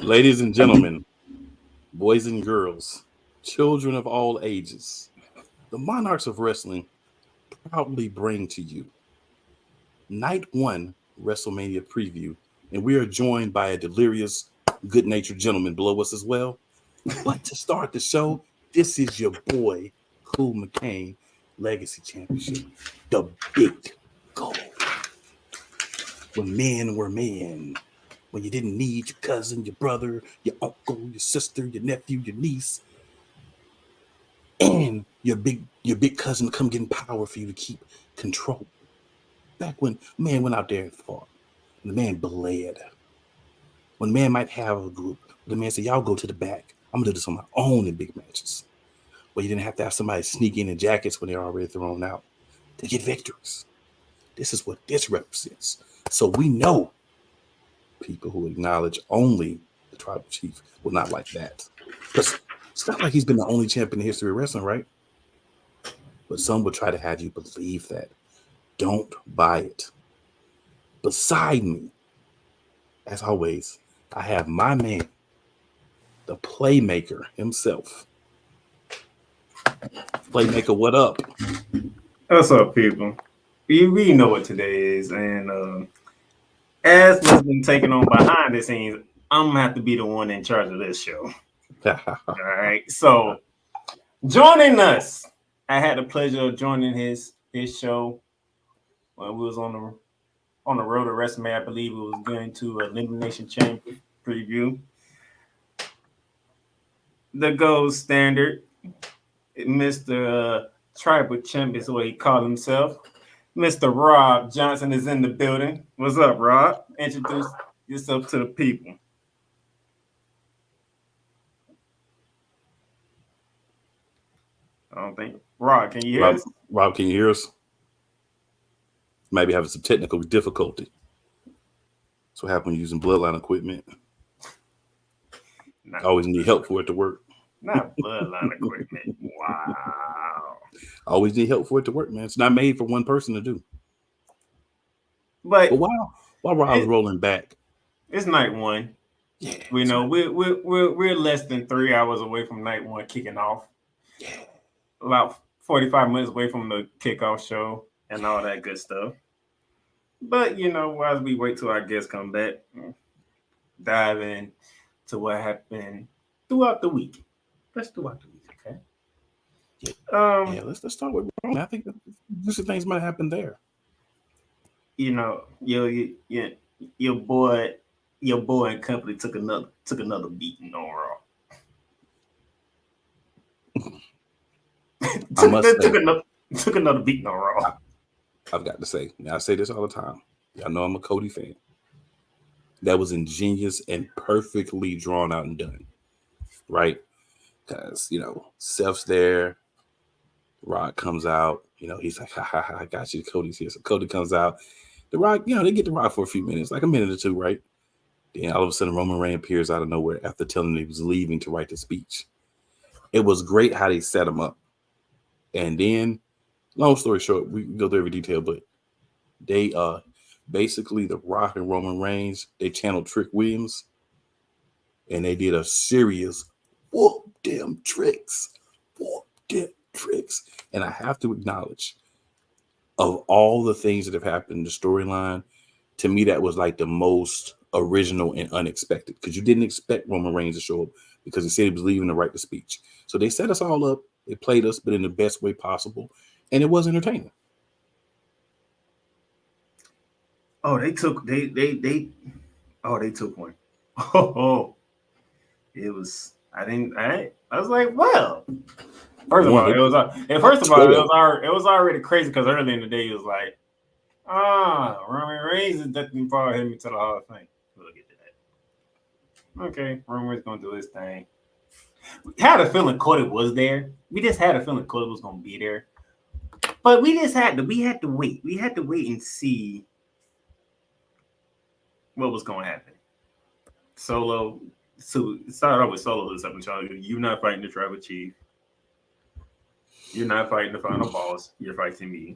Ladies and gentlemen, boys and girls, children of all ages, the Monarchs of Wrestling proudly bring to you Night 1 WrestleMania preview, and we are joined by a delirious, good-natured gentleman below us as well. But to start the show, this is your boy, Cool McCain, Legacy Championship, the big goal. When men were men, when you didn't need your cousin, your brother, your uncle, your sister, your nephew, your niece, and your big cousin to come get in power for you to keep control. Back when man went out there and fought, and the man bled. When man might have a group, the man said, "Y'all go to the back. I'm gonna do this on my own in big matches." Where you didn't have to have somebody sneak in jackets when they're already thrown out to get victories. This is what this represents. So we know people who acknowledge only the tribal chief will not like that. Because it's not like he's been the only champion in the history of wrestling, right? But some will try to have you believe that. Don't buy it. Beside me, as always, I have my man, the playmaker himself. Playmaker, what up? What's up, people? We know what today is, and as what's been taken on behind the scenes, I'm gonna have to be the one in charge of this show. All right. So joining us, I had the pleasure of joining his show when we was on the road to WrestleMania. I believe it was going to Elimination Chamber preview. The gold standard, Mr. Tribal Champ is what he called himself. Mr. Rob Johnson is in the building. What's up, Rob? Introduce yourself to the people. I don't think. Rob, can you hear us? Rob, can you hear us? Maybe having some technical difficulty. That's what happens using Bloodline equipment. I always need help for it to work. Not Bloodline equipment. Wow. I always need help for it to work, man. It's not made for one person to do. But while Rob's rolling back, it's night one. Yeah, we know we're less than 3 hours away from night one kicking off. Yeah, about 45 minutes away from the kickoff show and all that good stuff. But as we wait till our guests come back, dive in to what happened throughout the week. Let's throughout the week, okay? Yeah, let's start with Roman. I think this things might happen there. Your boy and company took another beating on Raw. took another beating on Raw. I've got to say, now I say this all the time. Y'all know I'm a Cody fan. That was ingenious and perfectly drawn out and done, right? Because Seth's there. Rock comes out, he's like, ha, I got you. Cody's here. So Cody comes out. The Rock, they get the Rock for a few minutes, like a minute or two, right? Then all of a sudden, Roman Reigns appears out of nowhere after telling him he was leaving to write the speech. It was great how they set him up. And then, long story short, we can go through every detail, but they basically, The Rock and Roman Reigns, they channeled Trick Williams, and they did a serious whoop damn tricks. And I have to acknowledge, of all the things that have happened in the storyline, to me that was like the most original and unexpected, because you didn't expect Roman Reigns to show up because he said he was leaving to write the speech. So they set us all up, they played us, but in the best way possible, and it was entertaining. Oh, they took one. Oh, it was. I was like, well. First of all, it was already crazy because early in the day it was like, Roman Reigns is definitely probably hit me to the Hall of Fame. We'll get to that. Okay, Roman Reigns gonna do his thing. We had a feeling Cody was there. We just had a feeling Cody was gonna be there, but we had to wait. We had to wait and see what was gonna happen. Solo. So it started off with Solo this episode. You're not fighting the tribal chief. You're not fighting the final boss. You're fighting me.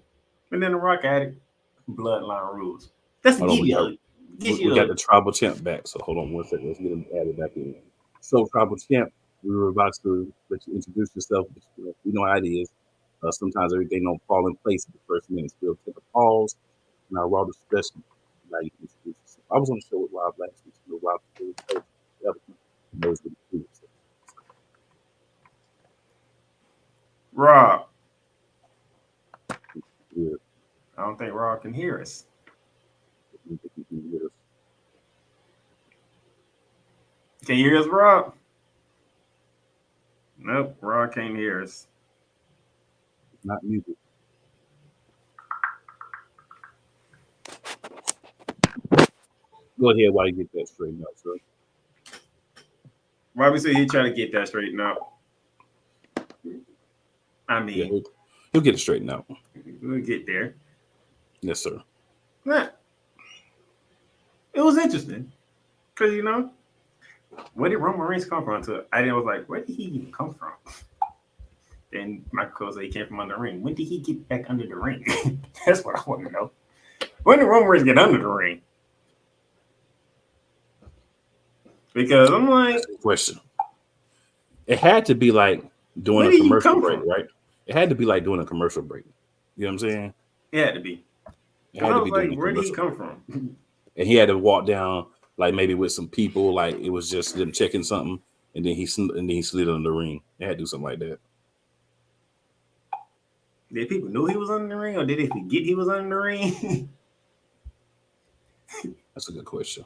And then the Rock added Bloodline rules. That's immediately. We got the tribal champ back. So hold on one second. Let's get him added back in. So tribal champ, we were about to let you introduce yourself. But, you know how it is. Sometimes everything don't fall in place in the first minutes. We'll take a pause in our Raw discussion. Now you can introduce yourself. I was on the show with Rob last week. So Rob knows what he does. Rob. Yeah. I don't think Rob can hear us. Can you hear us, Rob? Nope, Rob can't hear us. Not music. Go ahead while you get that straightened out, sir. Robbie said he trying to get that straightened out. I mean, yeah, he'll get it straightened out. We'll get there. Yes, sir. Nah. It was interesting because where did Roman Reigns come from? I was like, where did he even come from? Then Michael said he came from under the ring. When did he get back under the ring? That's what I want to know. When did Roman Reigns get under the ring? Because I'm like, that's the question. It had to be like doing a commercial break, right? It had to be like doing a commercial break. You know what I'm saying? It had to be. It had to be like, where did he come from? And he had to walk down like maybe with some people, like it was just them checking something, and then he slid under the ring. They had to do something like that. Did people know he was under the ring, or did they forget he was under the ring? That's a good question.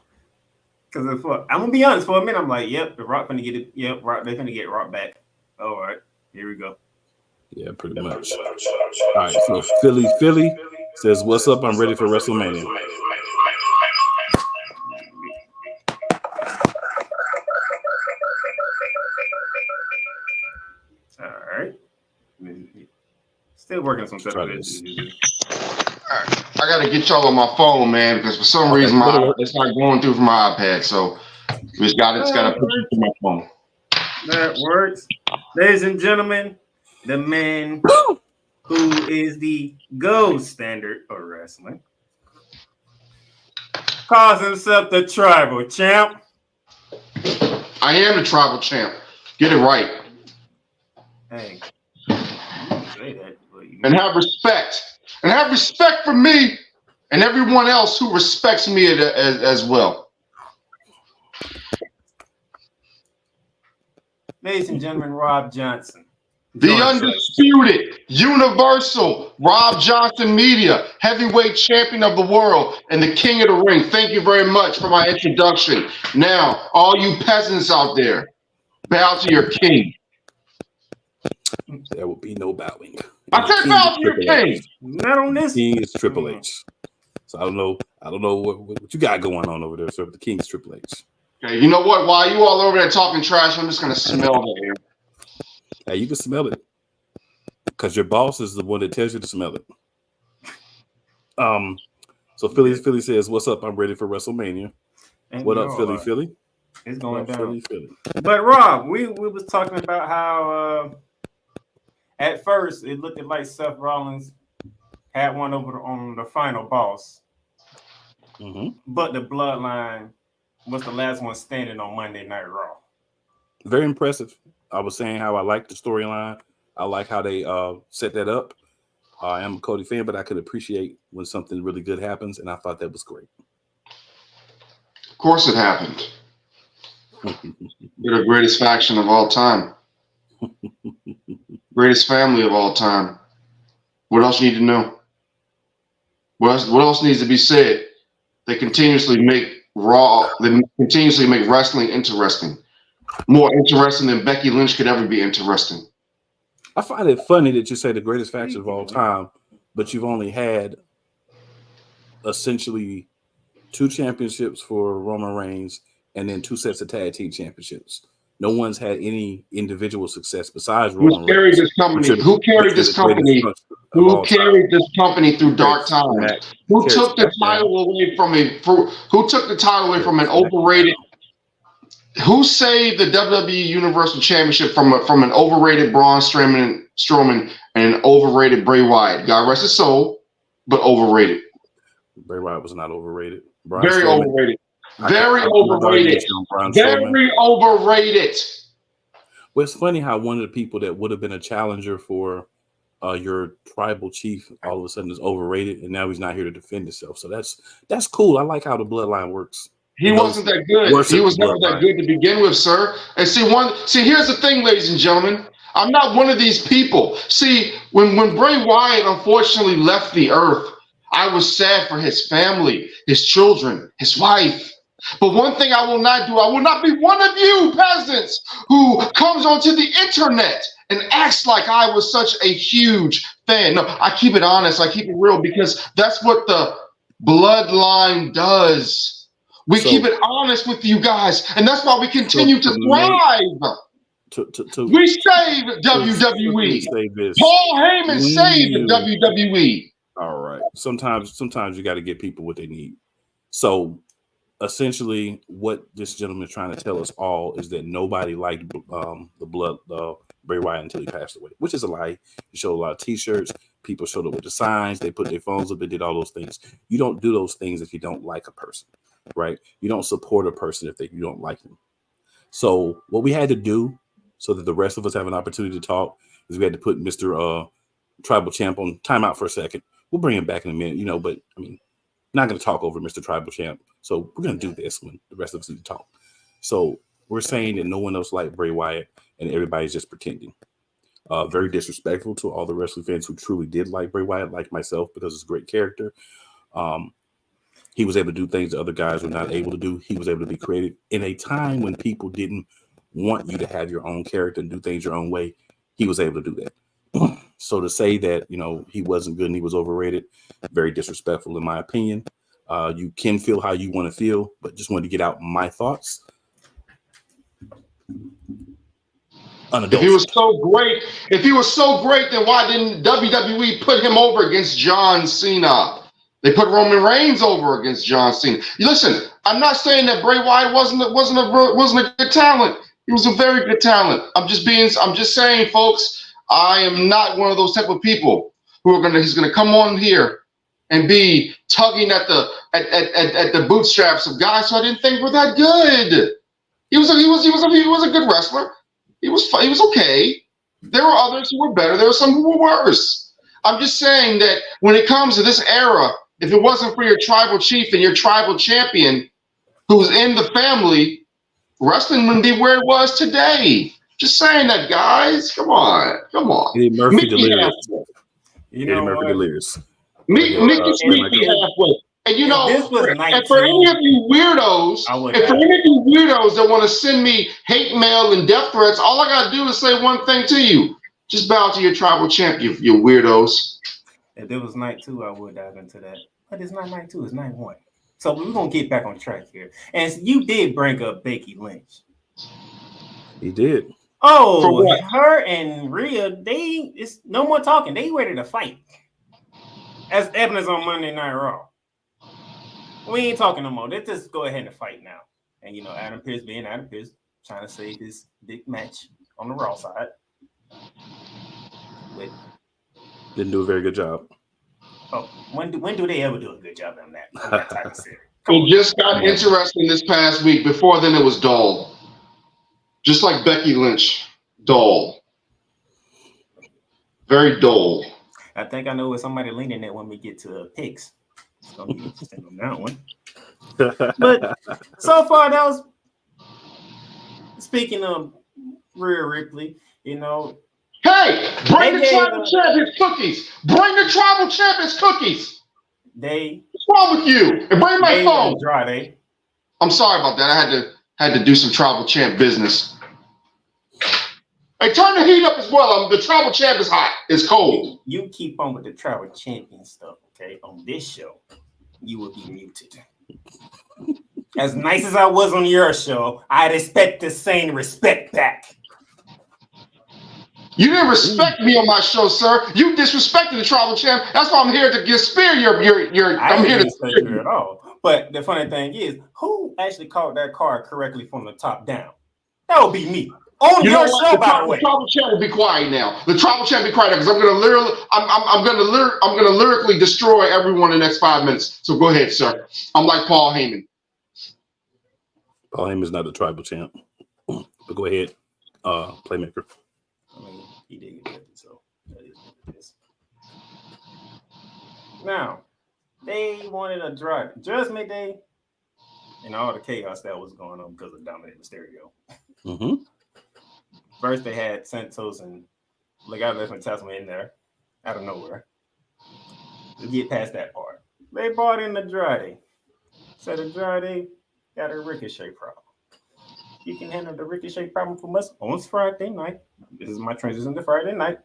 Because I'm gonna be honest, for a minute, I'm like, yep, the Rock gonna get it. Yep, Rock, they're gonna get Rock back. All right, here we go. Yeah, pretty much. All right, so Philly says, "What's up? I'm ready for WrestleMania." All right. Still working on some stuff. I gotta get y'all on my phone, man, because for some reason it's not going through from my iPad. So it's gotta put you through my phone. That works. Ladies and gentlemen, the man who is the gold standard of wrestling calls himself the tribal champ. I am the tribal champ. Get it right. Hey. You didn't say that, and have respect. And have respect for me and everyone else who respects me as well. Ladies and gentlemen, Rob Johnson. The undisputed, universal, Rob Johnson Media, heavyweight champion of the world and the king of the ring. Thank you very much for my introduction. Now, all you peasants out there, bow to your king. There will be no bowing. I said bow to your king. Not on this. King is Triple H. So I don't know what you got going on over there, sir. But the King is Triple H. Okay, you know what? While you all over there talking trash, I'm just gonna smell the air. Hey, you can smell it because your boss is the one that tells you to smell it. So Philly says, "What's up? I'm ready for WrestleMania." And what up, Philly? It's going down. Philly. But Rob, we was talking about how at first it looked like Seth Rollins had one over on the final boss, but the Bloodline was the last one standing on Monday Night Raw. Very impressive. I was saying how I like the storyline. I like how they set that up. I am a Cody fan, but I could appreciate when something really good happens, and I thought that was great. Of course it happened. They're the greatest faction of all time. Greatest family of all time. What else you need to know? What else needs to be said? They continuously make wrestling interesting. More interesting than Becky Lynch could ever be interesting. I find it funny that you say the greatest faction of all time, but you've only had essentially 2 championships for Roman Reigns and then 2 sets of tag team championships. No one's had any individual success besides Roman Reigns. Who carried this company? Who carried this company through dark times? Who took the title away from an overrated? Who saved the WWE Universal Championship from an overrated Braun Strowman and an overrated Bray Wyatt? God rest his soul, but overrated. Bray Wyatt was not overrated. Very overrated. Very overrated. Very overrated. Well, it's funny how one of the people that would have been a challenger for your tribal chief all of a sudden is overrated, and now he's not here to defend himself. So that's cool. I like how the bloodline works. He wasn't that good. He was never that good to begin with, sir. And see, here's the thing, ladies and gentlemen. I'm not one of these people. See, when Bray Wyatt unfortunately left the earth, I was sad for his family, his children, his wife. But one thing I will not do, I will not be one of you peasants who comes onto the internet and acts like I was such a huge fan. No, I keep it honest. I keep it real because that's what the bloodline does. We keep it honest with you guys, and that's why we continue to thrive. We saved WWE. Paul Heyman saved WWE. All right. Sometimes you got to give people what they need. So essentially, what this gentleman is trying to tell us all is that nobody liked Bray Wyatt until he passed away, which is a lie. He showed a lot of T-shirts. People showed up with the signs. They put their phones up. They did all those things. You don't do those things if you don't like a person, right? You don't support a person if you don't like them. So what we had to do so that the rest of us have an opportunity to talk is we had to put Mr. Tribal Champ on timeout for a second. We'll bring him back in a minute, but I mean, not going to talk over Mr. Tribal Champ. So we're going to do this when the rest of us need to talk. So we're saying that no one else liked Bray Wyatt and everybody's just pretending. Very disrespectful to all the wrestling fans who truly did like Bray Wyatt, like myself, because it's a great character. He was able to do things that other guys were not able to do. He was able to be creative in a time when people didn't want you to have your own character and do things your own way. He was able to do that. So to say that, he wasn't good and he was overrated, very disrespectful in my opinion. You can feel how you want to feel, but just wanted to get out my thoughts. If he was so great, then why didn't WWE put him over against John Cena? They put Roman Reigns over against John Cena. Listen, I'm not saying that Bray Wyatt wasn't a good talent. He was a very good talent. I'm just saying, folks, I am not one of those type of people he's gonna come on here and be tugging at the bootstraps of guys who I didn't think were that good. He was a good wrestler. He was okay. There were others who were better. There were some who were worse. I'm just saying that when it comes to this era, if it wasn't for your tribal chief and your tribal champion who's in the family, wrestling wouldn't be where it was today. Just saying that, guys. Come on. Eddie Murphy delirious. Meet me halfway. And for any of you weirdos, that want to send me hate mail and death threats, all I gotta do is say one thing to you: just bow to your tribal champ, you weirdos. If it was night 2, I would dive into that. But it's not night 2; it's night 1. So we're gonna get back on track here. And you did bring up Becky Lynch. He did. Oh, her and Rhea, it's no more talking. They ready to fight. As evidence on Monday Night Raw. We ain't talking no more. Let's just go ahead and fight now. And Adam Pearce being Adam Pearce, trying to save his big match on the Raw side. Didn't do a very good job. Oh, when do they ever do a good job on that type of series? It just got interesting this past week. Before then, it was dull. Just like Becky Lynch, dull. Very dull. I think I know where somebody leaning at when we get to picks. It's gonna be interesting on that one. But so far, that was speaking of Rhea Ripley. Hey, bring the tribal champions cookies. Bring the tribal champions cookies. What's wrong with you? And bring my phone. I'm sorry about that. I had to do some tribal champ business. Hey, turn the heat up as well. The tribal champ is hot. It's cold. You keep on with the tribal champion stuff, okay? On this show, you will be muted. As nice as I was on your show, I'd expect the same respect back. You didn't respect me on my show, sir. You disrespected the tribal champ. That's why I'm here to spear your. I'm here to spear you at all. But the funny thing is, who actually called that card correctly from the top down? That would be me. On You your know what? show, The by the way. tribal chat will be quiet now. The tribal chat will be quiet now because I'm gonna lyrically destroy everyone in the next 5 minutes. So go ahead, sir. I'm like Paul Heyman. Paul Heyman's not the tribal champ. But go ahead, playmaker. I mean, he did get it, so that is what it is. Now, they wanted a Judgment Day and all the chaos that was going on because of Dominik Mysterio. Mm-hmm. First, they had Santos and Legado del Fantasma in there out of nowhere. To get past that part, they brought in Andrade. Said Andrade got a Ricochet problem. You can handle the Ricochet problem from us on Friday night. This is my transition to Friday night.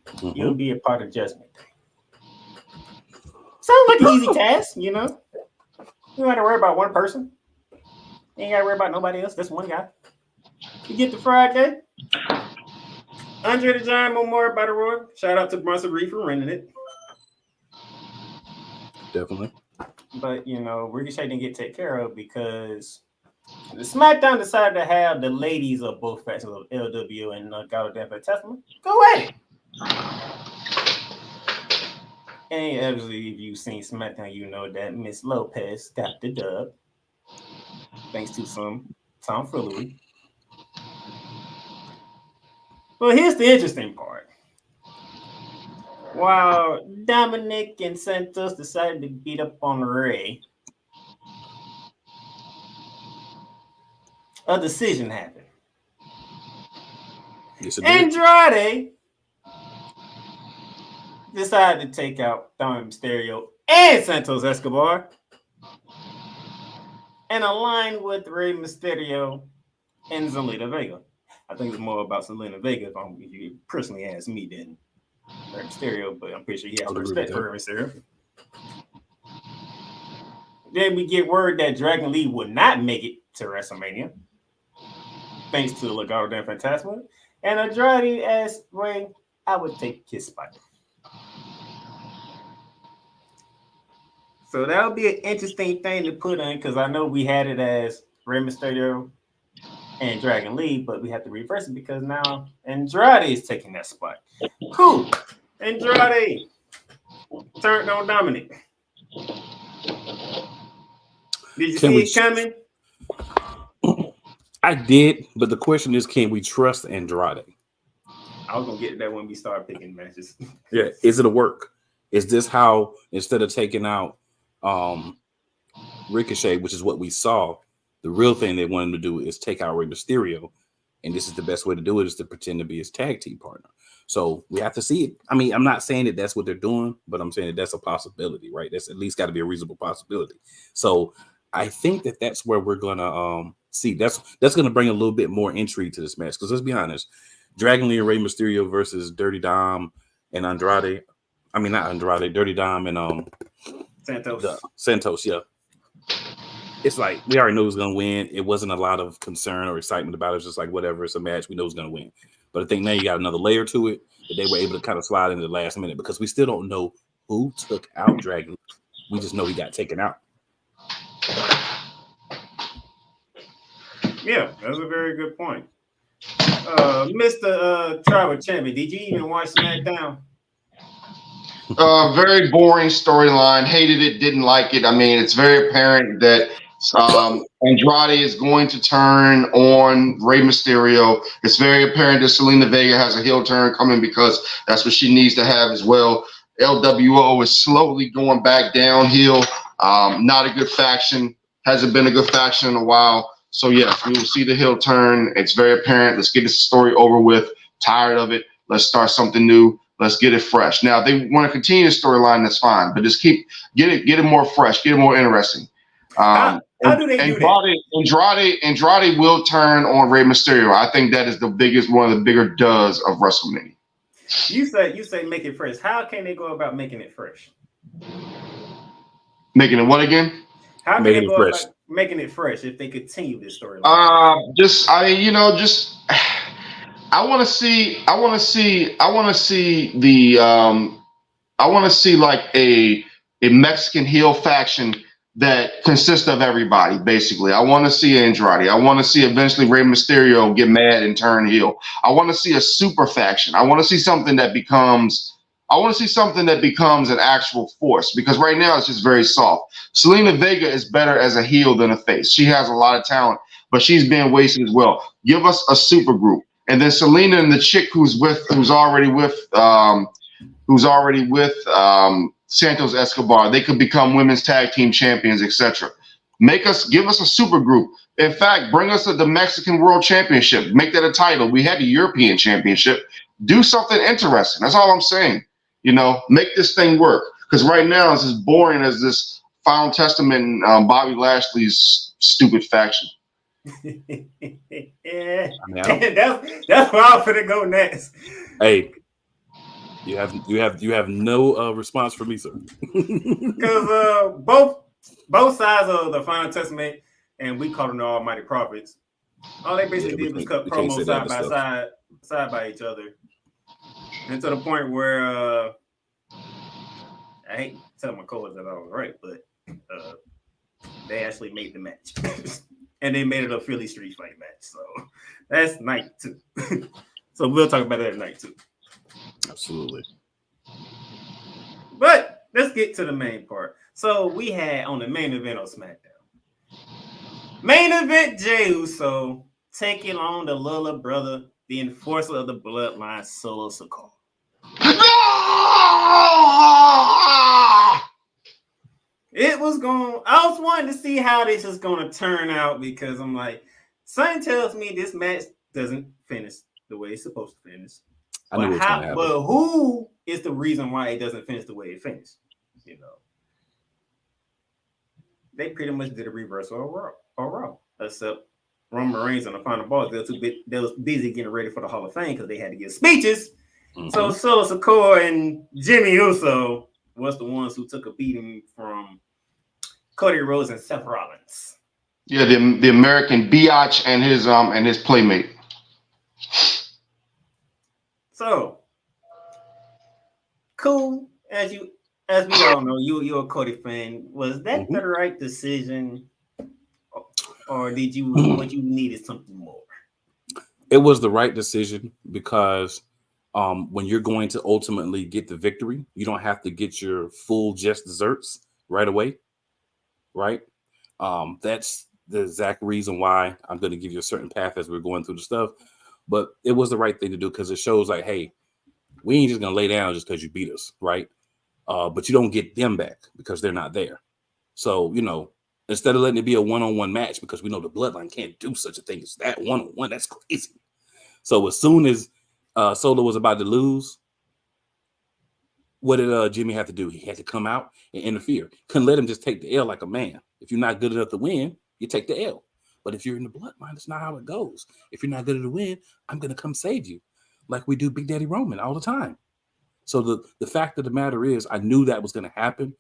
Mm-hmm. You'll be a part of Judgment Day. Sounds like an easy task, you know. You don't have to worry about one person. You ain't got to worry about nobody else. That's one guy. You get to Friday. Andre the Giant Memorial Battle Royal. Shout out to Bronson Reed for running it. Definitely. But, you know, Ricochet didn't get taken care of because the SmackDown decided to have the ladies of both factions of LW and Legado del Fantasma go at it. And obviously, if you've seen SmackDown, you know that Miss Lopez got the dub thanks to some tomfoolery. Well, here's the interesting part. While Dominik and Santos decided to beat up on Rhea, a decision happened. Yes, it did. Andrade decided to take out Dominik Mysterio and Santos Escobar and align with Rey Mysterio and Zelina Vega. I think it's more about Zelina Vega if you personally ask me than Rey Mysterio, but I'm pretty sure he has respect for Rey Mysterio. Then we get word that Dragon Lee would not make it to WrestleMania, thanks to Legado del Fantasma. And Andrade asked Rey, I would take his spot. So that would be an interesting thing to put in because I know we had it as Rey Mysterio and Dragon Lee, but we have to reverse it because now Andrade is taking that spot. Cool. Andrade turned on Dominik. Did you see it coming? I did, but the question is, can we trust Andrade? I was gonna get to that when we start picking matches. Yeah, is it a work? Is this how instead of taking out Ricochet, which is what we saw, the real thing they wanted to do is take out Rey Mysterio, and this is the best way to do it is to pretend to be his tag team partner. So we have to see it. I mean, I'm not saying that that's what they're doing, but I'm saying that that's a possibility, right? That's at least got to be a reasonable possibility. So I think that that's where we're gonna see. That's gonna bring a little bit more intrigue to this match because let's be honest, Dragon Lee and Rey Mysterio versus Dirty Dom and Andrade. I mean, not Andrade, Dirty Dom and Santos, yeah. It's like we already know who's gonna win. It wasn't a lot of concern or excitement about it. It's just like whatever, it's a match. We know who's gonna win. But I think now you got another layer to it that they were able to kind of slide into the last minute because we still don't know who took out Dragon. We just know he got taken out. Yeah, that's a very good point. Mr. Tribal Champion, did you even watch SmackDown? Very boring storyline. Hated it, didn't like it. I mean, it's very apparent that Andrade is going to turn on Rey Mysterio. It's very apparent that Zelina Vega has a heel turn coming because that's what she needs to have as well. LWO is slowly going back downhill. Not a good faction. Hasn't been a good faction in a while. So, yes, we will see the heel turn. It's very apparent. Let's get this story over with. Tired of it. Let's start something new. Let's get it fresh. Now, if they want to continue the storyline, that's fine. But just get it more fresh, get it more interesting. How do they do that? Andrade will turn on Rey Mysterio. I think that is one of the bigger does of WrestleMania. You say make it fresh. How can they go about making it fresh? Making it what again? How can they go about making it fresh if they continue this storyline? I want to see like a Mexican heel faction that consists of everybody, basically. I want to see Andrade. I want to see eventually Rey Mysterio get mad and turn heel. I want to see a super faction. I want to see something that becomes an actual force, because right now it's just very soft. Selena Vega is better as a heel than a face. She has a lot of talent, but she's being wasted as well. Give us a super group. And then Selena and the chick who's already with Santos Escobar, they could become women's tag team champions, etc. Give us a super group. In fact, bring us the Mexican World Championship. Make that a title. We had the European Championship. Do something interesting. That's all I'm saying. Make this thing work. Because right now it's as boring as this Final Testament and Bobby Lashley's stupid faction. Yeah, that's where I'm gonna go next. Hey, you have no response for me, sir. Because both sides of the Final Testament, and we call them the Almighty Prophets, all they basically did was cut promos side by each other, and to the point where I hate telling my coworkers that I was right, but they actually made the match. And they made it a Philly street fight match. So that's night 2. So we'll talk about that at night 2. Absolutely. But let's get to the main part. So we had on the main event on SmackDown. Main event, Jey Uso taking on the little brother, the enforcer of the bloodline, Solo Sikoa. I was wanting to see how this is going to turn out, because I'm like, something tells me this match doesn't finish the way it's supposed to finish. But who is the reason why it doesn't finish the way it finished? They pretty much did a reversal of Raw, except Roman Reigns on the final boss. They was busy getting ready for the Hall of Fame because they had to give speeches. Mm-hmm. So Solo Sikoa and Jimmy Uso was the ones who took a beating from Cody Rhodes and Seth Rollins. Yeah, the American biatch and his playmate. So cool, as we all know, you're a Cody fan. Was that the right decision, or did you what you needed something more? It was the right decision, because when you're going to ultimately get the victory, you don't have to get your full just desserts right away, right? That's the exact reason why I'm going to give you a certain path as we're going through the stuff. But it was the right thing to do, because it shows like, hey, we ain't just going to lay down just because you beat us, right? But you don't get them back because they're not there. So, instead of letting it be a one-on-one match, because we know the Bloodline can't do such a thing as that one-on-one, that's crazy. So as soon as Solo was about to lose, what did Jimmy have to do? He had to come out and interfere. Couldn't let him just take the L like a man. If you're not good enough to win, you take the L. But if you're in the Bloodline, that's not how it goes. If you're not good enough to win, I'm going to come save you, like we do Big Daddy Roman all the time. So the fact of the matter is, I knew that was going to happen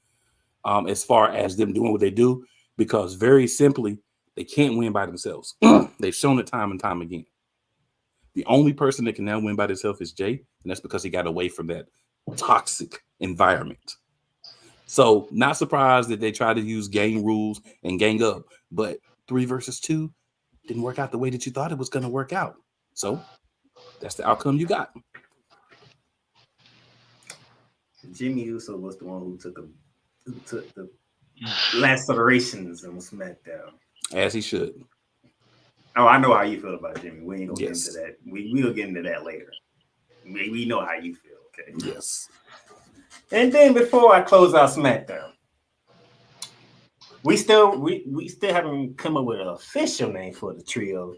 as far as them doing what they do, because very simply, they can't win by themselves. They've shown it time and time again. The only person that can now win by themselves is Jey, and that's because he got away from that toxic environment. So not surprised that they try to use gang rules and gang up, but 3 versus 2 didn't work out the way that you thought it was going to work out. So that's the outcome you got. Jimmy Uso was the one who took the lacerations on SmackDown. As he should. Oh, I know how you feel about Jimmy. We ain't gonna get into that. We'll get into that later. We know how you feel, okay? Yes. And then before I close out SmackDown, we still haven't come up with an official name for the trio.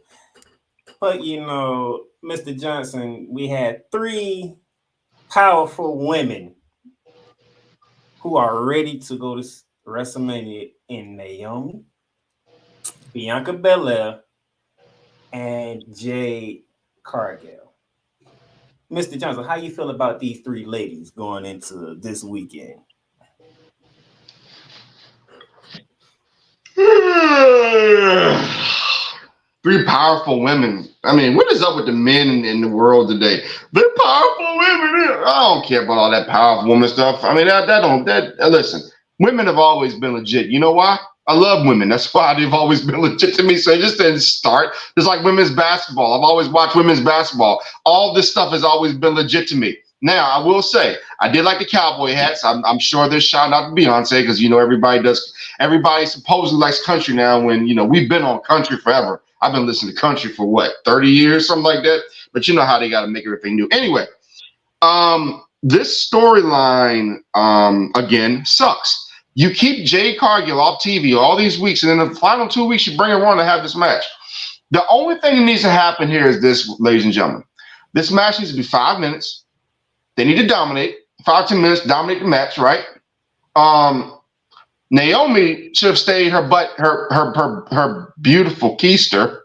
But Mr. Johnson, we had 3 powerful women who are ready to go to WrestleMania in Naomi, Bianca Belair, and Jade Cargill. Mr. Johnson, how you feel about these 3 ladies going into this weekend? 3 powerful women. I mean, what is up with the men in the world today? They're powerful women. I don't care about all that powerful woman stuff. I mean, listen, Women have always been legit. You know why? I love women. That's why they've always been legit to me. So it just didn't start. It's like women's basketball. I've always watched women's basketball. All this stuff has always been legit to me. Now, I will say, I did like the cowboy hats. I'm sure they're shouting out to Beyonce because, you know, everybody supposedly likes country now when, you know, we've been on country forever. I've been listening to country for what, 30 years, something like that. But you know how they got to make everything new. Anyway, this storyline, again, sucks. You keep Jade Cargill off TV all these weeks, and in the final 2 weeks, you bring her on to have this match. The only thing that needs to happen here is this, ladies and gentlemen. This match needs to be 5 minutes. They need to dominate. 5-10 minutes, dominate the match, right? Naomi should have stayed her beautiful keister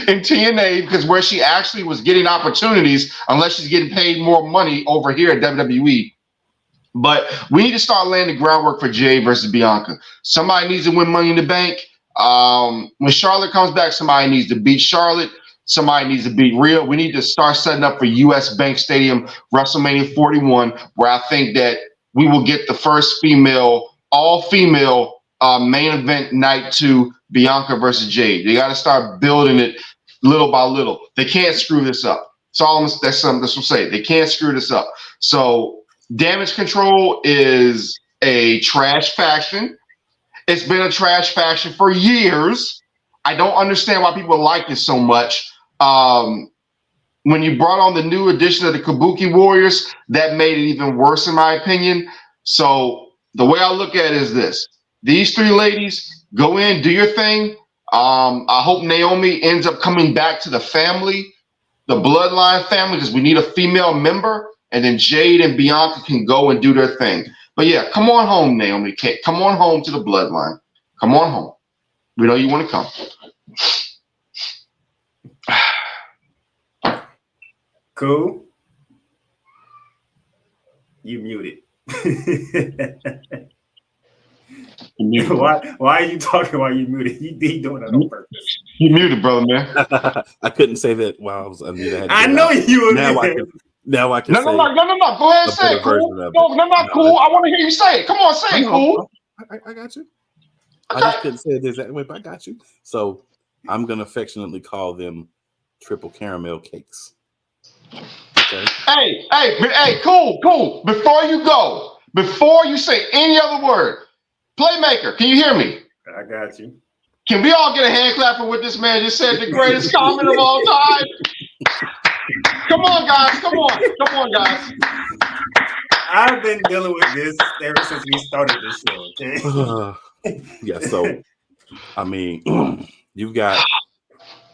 in TNA, because where she actually was getting opportunities, unless she's getting paid more money over here at WWE. But we need to start laying the groundwork for Jade versus Bianca. Somebody needs to win Money in the Bank. When Charlotte comes back, somebody needs to beat Charlotte. Somebody needs to beat Rhea. We need to start setting up for US Bank Stadium, WrestleMania 41, where I think that we will get the first all-female main event night to Bianca versus Jade. They got to start building it little by little. They can't screw this up. That's what I'm saying. They can't screw this up. So Damage Control is a trash faction. It's been a trash faction for years. I don't understand why people like it so much. When you brought on the new edition of the Kabuki Warriors, that made it even worse, in my opinion. So the way I look at it is this. These 3 ladies, go in, do your thing. I hope Naomi ends up coming back to the family, the Bloodline family, because we need a female member. And then Jade and Bianca can go and do their thing. But yeah, come on home, Naomi. Come on home to the Bloodline. Come on home. We know you want to come. Cool. You muted. Why are you talking while you muted? You doing that on purpose. You muted, brother, man. I couldn't say that while I was unmuted. I know you were muted. Now I can say. No. Go ahead and say it, cool. No, not cool. I want to hear you say it. Come on, say it, cool. I got you. Okay. I just couldn't say it exactly way, but I got you. So I'm gonna affectionately call them triple caramel cakes. Okay. Hey, cool. Before you say any other word, Playmaker, can you hear me? I got you. Can we all get a hand clap for what this man just said? The greatest comment of all time. Come on, guys. I've been dealing with this ever since we started this show. Okay. Yeah. So, I mean, you've got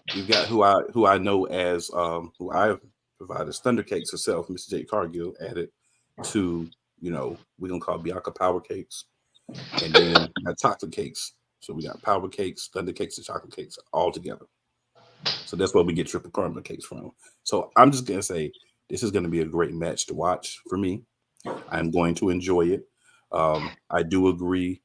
who I know as who I have provided Thunder Cakes herself, Miss Jade Cargill, added to, you know, we're gonna call Bianca Power Cakes, and then we got Chocolate Cakes. So we got Power Cakes, Thunder Cakes, and Chocolate Cakes all together. So that's where we get triple caramel cakes from. So I'm just gonna say this is gonna be a great match to watch for me. I'm going to enjoy it. I do agree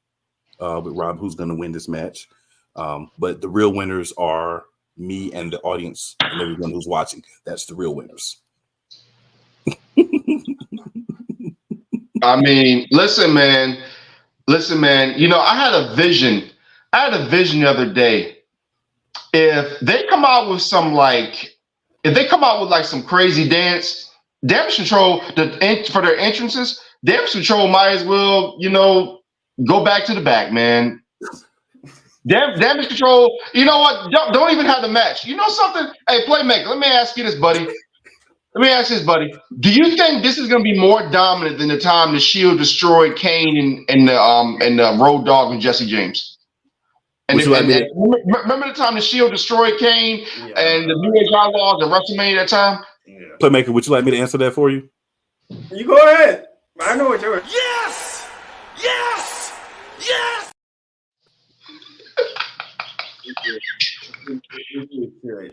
with Rob who's gonna win this match. But the real winners are me and the audience and everyone who's watching. That's the real winners. I mean, listen, man. You know, I had a vision the other day. If they come out with some some crazy dance, Damage Control for their entrances, Damage Control might as well, you know, go back to the back, man. Damage Control, you know what? Don't even have the match. You know something? Hey, Playmaker, let me ask you this, buddy. Do you think this is going to be more dominant than the time the Shield destroyed Kane and the Road Dogg and Jesse James? And remember the time the Shield destroyed Kane and the New Age Outlaws at WrestleMania that time? Yeah. Playmaker, would you like me to answer that for you? You go ahead. I know what you're. Yes.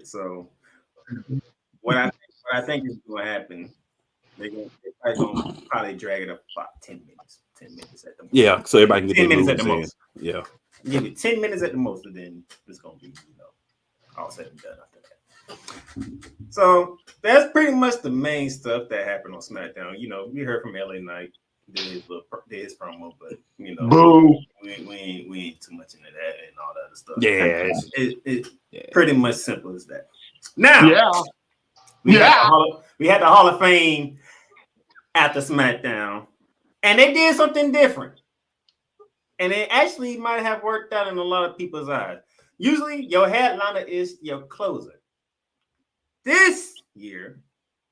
So what I think is going to happen, they're probably drag it up about 10 minutes. 10 minutes at the most. Yeah, so everybody can get 10 minutes at the most. Yeah. Give it 10 minutes at the most, and then it's going to be, you know, all said and done after that. So that's pretty much the main stuff that happened on SmackDown. You know, we heard from LA Knight. did his promo, but you know, Boo. we ain't too much into that and all that other stuff. Yeah, it's pretty much simple as that. Now, we had the Hall of Fame after SmackDown, and they did something different, and it actually might have worked out in a lot of people's eyes. Usually, your headliner is your closer. This year,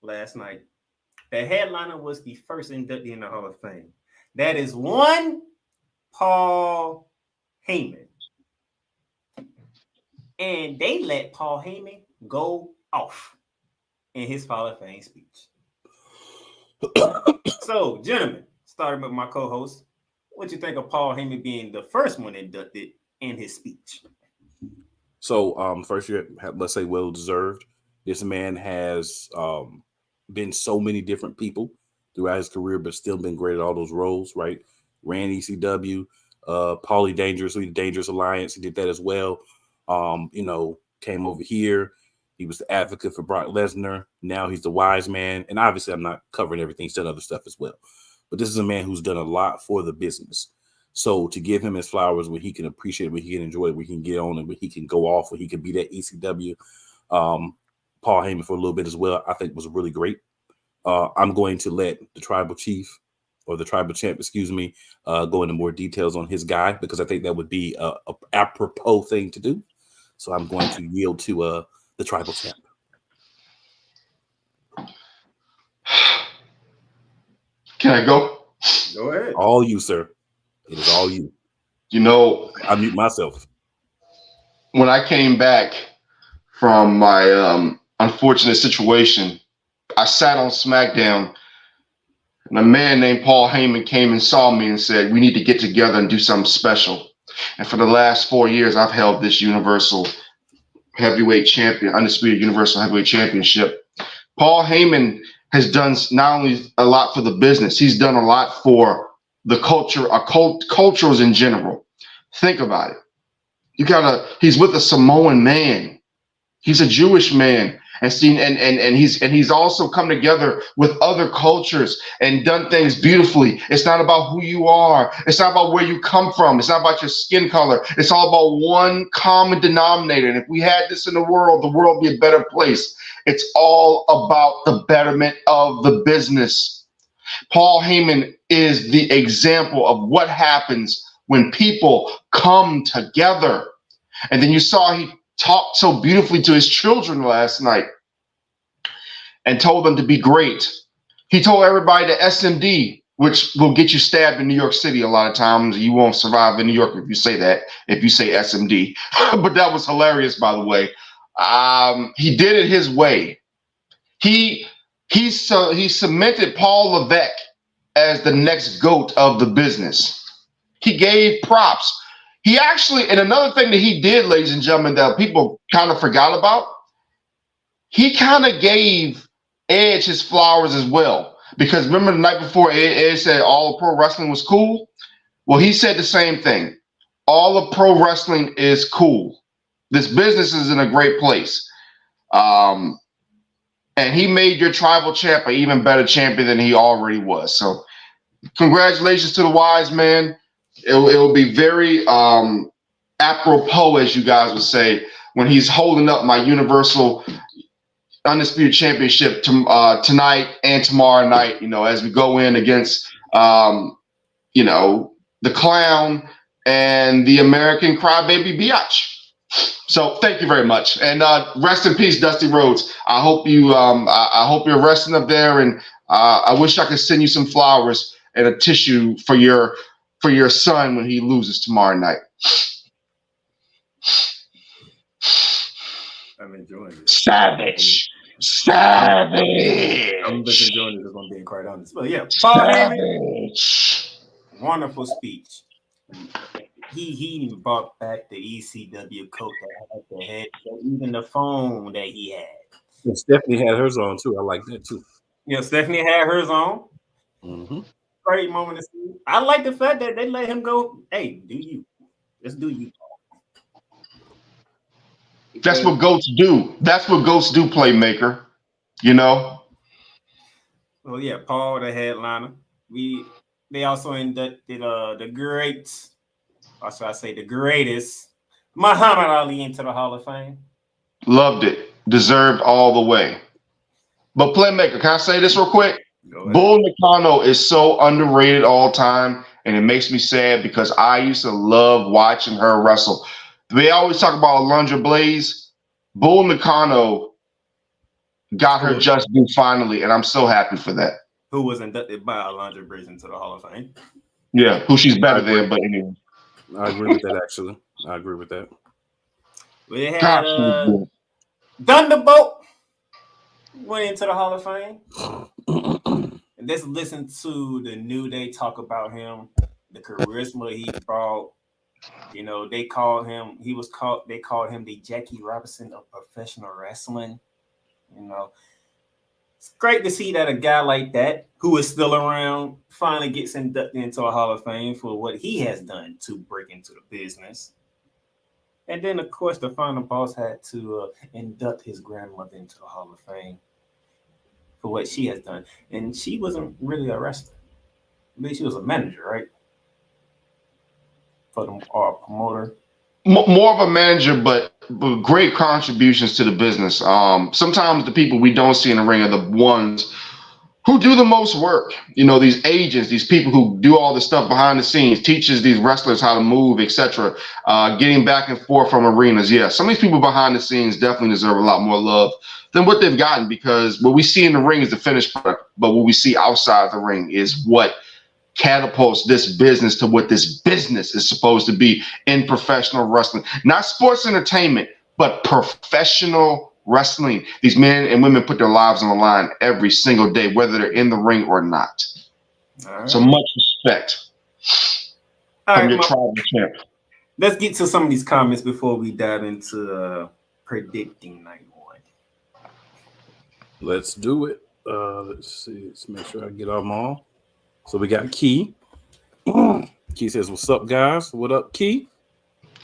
last night, the headliner was the first inductee in the Hall of Fame. That is one Paul Heyman. And they let Paul Heyman go off in his Hall of Fame speech. So, gentlemen, starting with my co-host, what you think of Paul Heyman being the first one inducted in his speech? So, first year, let's say well deserved. This man has been so many different people throughout his career, but still been great at all those roles, right? Ran ECW, Paulie Dangerous, the Dangerous Alliance. He did that as well. Came over here. He was the advocate for Brock Lesnar. Now he's the wise man. And obviously, I'm not covering everything. He's done other stuff as well. But this is a man who's done a lot for the business. So to give him his flowers where he can appreciate it, where he can enjoy it, where he can get on it, where he can go off, where he can be that ECW, Paul Heyman for a little bit as well, I think was really great. I'm going to let the tribal chief or the tribal champ, go into more details on his guy, because I think that would be a apropos thing to do. So I'm going to yield to the tribal champ. Can I go? Go ahead. All you, sir. It is all you. You know, I mute myself. When I came back from my unfortunate situation, I sat on SmackDown, and a man named Paul Heyman came and saw me and said, we need to get together and do something special. And for the last 4 years, I've held this Universal Heavyweight Champion, Undisputed Universal Heavyweight Championship. Paul Heyman has done not only a lot for the business, he's done a lot for the culture, cultures in general. Think about it. He's with a Samoan man. He's a Jewish man. And he's also come together with other cultures and done things beautifully. It's not about who you are. It's not about where you come from. It's not about your skin color. It's all about one common denominator. And if we had this in the world would be a better place. It's all about the betterment of the business. Paul Heyman is the example of what happens when people come together. And then you saw he talked so beautifully to his children last night and told them to be great. He told everybody that SMD, which will get you stabbed in New York City a lot of times. You won't survive in New York if you say that, if you say SMD. But that was hilarious, by the way. He did it his way. He cemented Paul Levesque as the next GOAT of the business. He gave props. He actually, and another thing that he did, ladies and gentlemen, that people kind of forgot about, he kind of gave Edge his flowers as well. Because remember the night before, Edge said all of pro wrestling was cool? Well, he said the same thing. All of pro wrestling is cool. This business is in a great place. And he made your tribal champ an even better champion than he already was. So congratulations to the wise man. It will be very apropos, as you guys would say, when he's holding up my Universal Undisputed Championship tonight and tomorrow night, as we go in against, the Clown and the American Crybaby Biatch. So thank you very much, and rest in peace, Dusty Rhodes. I hope you're resting up there, and I wish I could send you some flowers and a tissue for your son when he loses tomorrow night. I'm enjoying it. Savage. I'm just enjoying it, if I'm being quite honest. But yeah, Paul Heyman, wonderful speech. He even brought back the ECW coat that had the head, even the phone that he had. Yeah, Stephanie had hers on too. I like that too. Yeah, Stephanie had hers on. Mm-hmm. Great moment to see. I like the fact that they let him go. Hey, do you? Just do you. That's what GOATs do. That's what GOATs do, playmaker. Well, yeah, Paul, the headliner. They also inducted the great, or should I say the greatest, Muhammad Ali into the Hall of Fame. Loved it. Deserved all the way. But Playmaker, can I say this real quick? Bull Nakano is so underrated all time, and it makes me sad because I used to love watching her wrestle. They always talk about Alundra Blaze. Bull Nakano got her just due finally, and I'm so happy for that. Who was inducted by Alundra Blaze into the Hall of Fame? Yeah, who she's better than, but anyway. I agree with that, actually. I agree with that. We had Thunderbolt went into the Hall of Fame. And let's listen to the New Day talk about him, the charisma he brought. You know, they called him the Jackie Robinson of professional wrestling. You know, it's great to see that a guy like that, who is still around, finally gets inducted into a Hall of Fame for what he has done to break into the business. And then, of course, the final boss had to induct his grandmother into the Hall of Fame for what she has done. And she wasn't really a wrestler. I mean, she was a manager, right? For the promoter. More of a manager, but great contributions to the business. Sometimes the people we don't see in the ring are the ones who do the most work. You know, these agents, these people who do all the stuff behind the scenes, teaches these wrestlers how to move, etc. Getting back and forth from arenas. Yeah, some of these people behind the scenes definitely deserve a lot more love than what they've gotten, because what we see in the ring is the finished product, but what we see outside the ring is what catapults this business to what this business is supposed to be in professional wrestling. Not sports entertainment, but professional wrestling. These men and women put their lives on the line every single day, whether they're in the ring or not. Right. So much respect from your tribal champ. Let's get to some of these comments before we dive into predicting night one. Let's do it. Let's see. Let's make sure I get them all. So we got Key. Key says, "What's up, guys? What up, Key?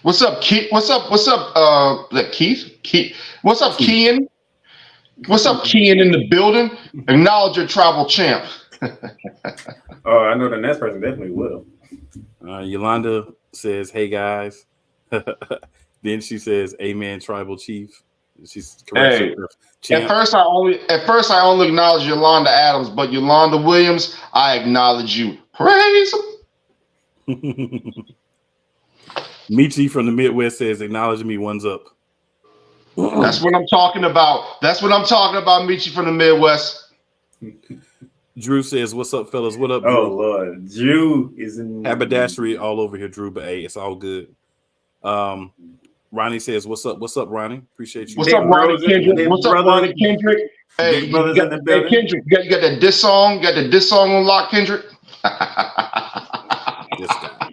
What's up, Key? What's up? Keith? Key? What's up, Kean? What's up, Kean in the building? Acknowledge your tribal champ." Oh, I know the next person definitely will. Yolanda says, "Hey guys." Then she says, "Amen, tribal chief." She's correct. Hey, at first I only acknowledge Yolanda Adams, but Yolanda Williams, I acknowledge you. Praise him. Michi from the Midwest says, "Acknowledge me, one's up." That's what I'm talking about. Michi from the Midwest. Drew says, "What's up, fellas? What up, Drew?" Oh Lord, Drew is in haberdashery all over here, Drew. But hey, it's all good. Ronnie says, "What's up? What's up, Ronnie? Appreciate you." What's up, Ronnie Kendrick? What's up, Ronnie Kendrick? Hey, brothers in the building. Kendrick, you got that diss song? Got the diss song on lock, Kendrick? This guy.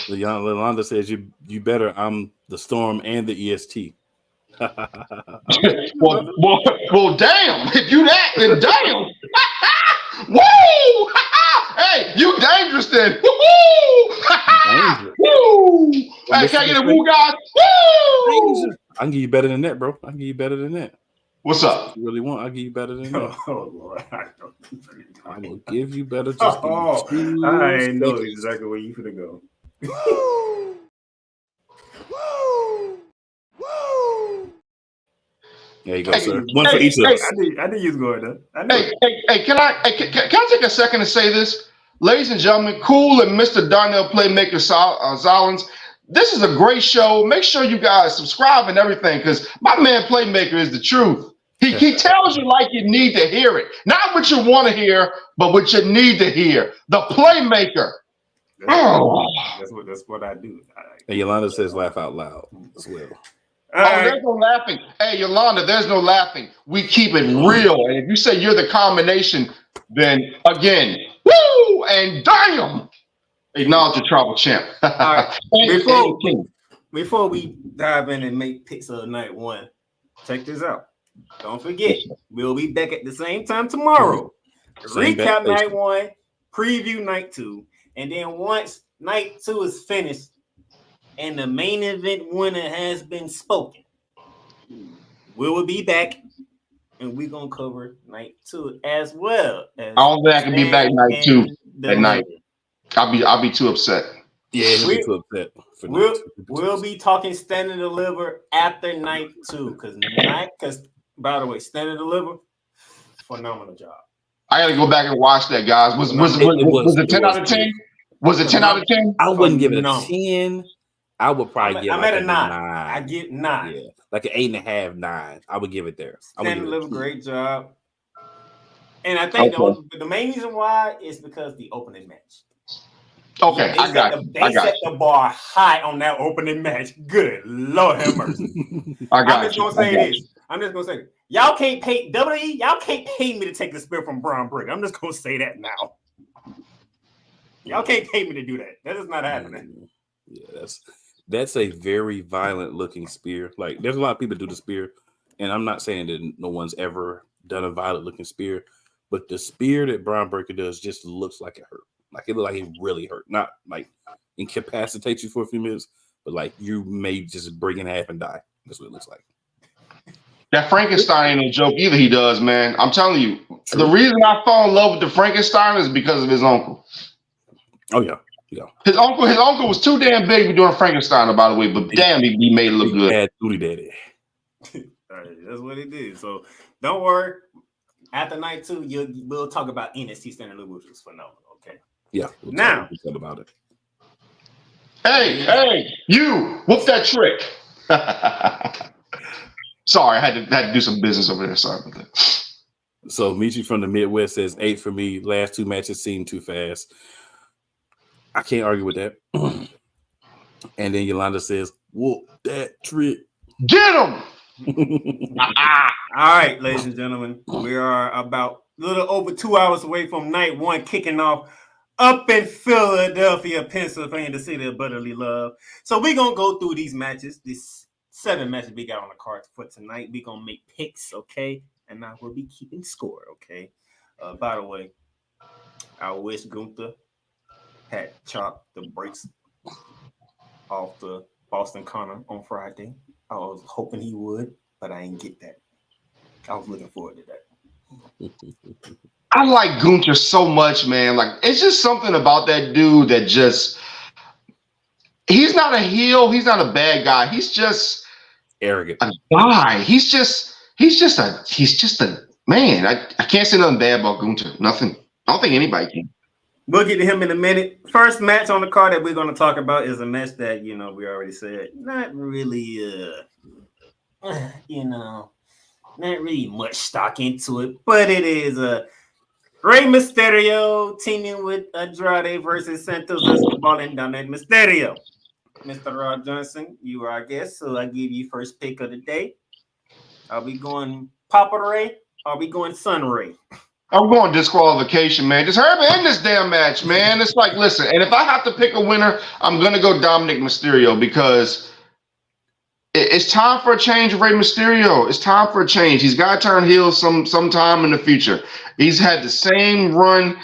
Yolanda says, "You better. I'm the Storm and the EST." well, damn! If you that, then damn! Woo! Hey, you dangerous then? Woo! Woo! Hey, can I get a woo, guys? Woo! I can give you better than that, bro. I can give you better than that. What's up? You really want? I'll give you better than that. Oh Lord, I will give you better. Just I know exactly where you finna go. There you go, sir. One for each of us. I knew you was going there. Hey, can I take a second to say this? Ladies and gentlemen, Cool and Mr. Darnell Playmaker Zolins, this is a great show. Make sure you guys subscribe and everything, because my man Playmaker is the truth. He tells you like you need to hear it. Not what you want to hear, but what you need to hear. The Playmaker. That's what I do. And Yolanda says, "Laugh out loud" as well. There's no laughing. Hey, Yolanda, there's no laughing. We keep it real. And if you say you're the combination, then again, woo and damn. Acknowledge your tribal champ. All right. Before we dive in and make picks of night one, check this out. Don't forget, we'll be back at the same time tomorrow. Recap night one, preview night two, and then once night two is finished and the main event winner has been spoken, we will be back and we're gonna cover night 2 as well. I don't think I can be back night 2 at night. I'll be too upset. Yeah, he'll be too upset. We'll be talking Stand and Deliver after night 2 because by the way, Stand and Deliver, phenomenal job. I gotta go back and watch that, guys. Was it 10 out of 10? Was it 10 out of 10? I wouldn't give it a 10. I would probably give it a 9. I get 9. Yeah, like an 8.5, 9. I would give it there. Stand and Deliver, great job. And I think the main reason why is because the opening match. Okay, I got you. They set the bar high on that opening match. Good Lord have mercy. I'm just gonna say this. Y'all can't pay WWE. Y'all can't pay me to take the spear from Braun Breaker. I'm just gonna say that now. Y'all can't pay me to do that. That is not happening. Yeah, that's a very violent looking spear. Like there's a lot of people do the spear, and I'm not saying that no one's ever done a violent looking spear, but the spear that Braun Breaker does just looks like it hurt. Like it looked like it really hurt. Not like incapacitates you for a few minutes, but like you may just break in half and die. That's what it looks like. That Frankenstein ain't no joke either. He does, man. I'm telling you. True. The reason I fall in love with the Frankenstein is because of his uncle. Oh yeah. His uncle was too damn big to be doing Frankenstein, by the way, but damn, he made it look good. Bad booty daddy. That's what he did. So don't worry. After night 2, we'll talk about NXT Stand and Deliver, which was phenomenal. Okay. Yeah. We'll talk about it. Hey, you whoop that trick. Sorry, I had to do some business over there. Sorry about that. So Michi from the Midwest says 8 for me. Last 2 matches seem too fast. I can't argue with that. And then Yolanda says, whoop that trick. Get him! All right, ladies and gentlemen. We are about a little over 2 hours away from night 1 kicking off up in Philadelphia, Pennsylvania, the city of brotherly love. So we're going to go through these matches, these 7 matches we got on the card for tonight. We're going to make picks, okay? And I will be keeping score, okay? By the way, I wish Gunther had chopped the brakes off the Boston Connor on Friday. I was hoping he would, but I didn't get that. I was looking forward to that. I like Gunther so much, man. Like, it's just something about that dude that just, he's not a heel. He's not a bad guy. He's just arrogant. A guy. He's just a man. I can't say nothing bad about Gunther. Nothing. I don't think anybody can. We'll get to him in a minute. First match on the card that we're going to talk about is a match that, we already said, not really, not really much stock into it, but it is Rey Mysterio teaming with Andrade versus Santos Escobar and Dominik Mysterio. Mr. Rod Johnson, you are our guest, so I give you first pick of the day. Are we going Papa Ray? Are we going Son Ray? I'm going disqualification, man. Just hurry up and end this damn match, man. It's like, listen, and if I have to pick a winner, I'm going to go Dominik Mysterio because it's time for a change of Rey Mysterio. It's time for a change. He's got to turn heel sometime in the future. He's had the same run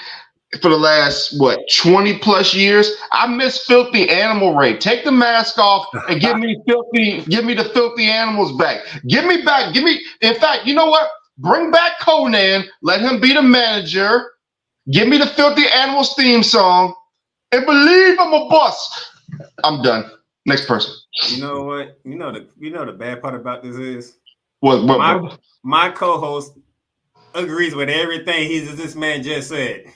for the last, 20 plus years. I miss filthy animal Ray. Take the mask off and give me the filthy animals back. In fact, you know what? Bring back Conan. Let him be the manager. Give me the filthy animals theme song and believe I'm a boss. I'm done. Next person. You know what? You know the bad part about this is my co-host agrees with everything this man just said.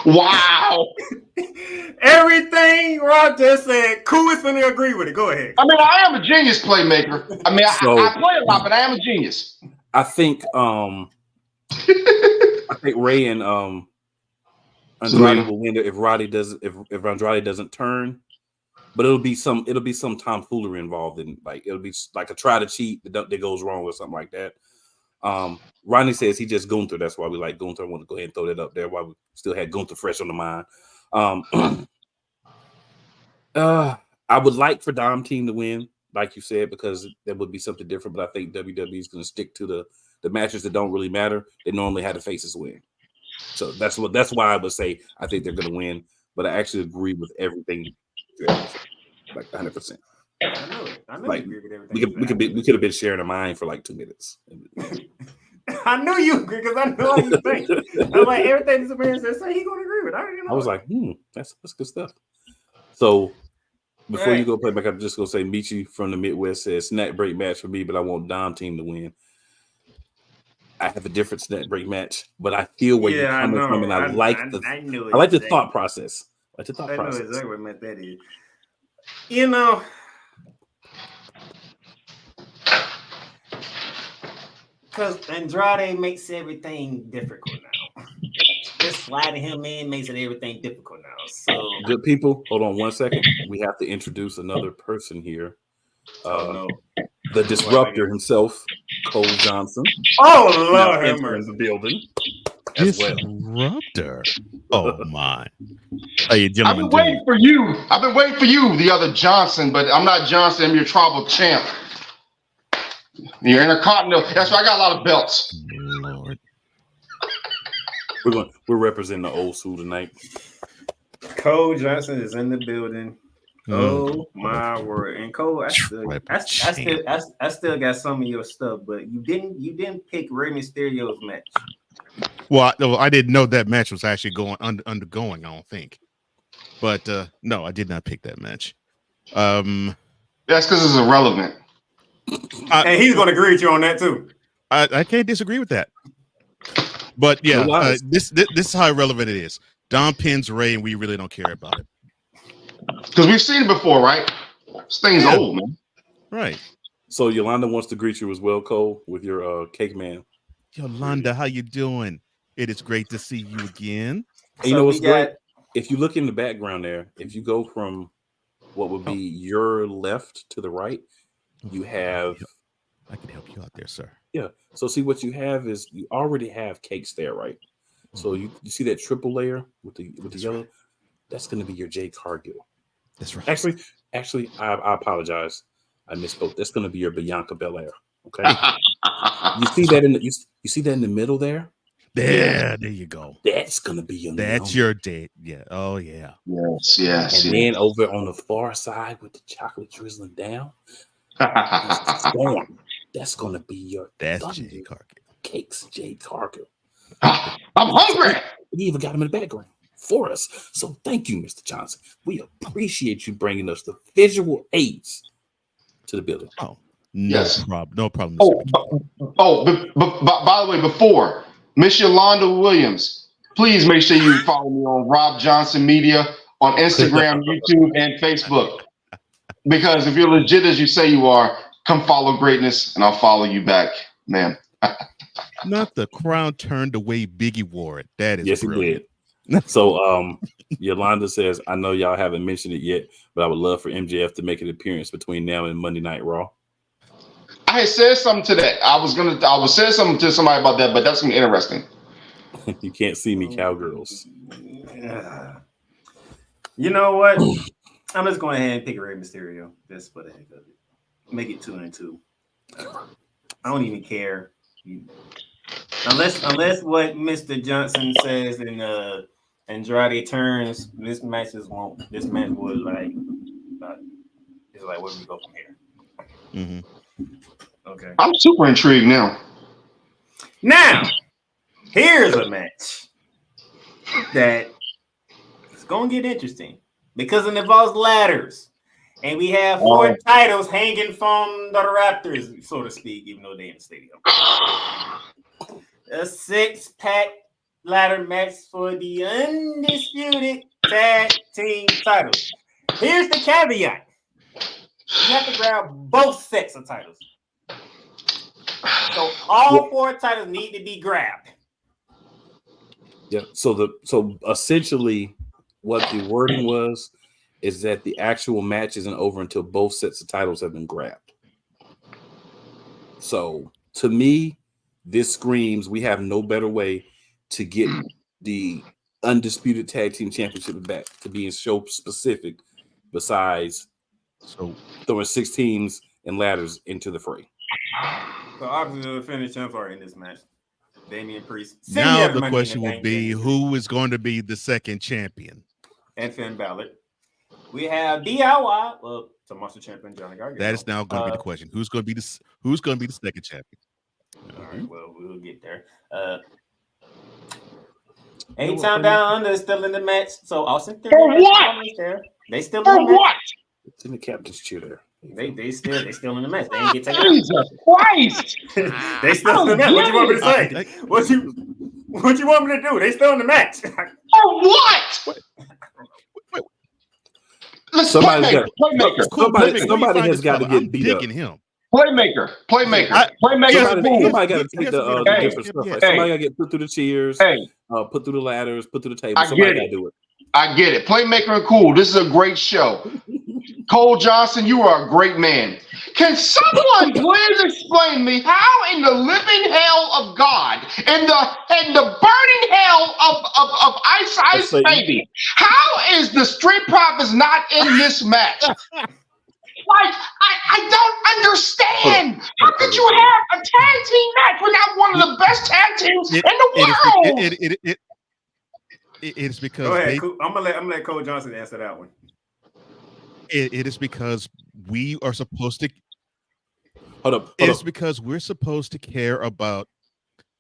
Wow. Everything Rob just said, cool is going to agree with it. Go ahead. I mean, I am a genius playmaker. I mean, I play a lot, but I am a genius. I think Ray and Andrade will win if Andrade doesn't turn. But it'll be some tomfoolery involved in, like, it'll be like a try to cheat that goes wrong or something like that. Ronnie says he just Gunther. That's why we like Gunther. I want to go ahead and throw that up there while we still had Gunther fresh on the mind. I would like for Dom team to win, like you said, because that would be something different. But I think WWE is going to stick to the matches that don't really matter. They normally have the faces win. So that's why I would say I think they're going to win. But I actually agree with everything, like 100%. I know Like, you agree with everything. we could have been sharing a mind for like 2 minutes. I knew you agree because I know how you think. I was like, everything this man says, so he gonna agree with it. I already know. I was like, that's good stuff. So before Right. you go play back, I'm just gonna say Michi from the Midwest says snack break match for me, but I want Dom team to win. I have a different snack break match, but I feel where you're coming from, and I like the thought process. I know exactly what meant that is. You know, because Andrade makes everything difficult now. Just sliding him in makes everything difficult now. So, good people, hold on 1 second. We have to introduce another person here. The disruptor himself, Cole Johnson. Oh, Lord have mercy. In the building. Disruptor. Oh my. Hey, gentlemen. I've been waiting for you, the other Johnson, but I'm not Johnson. I'm your tribal champ. You're Intercontinental. That's why I got a lot of belts. Lord. We're representing the old school tonight. Cole Johnson is in the building. Oh my word! And Cole, I still got some of your stuff, but you didn't pick Rey Mysterio's match. Well, I didn't know that match was actually undergoing. I don't think, but no, I did not pick that match. That's because it's irrelevant. And he's going to agree with you on that too. I can't disagree with that. But yeah, this is how irrelevant it is. Dom pins Rey, and we really don't care about it. Because we've seen it before, right? This thing's old, man. Right. So Yolanda wants to greet you as well, Cole, with your cake man. Yolanda, how you doing? It is great to see you again. And you know what's great? If you look in the background there, if you go from what would be your left to the right, you have... I can help you out there, sir. Yeah. So see, what you have is you already have cakes there, right? So you see that triple layer with the yellow? Right. That's going to be your Jade Cargill. That's right. Actually, I apologize. I misspoke. That's going to be your Bianca Belair. Okay. You see that you see that in the middle there? There you go. That's going to be your That's Naomi. your date. Yeah. Oh yeah. Yes. And then over on the far side with the chocolate drizzling down, Storm. That's going to be your Jade Cargill. Cakes, Jade Cargill. I'm hungry. We even got him in the background for us. So thank you, Mr. Johnson. We appreciate you bringing us the visual aids to the building. Oh, no problem. But by the way, before Miss Yolanda Williams, please make sure you follow me on Rob Johnson Media on Instagram, YouTube, and Facebook. Because if you're legit as you say you are, come follow greatness, and I'll follow you back, man. Not the crown turned the way Biggie wore it. That is brilliant. He did. So Yolanda says, I know y'all haven't mentioned it yet, but I would love for MJF to make an appearance between now and Monday Night Raw. I had said something to that. I was saying something to somebody about that, but that's gonna be interesting. You can't see me, cowgirls. You know what? I'm just going ahead and pick Rey Mysterio just for the heck of it. Make it 2-2. I don't even care. Unless what Mr. Johnson says and Andrade turns, this match would like it's like where do we go from here? Mm-hmm. Okay. I'm super intrigued now. Now, here's a match that it's gonna get interesting because it involves ladders. And we have 4 titles hanging from the Raptors, so to speak, even though they're in the stadium. A 6-pack ladder match for the Undisputed Tag Team titles. Here's the caveat. You have to grab both sets of titles. So all 4 titles need to be grabbed. Yeah. So essentially what the wording was is that the actual match isn't over until both sets of titles have been grabbed. So to me, this screams we have no better way to get the Undisputed Tag Team Championship back to being show specific besides throwing 6 teams and ladders into the fray. So obviously the finish champs are in this match. Damian Priest. Now the question will be who is going to be the second champion? And Finn Balor. We have DIY. Well, the Monster Champion Johnny Gargano. That is now going to be the question. Who's going to be the second champion? All right. Well, we'll get there. Anytime Down Under is still in the match. So Austin Theory. For what? There. They still in For the match. what? It's in the captain's chair there. They still in the match. They ain't get taken out. Jesus Christ! They still in the match. What you want me to say? What you want me to do? They still in the match. For what? Listen, Playmaker. Somebody has got to get beat up. Him. Playmaker. Somebody got to take the different stuff. Like somebody got to get put through the chairs, put through the ladders, put through the table. Somebody got to do it. I get it. Playmaker and cool. This is a great show. Cole Johnson, you are a great man. Can someone please explain to me how in the living hell of God and the burning hell of Ice Baby, how is the Street Profits not in this match? Like, I don't understand. How could you have a tag team match without one of the best tag teams in the world? It's because go ahead. I'm gonna let Cole Johnson answer that one. It is because we are supposed to. It's because we're supposed to care about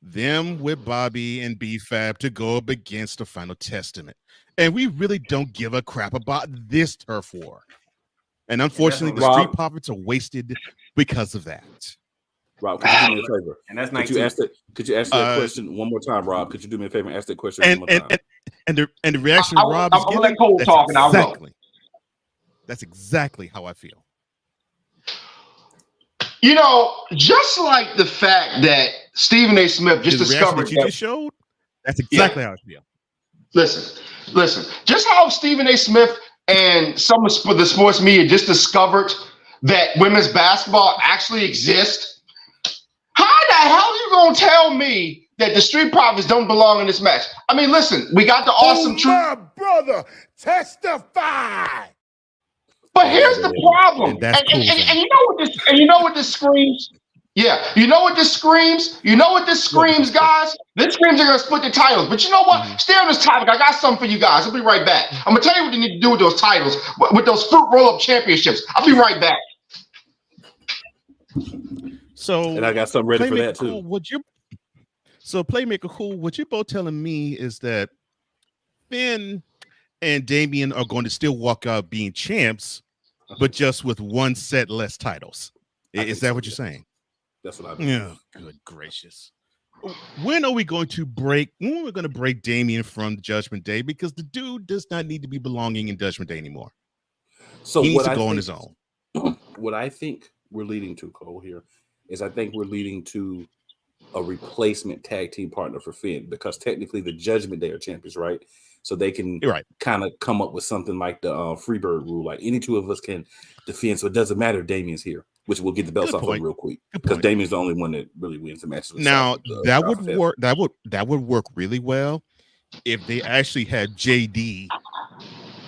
them with Bobby and B-Fab to go up against the Final Testament, and we really don't give a crap about this turf war. And unfortunately, the Street Profits are wasted because of that. Rob, could you do me a favor? And that's nice. Could you ask that question one more time, Rob? Could you do me a favor and ask that question one more time? And the reaction Rob is giving, let Cole talk and I'll go. That's exactly how I feel. You know, just like the fact that Stephen A. Smith just discovered that you just showed, that's exactly how I feel. Listen. Just how Stephen A. Smith and some of the sports media just discovered that women's basketball actually exists. How the hell are you gonna tell me that the Street Profits don't belong in this match? I mean, listen, we got the awesome truth. My brother, testify. But here's the problem, and you know what this screams? Yeah, you know what this screams? You know what this screams, guys? This screams are gonna split the titles. But you know what? Stay on this topic. I got something for you guys. I'll be right back. I'm gonna tell you what you need to do with those titles, with those fruit roll-up championships. I'll be right back. And I got something ready for that too. Playmaker Cool, what you're both telling me is that Finn and Damian are going to still walk out being champs, but just with one set less titles. Is that what you're saying? That's what I mean. Yeah. Good gracious. When are we going to break? When are we going to break Damian from Judgment Day? Because the dude does not need to be belonging in Judgment Day anymore. So he needs to go on his own. What I think we're leading to, Cole, here is I think we're leading to a replacement tag team partner for Finn, because technically the Judgment Day are champions, right? So they can kind of come up with something like the Freebird rule, like any two of us can defend. So it doesn't matter if Damian's here, which we'll get the belts off of real quick, because Damian's the only one that really wins the matches. Now that would work. That would work really well if they actually had JD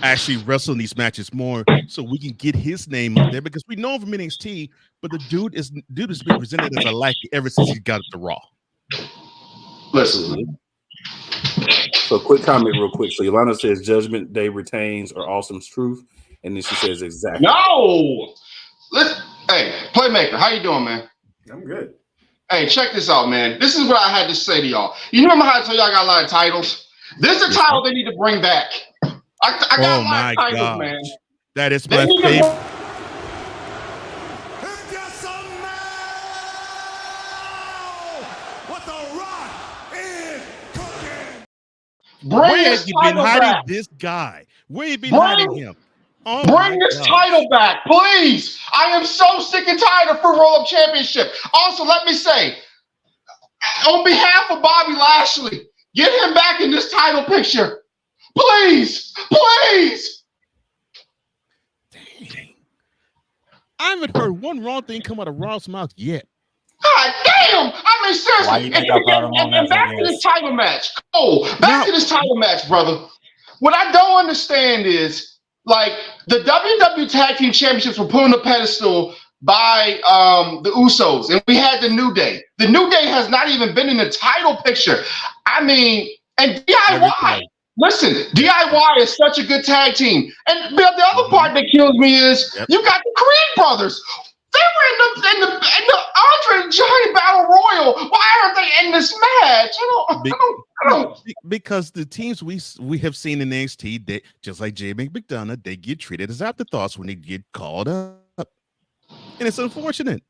actually wrestle these matches more, so we can get his name up there, because we know him from NXT, but the dude has been presented as a lackey ever since he got to Raw. Listen. So quick comment real quick. So Yolanda says Judgment Day retains or Awesome's truth. And then she says exactly. No! Listen, hey, Playmaker, how you doing, man? I'm good. Hey, check this out, man. This is what I had to say to y'all. You remember how I told y'all I got a lot of titles? This is a title they need to bring back. I got a lot of titles, man. That is my favorite. Bring this title back. This guy. Where you been hiding him? Bring this title back, please. I am so sick and tired of Fruit Roll-Up Championship. Also, let me say, on behalf of Bobby Lashley, get him back in this title picture. Please. Please. Dang. I haven't heard one wrong thing come out of Raw's mouth yet. God damn! I mean, seriously. And back to this title match. Back to this title match, brother. What I don't understand is, like, the WWE Tag Team Championships were put on the pedestal by the Usos, and we had the New Day. The New Day has not even been in the title picture. I mean, and DIY. Listen, DIY is such a good tag team. And the other part that kills me is you got the Creed brothers. They were in the Andre the Giant Battle Royal. Why aren't they in this match? I don't. Because the teams we have seen in NXT, they, just like Jade McDonough, they get treated as afterthoughts when they get called up. And it's unfortunate.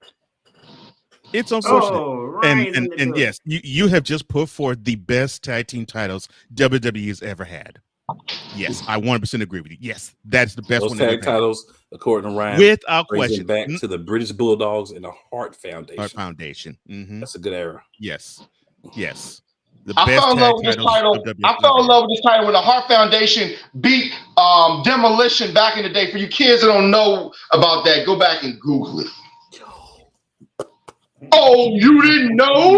It's unfortunate. Oh, right. And yes, you have just put forth the best tag team titles WWE has ever had. Yes, I 100% agree with you. Yes, that's the best Those one. Tag titles, according to Ryan, without question, back to the British Bulldogs and the Hart Foundation. Hart Foundation. Mm-hmm. That's a good era. Yes. I fell in love with this title. I fell in love with this title when the Hart Foundation beat Demolition back in the day. For you kids that don't know about that, go back and Google it. Oh, you didn't know?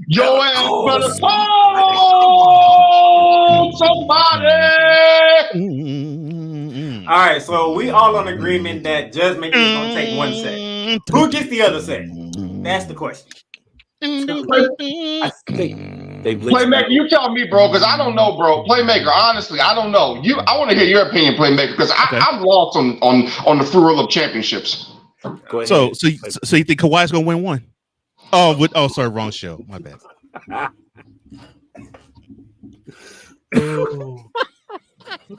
Your ass better call somebody. All right, so we all on agreement that Judgment is going to take one set. Who gets the other set? That's the question. I think they Playmaker, you tell me, bro, because I don't know, bro. Playmaker, honestly, I don't know. I want to hear your opinion, Playmaker, because I'm lost on the free roll of championships. Go ahead. So you think Kawhi's gonna win one? Oh, sorry, wrong show. My bad.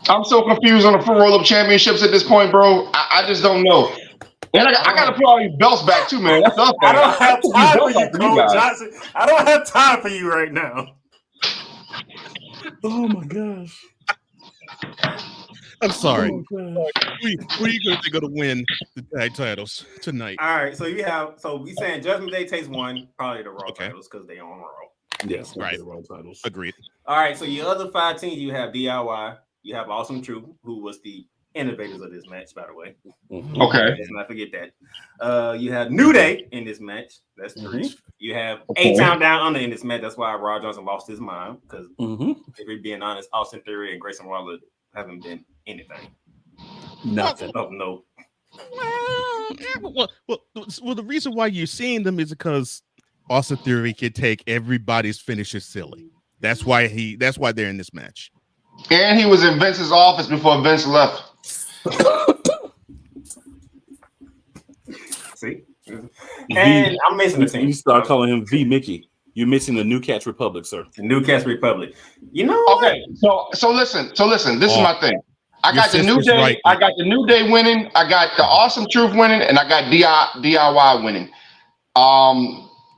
I'm so confused on the free roll of championships at this point, bro. I just don't know. And I got to put all these belts back too, man. That's up. I don't have time for you, Coach Johnson. I don't have time for you right now. Oh my gosh. I'm sorry. Oh, who are you going to think going to win the tag titles tonight? All right, so we saying Judgment Day takes one, probably the Raw titles because they on Raw. Yes, right. The Raw titles. Agreed. All right, so your other 5 teams, you have DIY, you have Awesome Truth, who was the innovators of this match, by the way. Mm-hmm. Okay. Let's not forget that. You have New Day in this match. That's 3. You have A-Town Down Under in this match. That's why Raw Johnson lost his mind because, if we're being honest, Austin Theory and Grayson Waller haven't been anything. Nothing. Oh, no. Well, the reason why you're seeing them is because Austin Theory can take everybody's finisher silly. That's why they're in this match. And he was in Vince's office before Vince left. See? And I'm missing the team. You start calling him V Mickey. You're missing the New Catch Republic, sir. The New Catch Republic. You know. Okay, so listen. This is my thing. I got the New Day. Right. I got the New Day winning. I got the Awesome Truth winning, and I got DIY winning.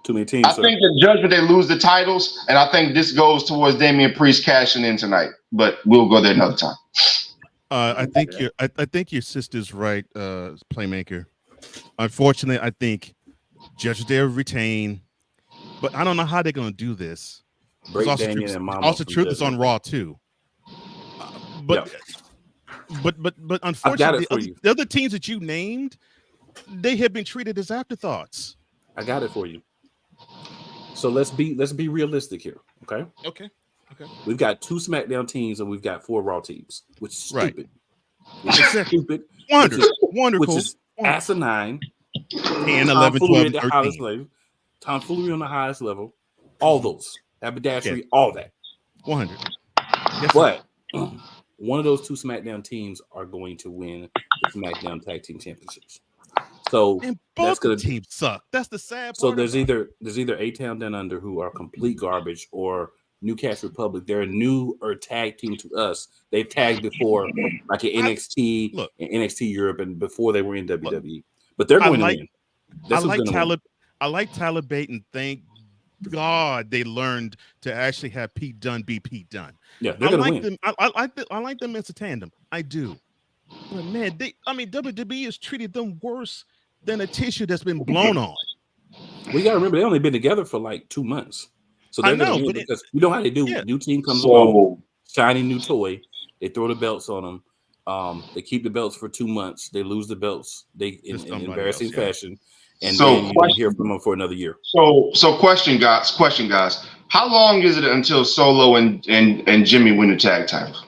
Too many teams. I think the Judgment they lose the titles, and I think this goes towards Damian Priest cashing in tonight. But we'll go there another time. I think your sister's right, Playmaker. Unfortunately, I think Judgment Day will retain, but I don't know how they're going to do this. Also, Truth is on Raw too. But unfortunately, the other teams that you named, they have been treated as afterthoughts. I got it for you. So let's be realistic here, okay? Okay. We've got 2 SmackDown teams and we've got 4 Raw teams, which is stupid. Which is stupid. Wonderful. Which is asinine. 10, 11, 12, 13. Tomfoolery on the highest level. All those. Haberdashery, all that. 100. Yes, but one of those 2 SmackDown teams are going to win the SmackDown Tag Team Championships. So and both the teams suck. That's the sad part. So there's either A-Town Down Under, who are complete garbage, or New Catch Republic. They're a new or tag team to us. They've tagged before, like in NXT and NXT Europe, and before they were in WWE. But they're going to win. I like Tyler Bate, and thank God they learned to actually have Pete Dunne be Pete Dunne. Yeah, they're going to win. I like them as a tandem. I do. But man, WWE has treated them worse than a tissue that's been blown on. We got to remember, they only been together for like 2 months. So they're going to win because you know how they do. Yeah. New team comes along, shiny new toy. They throw the belts on them. They keep the belts for 2 months. They lose the belts in embarrassing fashion. And then you don't hear from them for another year. So question, guys. How long is it until Solo and Jimmy win the tag titles?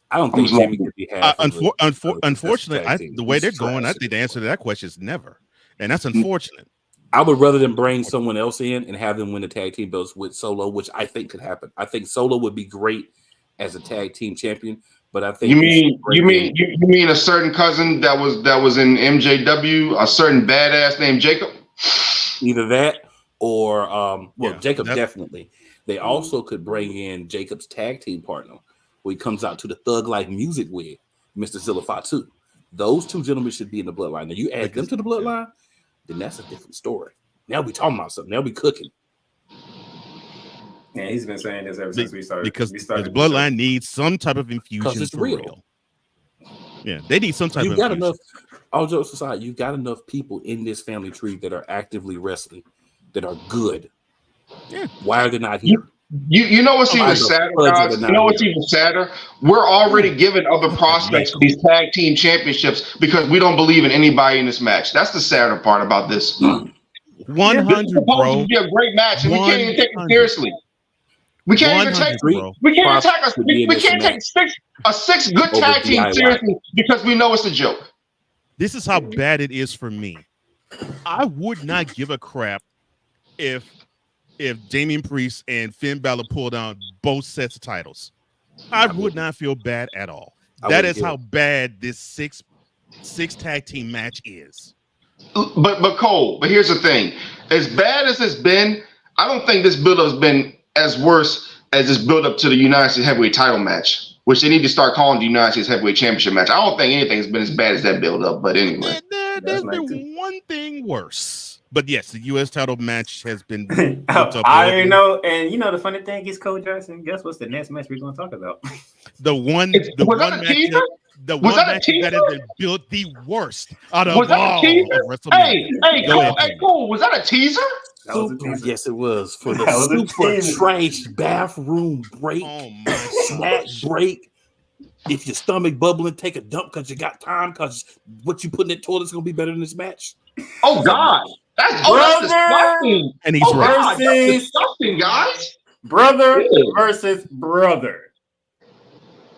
I don't think Jimmy could be half. Unfortunately, the way they're going, I think the answer to that question is never, and that's unfortunate. I would rather than bring someone else in and have them win the tag team belts with Solo, which I think could happen. I think Solo would be great as a tag team champion, but I think you mean a certain cousin that was in MJW, a certain badass named Jacob? Either that or Jacob definitely. They also could bring in Jacob's tag team partner, who he comes out to the Thug Life music with, Mr. Zilla Fatu. Those two gentlemen should be in the bloodline. Now you add them to the bloodline, then that's a different story. Now we talking about something. Now we cooking. Yeah, he's been saying this ever since we started. Because the bloodline needs some type of infusion. Because it's real. Yeah, they need some type of infusion. Enough. All jokes aside, you've got enough people in this family tree that are actively wrestling, that are good. Yeah. Why are they not here? You know what's even sadder, guys? You know what's even sadder? We're already giving other prospects these tag team championships because we don't believe in anybody in this match. That's the sadder part about this. 100, this is supposed to be a great match, and we can't even take it seriously. We can't even take a six good tag team seriously because we know it's a joke. This is how bad it is for me. I would not give a crap if Damian Priest and Finn Balor pulled down both sets of titles. I would not feel bad at all. That is how bad this six tag team match is. But Cole, but here's the thing. As bad as it's been, I don't think this build-up has been as worse as this build-up to the United States Heavyweight title match, which they need to start calling the United States Heavyweight Championship match. I don't think anything's been as bad as that build-up, but anyway. There's been one thing worse. But yes, the U.S. title match has been. I already know, and you know the funny thing is, Cole Johnson. Guess what's the next match we're going to talk about? The one match that has been built the worst out of all of WrestleMania. Hey, Cole, was that a teaser? Yes, it was for the super trash bathroom break, snack break. If your stomach bubbling, take a dump because you got time. Because what you put in that toilet is going to be better than this match. Oh God. That's disgusting. And he's right. That's disgusting, guys. Brother versus brother.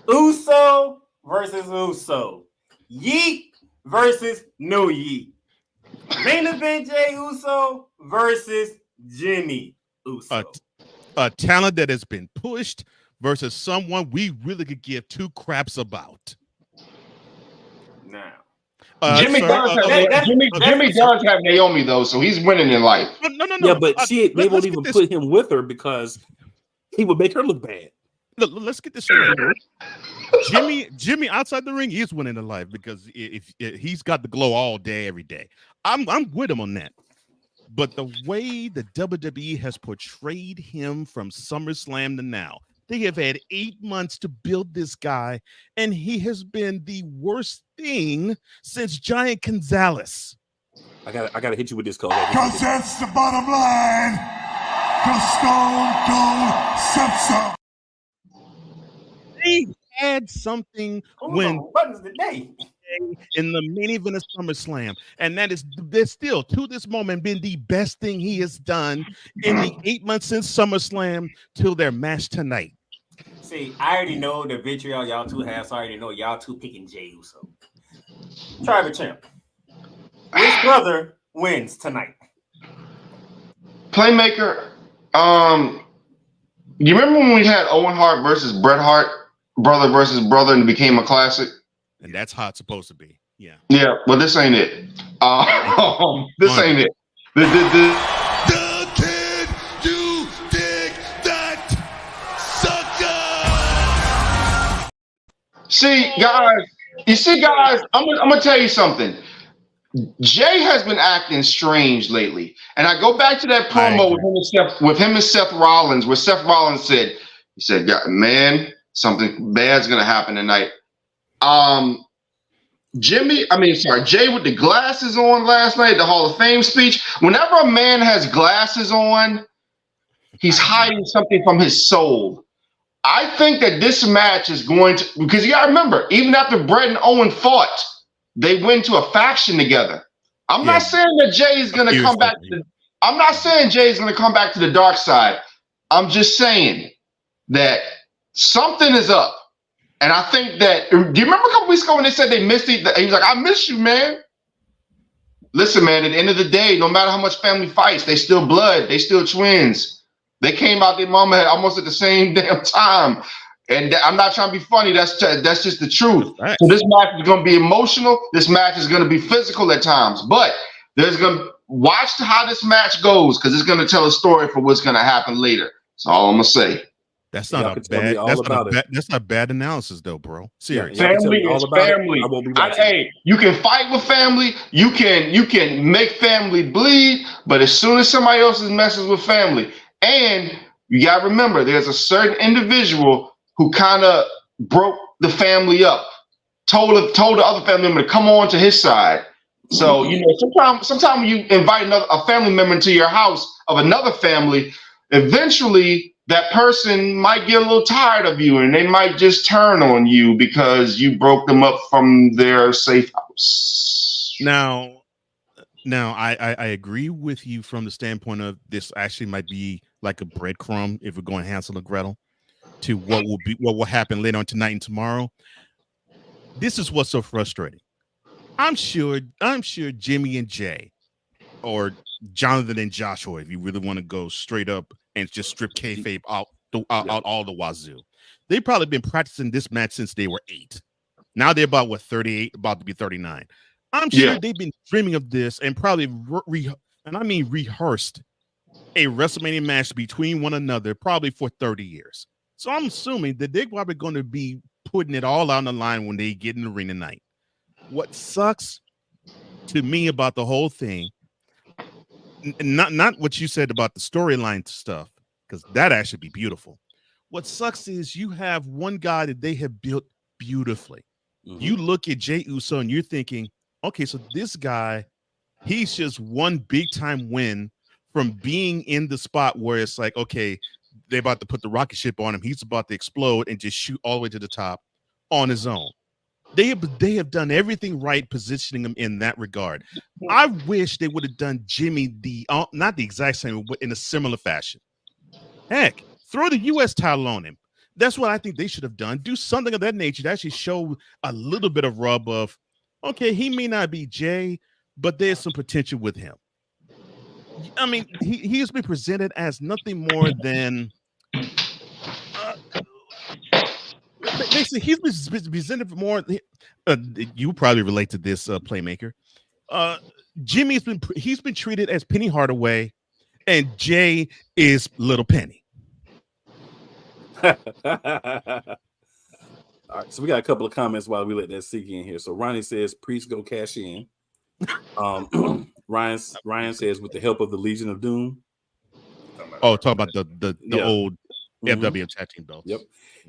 Uso versus Uso. Yeet versus no Yeet. Main event Jey Uso versus Jimmy Uso. A talent that has been pushed versus someone we really could give two craps about. Now. Jimmy does have Naomi though, so he's winning in life. No. Yeah, but they won't even put him with her because he would make her look bad. Look, let's get this straight. Jimmy outside the ring is winning in life because if he's got the glow all day, every day. I'm with him on that. But the way the WWE has portrayed him from SummerSlam to now, they have had 8 months to build this guy, and he has been the worst thing since Giant Gonzalez. I gotta hit you with this code. Because that's the bottom line. Because Stone Cold said so. They had something when today in the main event of SummerSlam, and that's still to this moment been the best thing he has done in the 8 months since SummerSlam till their match tonight. See, I already know the vitriol y'all two have, so I already know y'all two picking Jey Uso. Tribal champ. Which brother wins tonight? Playmaker. You remember when we had Owen Hart versus Bret Hart, brother versus brother, and it became a classic? And that's how it's supposed to be. Yeah. Yeah. Well, this ain't it. This ain't it. Can you dig that sucker? See, guys, I'm gonna tell you something. Jay has been acting strange lately, and I go back to that promo with him and Seth Rollins, where Seth Rollins said, "Man, something bad's gonna happen tonight." Jay with the glasses on last night, the Hall of Fame speech. Whenever a man has glasses on, he's hiding something from his soul. I think that this match is going to, because you gotta remember, even after Bret and Owen fought, they went to a faction together. I'm not saying that Jay is going to come back. I'm not saying Jay is going to come back to the dark side. I'm just saying that something is up. And I think that, do you remember a couple weeks ago when they said they missed it? He was like, "I miss you, man." listen, man, at the end of the day, no matter how much family fights, they still blood. They still twins. They came out their mama almost at the same damn time. And I'm not trying to be funny. That's just the truth. Right. So this match is going to be emotional. This match is going to be physical at times. But there's going to watch how this match goes because it's going to tell a story for what's going to happen later. That's all I'm going to say. That's not a bad. That's not bad analysis, though, bro. Seriously, family is family. Hey, you can fight with family. You can make family bleed. But as soon as somebody else messes with family, and you got to remember, there's a certain individual who kind of broke the family up, told the other family member to come on to his side. So sometimes when you invite a family member into your house of another family, eventually that person might get a little tired of you and they might just turn on you because you broke them up from their safe house. Now I agree with you from the standpoint of this actually might be like a breadcrumb if we're going Hansel and Gretel to what will happen later on tonight and tomorrow. This is what's so frustrating. I'm sure Jimmy and Jay or Jonathan and Joshua, if you really want to go straight up and just strip kayfabe out all the wazoo. They've probably been practicing this match since they were 8. Now they're about 38, about to be 39. I'm sure they've been dreaming of this and probably rehearsed a WrestleMania match between one another probably for 30 years. So I'm assuming that they're probably going to be putting it all out on the line when they get in the ring tonight. What sucks to me about the whole thing, not what you said about the storyline stuff, because that actually be beautiful. What sucks is you have one guy that they have built beautifully. Mm-hmm. You look at Jey Uso and you're thinking, okay, so this guy, he's just one big time win from being in the spot where it's like, okay, they're about to put the rocket ship on him. He's about to explode and just shoot all the way to the top on his own. They have done everything right, positioning him in that regard. I wish they would have done Jimmy not the exact same, but in a similar fashion. Heck, throw the U.S. title on him. That's what I think they should have done. Do something of that nature to actually show a little bit of rub of, okay, he may not be Jay, but there's some potential with him. I mean, he has been presented as nothing more than basically he's been presented more. You probably relate to this, Playmaker. Jimmy's been treated as Penny Hardaway, and Jay is Little Penny. All right, so we got a couple of comments while we let that sink in here. So Ronnie says, "Priest go cash in." Ryan says, "With the help of the Legion of Doom." Oh, talk about the old FW tag team belts. Yep.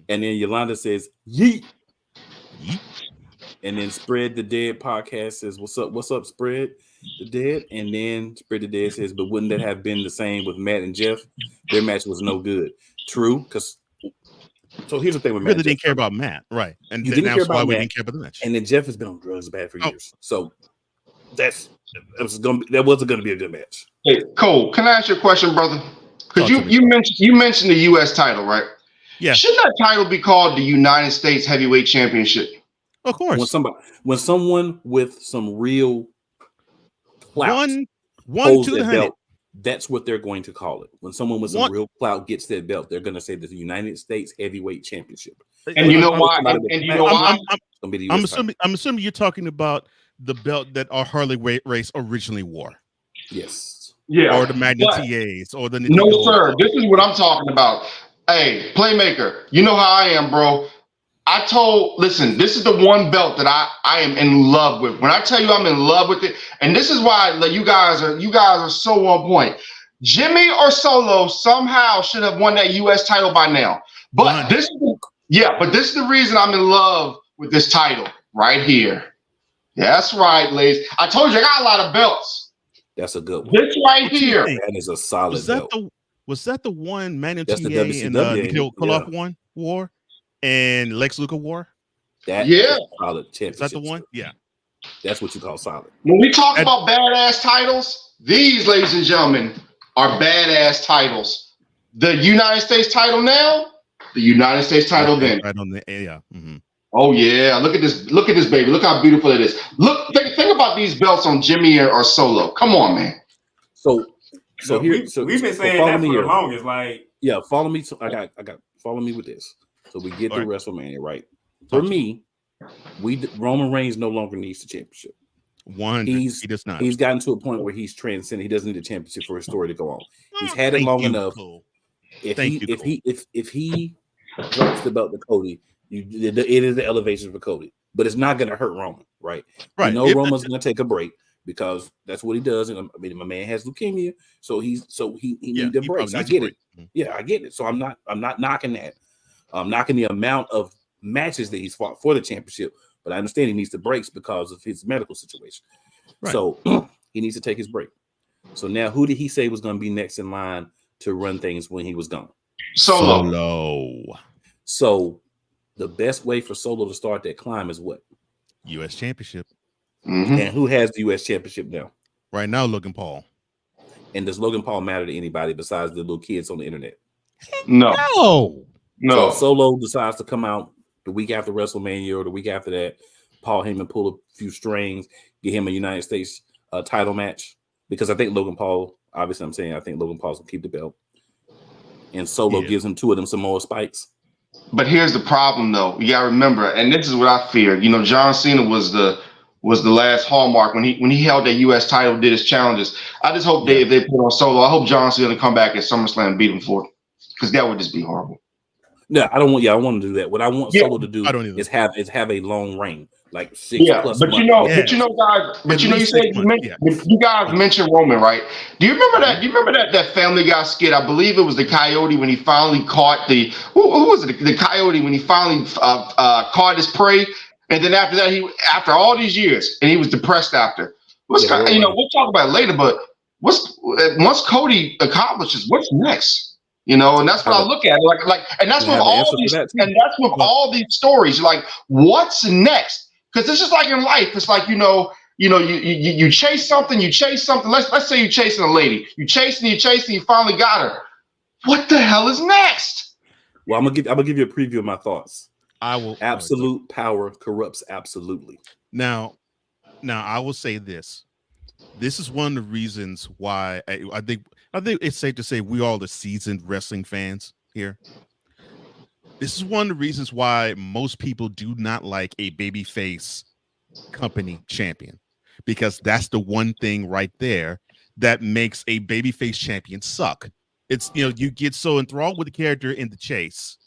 And then Yolanda says, "Yeet." Yeet. And then Spread the Dead podcast says, What's up, Spread the Dead?" And then Spread the Dead says, "But wouldn't that have been the same with Matt and Jeff? Their match was no good." True, because so here's the thing with Matt. Really didn't care about Matt, right? And you didn't care about we Matt, didn't care about the match. And then Jeff has been on drugs bad for years. So that wasn't gonna be a good match. Hey, Cole, can I ask you a question, brother? Because you mentioned the U.S. title, right? Yeah. Shouldn't that title be called the United States Heavyweight Championship? Of course. When someone with some real clout holds their belt, that's what they're going to call it. When someone with some real clout gets that belt, they're going to say the United States Heavyweight Championship. And you know why? I'm assuming you're talking about the belt that our Harley Race originally wore. Yes. Yeah. Or the Magna TAs or the No, sir. This is what I'm talking about. Hey, Playmaker, you know how I am, bro. Listen, this is the one belt that I am in love with. When I tell you I'm in love with it, and this is why you guys are so on point. Jimmy or Solo somehow should have won that U.S. title by now. But this is the reason I'm in love with this title right here. Yeah, that's right, ladies. I told you I got a lot of belts. That's a good one. This right here. That is a solid belt. Was that the one Manu TA and Nikhil Koloff one wore and Lex Luger wore? That is solid championship. Is that the one? Yeah. That's what you call solid. When we talk about badass titles, these, ladies and gentlemen, are badass titles. The United States title now, the United States title then. Right on the Mm-hmm. Oh yeah, look at this baby. Look how beautiful it is. Look, think about these belts on Jimmy or Solo. Come on, man. So we've been saying that for the longest. Like, yeah, follow me. I got follow me with this. So we get to WrestleMania, right? For me, Roman Reigns no longer needs the championship. He does not. He's gotten to a point where he's transcended. He doesn't need the championship for his story to go on. He's had it long enough. If he drops the belt to Cody, it is the elevation for Cody, but it's not going to hurt Roman, right? Right. You know, Roman's going to take a break because that's what he does. And I mean, my man has leukemia, so he needs a break. I get it. Yeah, I get it. So I'm not knocking that. I'm knocking the amount of matches that he's fought for the championship, but I understand he needs the breaks because of his medical situation. Right. So he needs to take his break. So now, who did he say was going to be next in line to run things when he was gone? Solo. So the best way for Solo to start that climb is what? U.S. Championship. Mm-hmm. And who has the U.S. Championship now? Right now, Logan Paul. And does Logan Paul matter to anybody besides the little kids on the internet? No. So Solo decides to come out the week after WrestleMania or the week after that. Paul Heyman pull a few strings, get him a United States title match. Because I think Logan Paul, obviously I think Logan Paul's gonna keep the belt. And Solo gives him two of them Samoa spikes. But here's the problem though. You gotta remember, and this is what I feared. You know, John Cena was the last hallmark when he held that US title, did his challenges. I just hope if they put on Solo, I hope John Cena come back at SummerSlam and beat him for it. Because that would just be horrible. No, I don't want. I want to do that. What I want Solo to do is have a long reign, like 6+ months. But you know, guys. You guys mentioned Roman, right? Do you remember that? Do you remember that Family Guy skit? I believe it was the Coyote when he finally caught the who was it? The Coyote when he finally caught his prey, and then after that, after all these years, and he was depressed after. We'll talk about it later. But once Cody accomplishes, what's next? You know, and that's what I look at. And that's with all these stories. Like, what's next? Because it's just like in life. It's like, you chase something. Let's say you're chasing a lady. You chasing, you finally got her. What the hell is next? Well, I'm gonna give you a preview of my thoughts. I will. Absolute power corrupts absolutely. Now, I will say this. This is one of the reasons why I think it's safe to say we all are seasoned wrestling fans here. This is one of the reasons why most people do not like a babyface company champion, because that's the one thing right there that makes a babyface champion suck. It's, you get so enthralled with the character in the chase,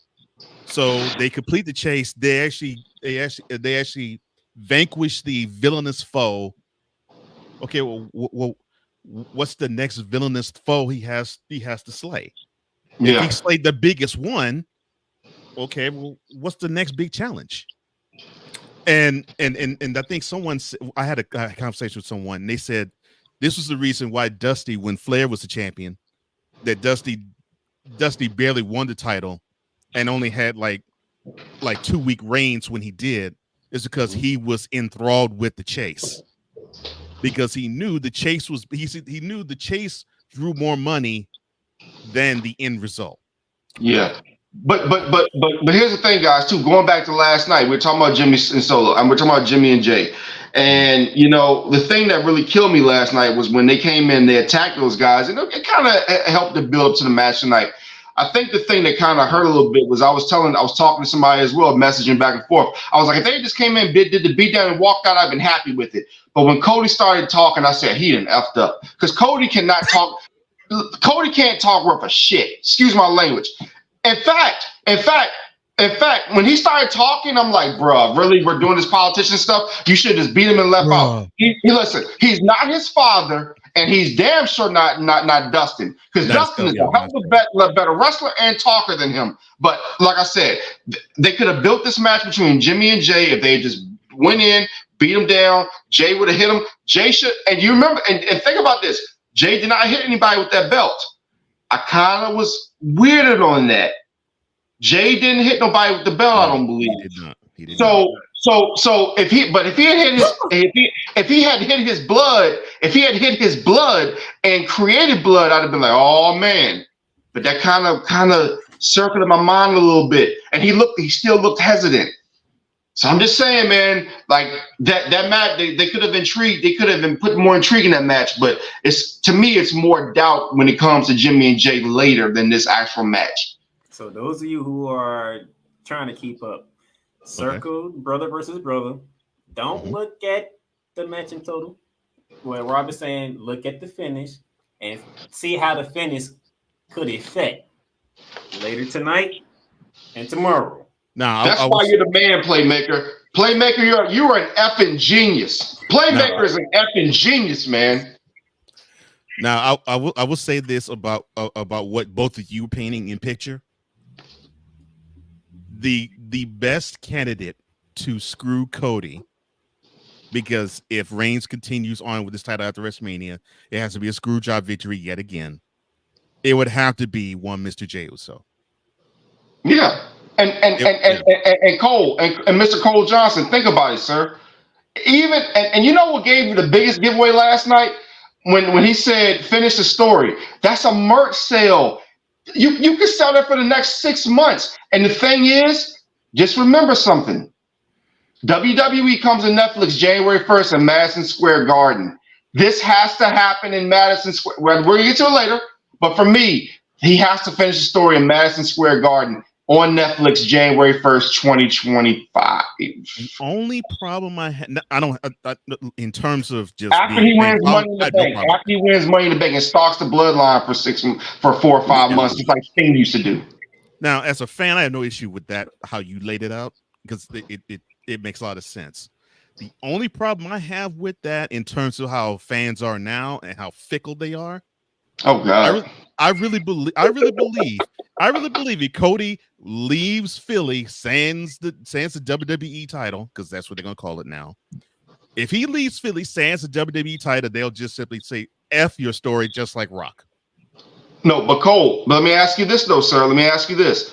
so they complete the chase. They actually vanquish the villainous foe. Okay, well, what's the next villainous foe he has to slay? Yeah. If he slayed the biggest one, okay, well, what's the next big challenge? And I think I had a conversation with someone, and they said this was the reason why Dusty, when Flair was the champion, that Dusty barely won the title and only had like 2-week reigns when he did, is because he was enthralled with the chase. Because he knew the chase drew more money than the end result. Yeah. But here's the thing, guys, too. Going back to last night, we're talking about Jimmy and Solo, and we're talking about Jimmy and Jay. And the thing that really killed me last night was when they came in, they attacked those guys, and it kind of helped to build up to the match tonight. I think the thing that kind of hurt a little bit was I was talking to somebody as well, messaging back and forth. I was like, if they just came in, did the beatdown and walked out, I've been happy with it. But when Cody started talking, I said, he done effed up. Because Cody cannot talk. Cody can't talk worth a shit. Excuse my language. In fact, when he started talking, I'm like, bro, really, we're doing this politician stuff? You should just beat him and left out. Listen, he's not his father, and he's damn sure not Dustin, because Dustin is a hell of a better wrestler and talker than him. But like I said, they could have built this match between Jimmy and Jay if they just went in, beat him down. Jay would have hit him. Jay should, and you remember, and think about this. Jay did not hit anybody with that belt. I kind of was weirded on that. Jay didn't hit nobody with the belt, I don't believe. He did not. So if he had hit his blood and created blood, I'd have been like, oh man. But that kind of circled in my mind a little bit, and he still looked hesitant. So I'm just saying, man, like that match, they could have intrigued, they could have been put more intrigue in that match, but to me, it's more doubt when it comes to Jimmy and Jay later than this actual match. So those of you who are trying to keep up, circle brother versus brother. Don't look at the match in total. What Rob is saying, look at the finish and see how the finish could affect later tonight and tomorrow. Now that's why you're the man, Playmaker. Playmaker, you are an effing genius. Playmaker is an effing genius, man. Now I will say this about what both of you painting in picture. The best candidate to screw Cody, because if Reigns continues on with this title after WrestleMania, it has to be a screw job victory yet again. It would have to be one Mr. Jey Uso. Yeah. And Cole and Mr. Cole Johnson, think about it, sir. Even and you know what gave me the biggest giveaway last night when he said finish the story. That's a merch sale. You can sell that for the next 6 months. And the thing is, just remember something. WWE comes to Netflix January 1st in Madison Square Garden. This has to happen in Madison Square. We're gonna get to it later, but for me, he has to finish the story in Madison Square Garden on Netflix January 1st, 2025. The only problem I in terms of just after he wins Money in the Bank, after he wins Money in the Bank and stalks the Bloodline for 4 or 5 months, just like Sting used to do. Now, as a fan, I have no issue with that, how you laid it out, because it makes a lot of sense. The only problem I have with that in terms of how fans are now and how fickle they are. Oh God. I really believe if Cody leaves Philly, sans the WWE title, because that's what they're gonna call it now. If he leaves Philly, sans the WWE title, they'll just simply say F your story, just like Rock. No, but Cole, let me ask you this though, sir. Let me ask you this.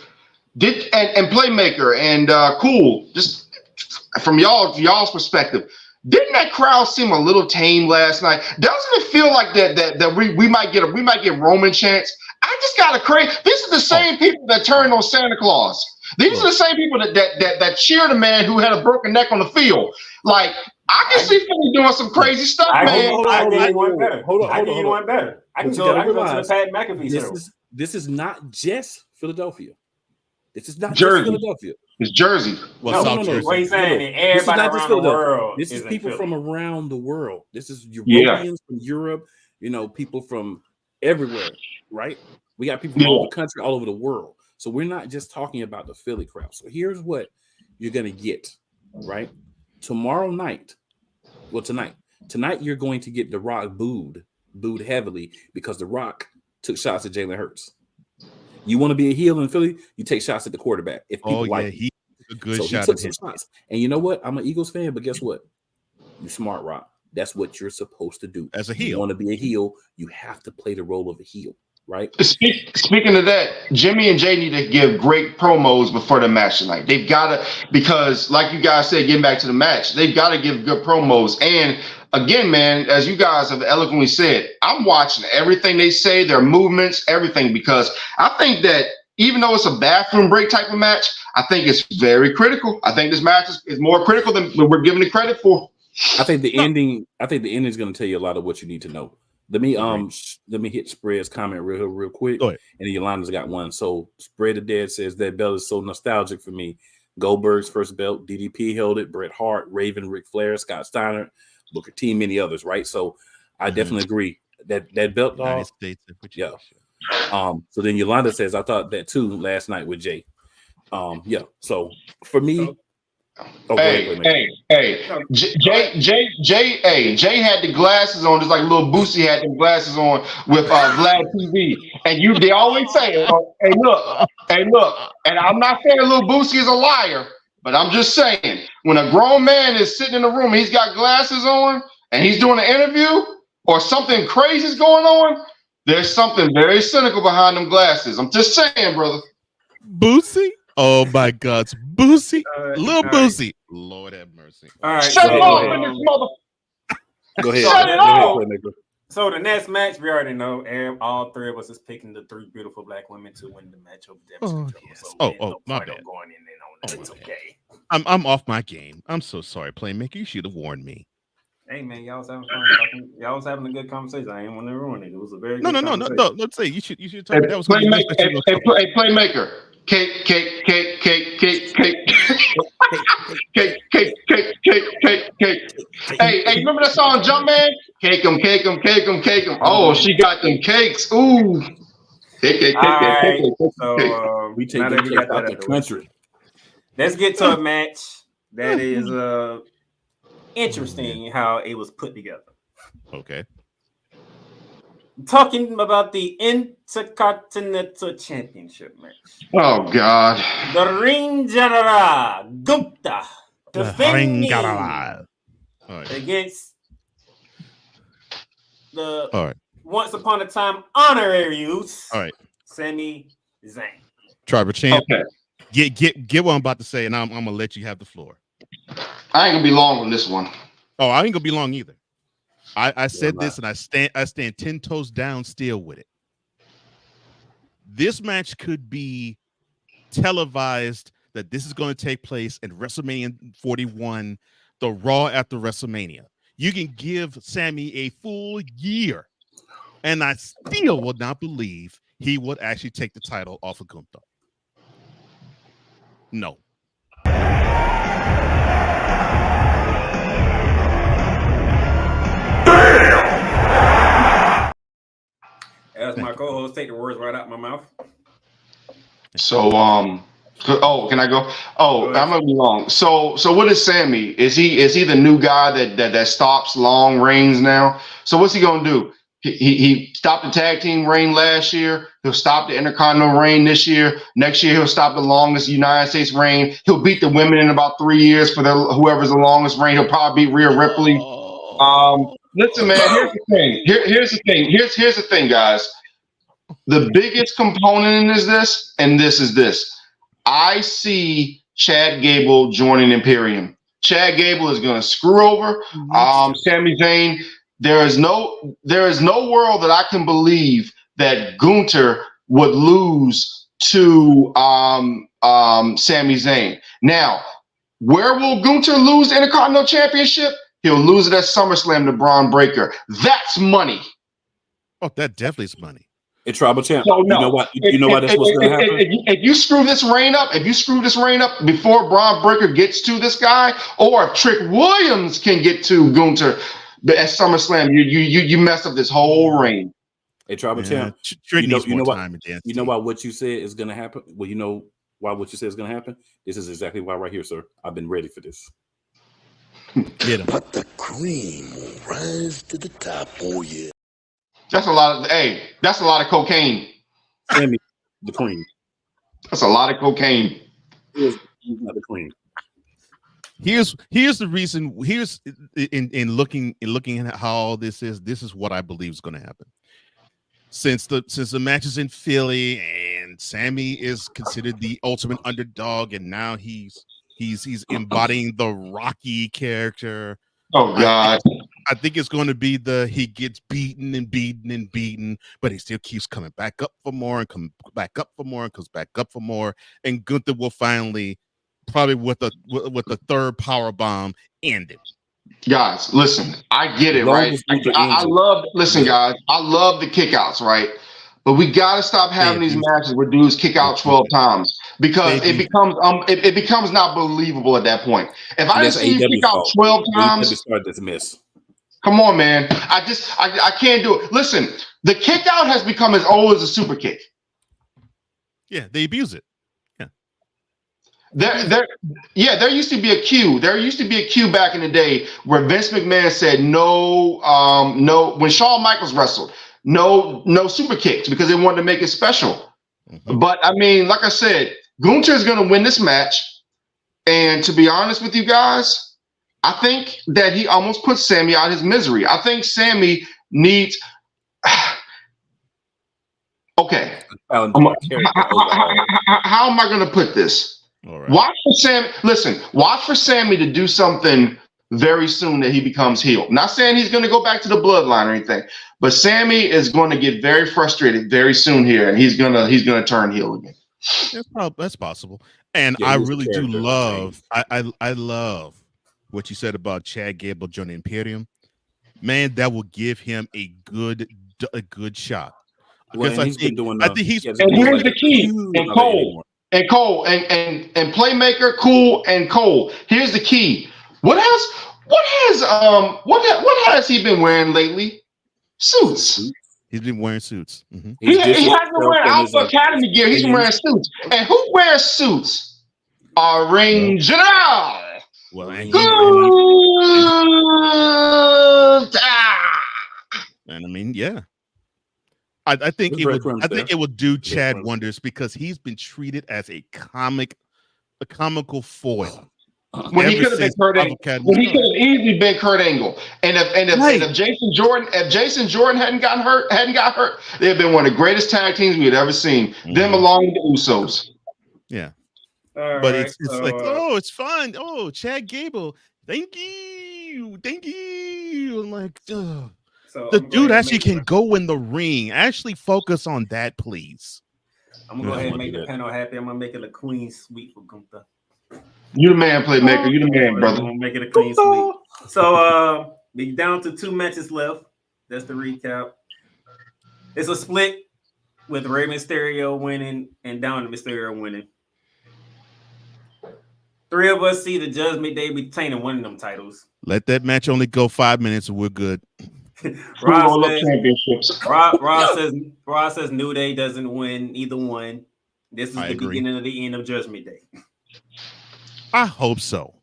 And Playmaker and Cool, just from y'all's perspective, didn't that crowd seem a little tame last night? Doesn't it feel like that we might get Roman chants? I just got a crazy. These are the same people that turned on Santa Claus. These are the same people that cheered a man who had a broken neck on the field. Like, I can see Philly doing some crazy stuff, man. I give you one better. I give you one better. I can go to the Pat McAfee show. This is not just Philadelphia. This is not Jersey. just Philadelphia. It's Jersey. Well, no. What he's saying, everybody around the world. This is people from around the world. This is Europeans from Europe. People from everywhere, right? We got people from all over the country, all over the world. So we're not just talking about the Philly crowd. So here's what you're gonna get, right? Tomorrow night, tonight you're going to get The Rock booed heavily because The Rock took shots at Jalen Hurts. You want to be a heel in Philly, you take shots at the quarterback. If people he took a good shot. He took some shots. And you know what? I'm an Eagles fan, but guess what? You smart, Rock. That's what you're supposed to do. As a heel. You want to be a heel, you have to play the role of a heel, right? Speaking of that, Jimmy and Jay need to give great promos before the match tonight. They've got to, because like you guys said, getting back to the match, they've got to give good promos. And again, man, as you guys have eloquently said, I'm watching everything they say, their movements, everything, because I think that even though it's a bathroom break type of match, I think it's very critical. I think this match is more critical than we're giving it credit for. I think the ending is going to tell you a lot of what you need to know. Let me hit Spread's comment real quick. Go ahead. And then Yolanda's got one. So Spread the Dead says that belt is so nostalgic for me. Goldberg's first belt, DDP held it, Bret Hart, Raven, Ric Flair, Scott Steiner, Booker T, many others, right? So I definitely agree that belt, United States. Yeah. So then Yolanda says, I thought that too last night with Jay. Yeah. So for me, Jay had the glasses on, just like little Boosie had the glasses on with Vlad TV. And they always say, hey, look, and I'm not saying little Boosie is a liar, but I'm just saying, when a grown man is sitting in a room, he's got glasses on, and he's doing an interview, or something crazy is going on, there's something very cynical behind them glasses. I'm just saying, brother. Boosie? Oh my God, it's Boosie, little Boosie. Right. Lord have mercy. All right, shut it off in this mother. Go ahead. Shut it off. So the next match, we already know, all three of us is picking the three beautiful black women to win the match over Devastator. Oh, yes. So my bad. Going in on that. It's okay. I'm off my game. I'm so sorry, Playmaker. You should have warned me. Hey man, y'all was having fun talking. Y'all was having a good conversation. I ain't want to ruin it. It was a very good conversation. No. Let's say you should tell me that was going to be Playmaker. Cake. Hey, remember that song Jumpman? Cake 'em. Oh, she got them cakes. Ooh. Cake. So we take that cake out the country. Let's get to a match that is interesting how it was put together. Okay. Talking about the Intercontinental Championship match. Oh God. The Ring General Gunther defending against the once upon a time honorary use. All right. Sami Zayn. Tribal champ. Okay. Get what I'm about to say, and I'm gonna let you have the floor. I ain't gonna be long on this one. Oh, I ain't gonna be long either. I said this, and I stand 10 toes down still with it. This match could be televised that this is going to take place in WrestleMania 41, the Raw after WrestleMania. You can give Sami a full year, and I still would not believe he would actually take the title off of Gunther. No. As my co-host take the words right out of my mouth. So can I go? Oh, I'm gonna be long. So what is Sami? Is he the new guy that stops long reigns now? So what's he gonna do? He stopped the tag team reign last year. He'll stop the Intercontinental reign this year. Next year he'll stop the longest United States reign. He'll beat the women in about 3 years for whoever's the longest reign. He'll probably beat Rhea Ripley. Listen, man. Here's the thing. Here's the thing, guys. The biggest component is this. I see Chad Gable joining Imperium. Chad Gable is going to screw over Sami Zayn. There is no world that I can believe that Gunther would lose to Sami Zayn. Now, where will Gunther lose the Intercontinental Championship? He'll lose it at SummerSlam to Braun Breaker. That's money. Oh, that definitely is money. A tribal champ. So, no. You know what? That's what's going to happen. If you screw this reign up, before Braun Breaker gets to this guy, or if Trick Williams can get to Gunther at SummerSlam, you mess up this whole reign. A tribal champ. You know why what you said is going to happen? Well, you know why what you said is going to happen? This is exactly why right here, sir. I've been ready for this. But the cream will rise to the top. Oh yeah. That's a lot of cocaine. Sami, the cream. That's a lot of cocaine. He's not the cream. Here's the reason. Here's in looking at how all this is what I believe is going to happen. Since the match is in Philly and Sami is considered the ultimate underdog, and now he's embodying the Rocky character. Oh God. I think it's going to be he gets beaten, but he still keeps coming back up for more and comes back up for more and comes back up for more. And Gunther will finally, probably with the third power bomb, end it. Guys, listen, I get it, right? I love the kickouts, right? But we gotta stop having these matches where dudes kick out 12 times because it becomes not believable at that point. If I just see you kick out 12 times, come on, man. I can't do it. Listen, the kick out has become as old as a super kick. Yeah, they abuse it. There used to be a cue. There used to be a cue back in the day where Vince McMahon said no, when Shawn Michaels wrestled, no super kicks because they wanted to make it special. Mm-hmm. But I mean, like I said, Gunther is going to win this match. And to be honest with you guys, I think that he almost puts Sami out of his misery. I think Sami needs. Okay. How am I going to put this? All right. Watch for Sami to do something very soon that he becomes heel. Not saying he's going to go back to the bloodline or anything, but Sami is going to get very frustrated very soon here, and he's going to turn heel again. That's possible. And Yeah, I he was a really do character love, I love what you said about Chad Gable joining Imperium. Man, that will give him a good shot. Well, Because and he's been doing. I think he's Yeah, And doing here's like the key. feud And not that Cole. anymore. And Playmaker, Cool, and Cole. Here's the key. What has he been wearing lately? Suits. He's been wearing suits. Mm-hmm. He hasn't been wearing Alpha Academy gear. He's been wearing suits. And who wears suits? Ring General. Well, and I mean, yeah. I think it would do Chad wonders because he's been treated as a comical foil. When he could have been Kurt Angle. When he could have easily been Kurt Angle. And if Jason Jordan hadn't got hurt, they'd have been one of the greatest tag teams we'd ever seen. Mm-hmm. Them along with the Usos. Yeah. But it's like, oh, it's fun. Oh, Chad Gable. Thank you. I'm like, ugh. So the dude actually can go in the ring. Actually focus on that, please. I'm gonna go ahead and make the panel happy. I'm gonna make it a clean sweep for Gunther. You the man, Playmaker. You the man, brother. I'm gonna make it a clean sweep. So we down to 2 matches left. That's the recap. It's a split with Rey Mysterio winning and Dominik Mysterio winning. 3 of us see the Judgment Day retaining one of them titles. Let that match only go 5 minutes and we're good. Rob says New Day doesn't win either one. This is the beginning of the end of Judgment Day. I hope so.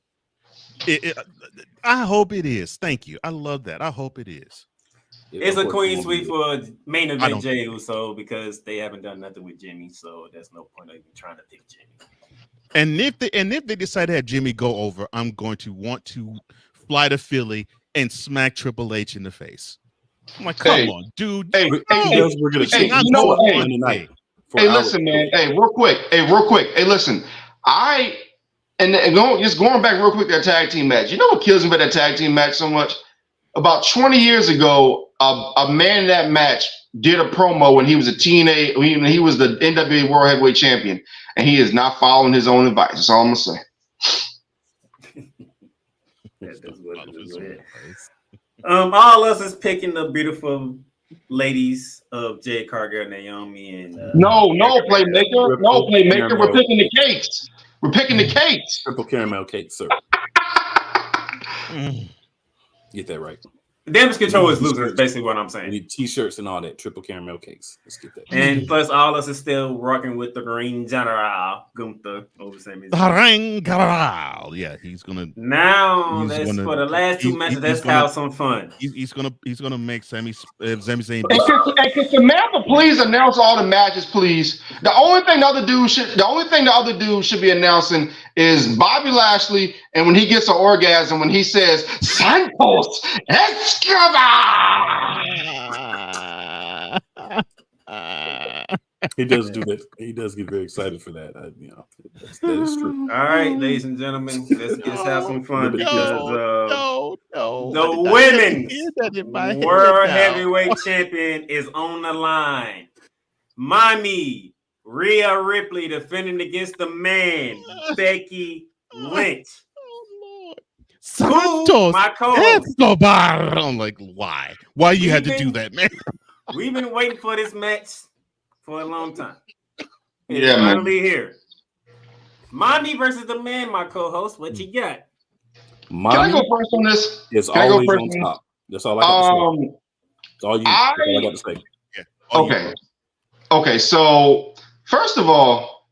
I hope it is. Thank you. I love that. I hope it is. It's a clean sweep for main event Jey Uso because they haven't done nothing with Jimmy, so there's no point of even trying to pick Jimmy. And if they decide to have Jimmy go over, I'm going to want to fly to Philly and smack Triple H in the face. I'm like, come on, dude. Hey, listen, man. Hey, real quick. Hey, listen. Just going back real quick to that tag team match. You know what kills me about that tag team match so much? About 20 years ago, a man in that match did a promo when he was a teenage. When he was the NWA World Heavyweight Champion, and he is not following his own advice. That's all I'm gonna say. All us is picking the beautiful ladies of Jade, Cargill, Naomi, and no playmaker. We're picking the cakes. We're picking the cakes. Triple caramel cake, sir. Get that right. Damage control is losing. Is basically what I'm saying. We need t-shirts and all that. Triple caramel cakes. Let's get that. And plus, all us is still rocking with the Ring General Gunther over Sami. The Ring General. Yeah, he's gonna. Now that's for the last 2 matches. Let's have some fun. He's gonna make Sami Zayn. And can Samantha please announce all the matches, please? The only thing the other dude should be announcing is Bobby Lashley, and when he gets an orgasm, when he says Santos Escobar. He does do that. He does get very excited for that. That is true. All right, ladies and gentlemen, let's have some fun because the women's World Heavyweight Champion is on the line. Mommy Rhea Ripley defending against the man Becky Lynch. Santos, my co-host. Escobar. I'm like, why? Why you had to do that, man? We've been waiting for this match for a long time. It's finally here. Mommy versus the man, my co-host. What you got? Mommy, can I go first on this? It's always on top. That's all I got to say. That's all I got to say. Yeah. Okay. So first of all,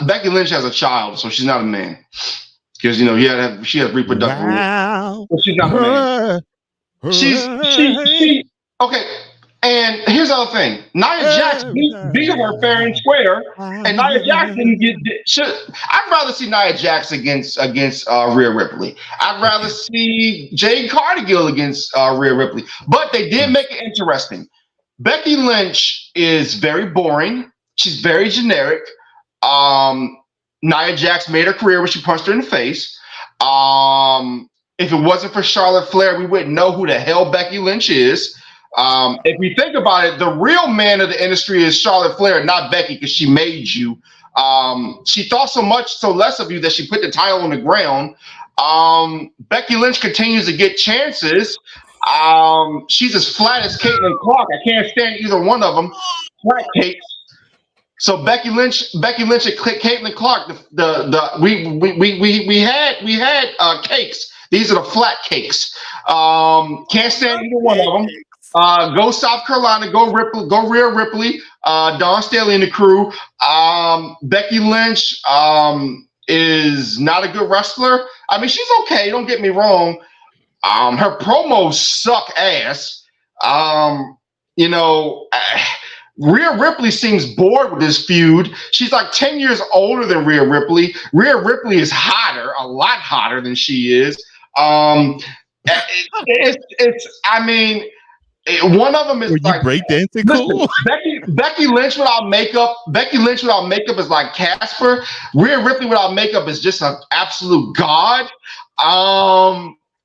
Becky Lynch has a child, so she's not a man. Because she has reproductive rules. But she's not a man. She okay. And here's the other thing: Nia Jax beat her fair and square, and Nia Jax didn't get. I'd rather see Nia Jax against Rhea Ripley. I'd rather see Jade Cargill against Rhea Ripley. But they did make it interesting. Becky Lynch is very boring. She's very generic. Nia Jax made her career when she punched her in the face. If it wasn't for Charlotte Flair, we wouldn't know who the hell Becky Lynch is. If you think about it, the real man of the industry is Charlotte Flair, not Becky, because she made you. She thought so less of you that she put the title on the ground. Becky Lynch continues to get chances. She's as flat as Caitlin Clark. I can't stand either one of them. Flat cakes. So Becky Lynch, and Caitlin Clark. We had cakes. These are the flat cakes. Can't stand either one of them. Go South Carolina. Go Ripley. Go Rhea Ripley. Dawn Staley and the crew. Becky Lynch is not a good wrestler. I mean, she's okay. Don't get me wrong. Her promos suck ass. Rhea Ripley seems bored with this feud. She's like 10 years older than Rhea Ripley. Rhea Ripley is hotter, a lot hotter than she is. One of them is like breakdancing. Cool. Becky Lynch without makeup. Becky Lynch without makeup is like Casper. Rhea Ripley without makeup is just an absolute god.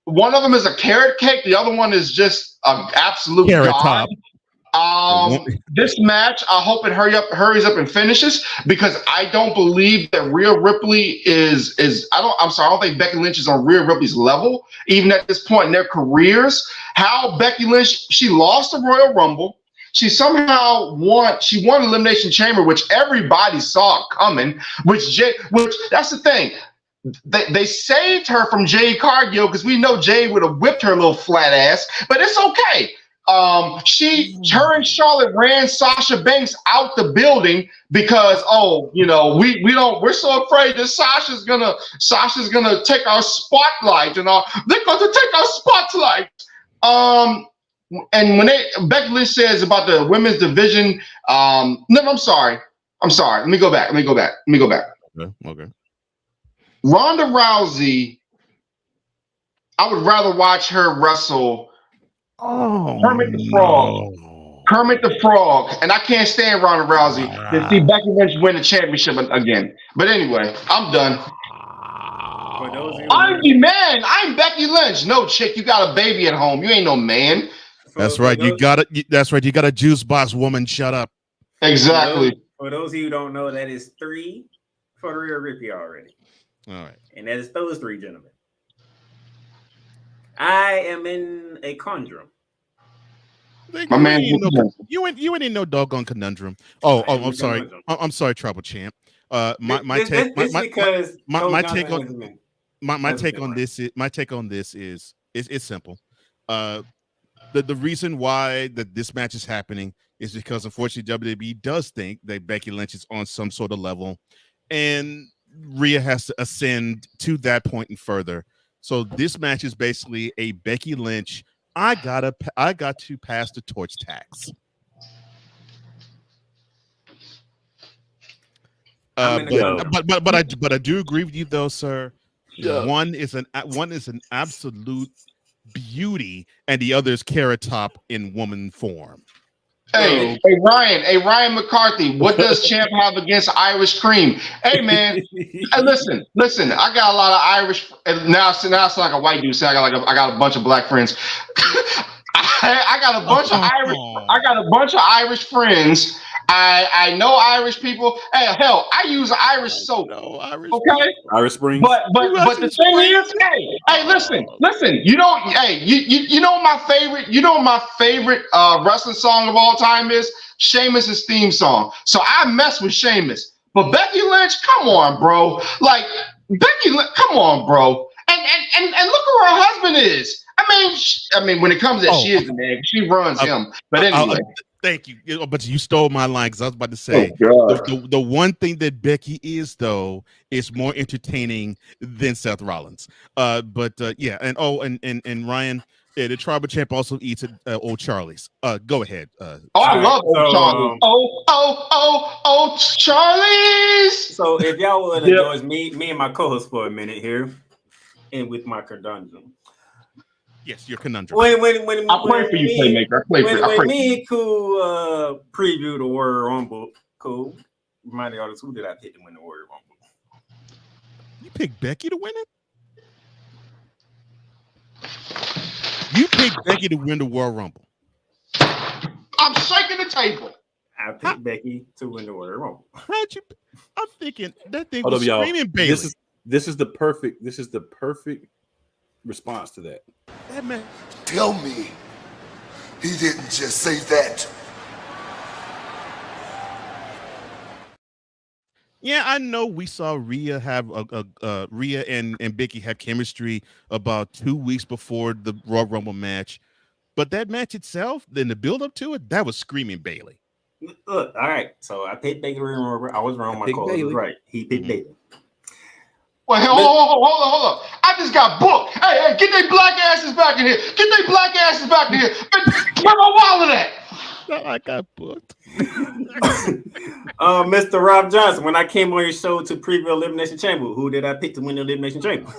One of them is a carrot cake. The other one is just an absolute carrot god. Top. This match, I hope it hurries up and finishes, because I don't believe that Rhea Ripley is I don't think Becky Lynch is on Rhea Ripley's level, even at this point in their careers. How Becky Lynch, she lost the Royal Rumble. She somehow won Elimination Chamber, which everybody saw coming, which that's the thing. They saved her from Jade Cargill, because we know Jade would have whipped her little flat ass, but it's okay. Her and Charlotte ran Sasha Banks out the building because we're so afraid that Sasha's gonna take our spotlight, and they're gonna take our spotlight. And when Becky Lynch says about the women's division, I'm sorry. Let me go back. Okay. Ronda Rousey, I would rather watch her wrestle Kermit the Frog, and I can't stand Ronda Rousey to see Becky Lynch win the championship again. But anyway, I'm done. I'm the man. I'm Becky Lynch. No, chick, you got a baby at home. You ain't no man. That's right. You got it. That's right. You got a juice box woman. Shut up. Exactly. For those of you who don't know, that is 3 for Rhea Ripley already. All right. And that is those 3 gentlemen. I am in a conundrum. My man, you ain't in no doggone conundrum. I'm sorry. I'm sorry, Trouble Champ. My take on this is it's simple. The reason why this match is happening is because unfortunately WWE does think that Becky Lynch is on some sort of level, and Rhea has to ascend to that point and further. So this match is basically a Becky Lynch. I got to pass the torch tax. But I do agree with you though, sir. Yeah. One is an absolute beauty, and the other is Carrot Top in woman form. Hey Ryan McCarthy, what does Champ have against Irish Cream? Hey man, listen. I got a lot of Irish. Now it's like a white dude. Say I got a bunch of black friends. I got a bunch of Irish. I got a bunch of Irish friends. I know Irish people. Hey, hell, I use Irish soap. Okay, Irish Springs. But the thing is, hey, listen. You know my favorite wrestling song of all time is Sheamus' theme song. So I mess with Sheamus. But Becky Lynch, come on, bro. Like Becky, come on, bro. And look who her husband is. I mean, when it comes to she is the man. She runs him. But anyway. Thank you. But you stole my line because I was about to say the one thing that Becky is, though, is more entertaining than Seth Rollins. Yeah. And Ryan, the Tribal Champ also eats at Old Charlie's. Go ahead. I love Old Charlie's. Old Charlie's. So if y'all would indulge me and my co-host for a minute here, and with my conundrum. Yes, your conundrum. I play for you, Playmaker. When me cool preview the Royal Rumble, cool. Remind the audience, who did I pick to win the Royal Rumble? You picked Becky to win it? You picked Becky to win the Royal Rumble. dragging the table. I picked Becky to win the Royal Rumble. How'd you? I'm thinking that thing Hold was up, y'all. screaming Bailey. This is the perfect response to that. That man. Tell me he didn't just say that. Yeah, I know we saw Rhea have Rhea and Becky have chemistry about 2 weeks before the Royal Rumble match, but that match itself, then the build up to it, that was screaming Bailey. Look, all right. So I picked Becky to win the Royal Rumble. I was wrong. My call was right. He picked Bailey. Well, hold up. I just got booked. Hey, get they black asses back in here. Get they black asses back in here. Where my wallet at? I got booked. Mr. Rob Johnson, when I came on your show to preview Elimination Chamber, who did I pick to win the Elimination Chamber?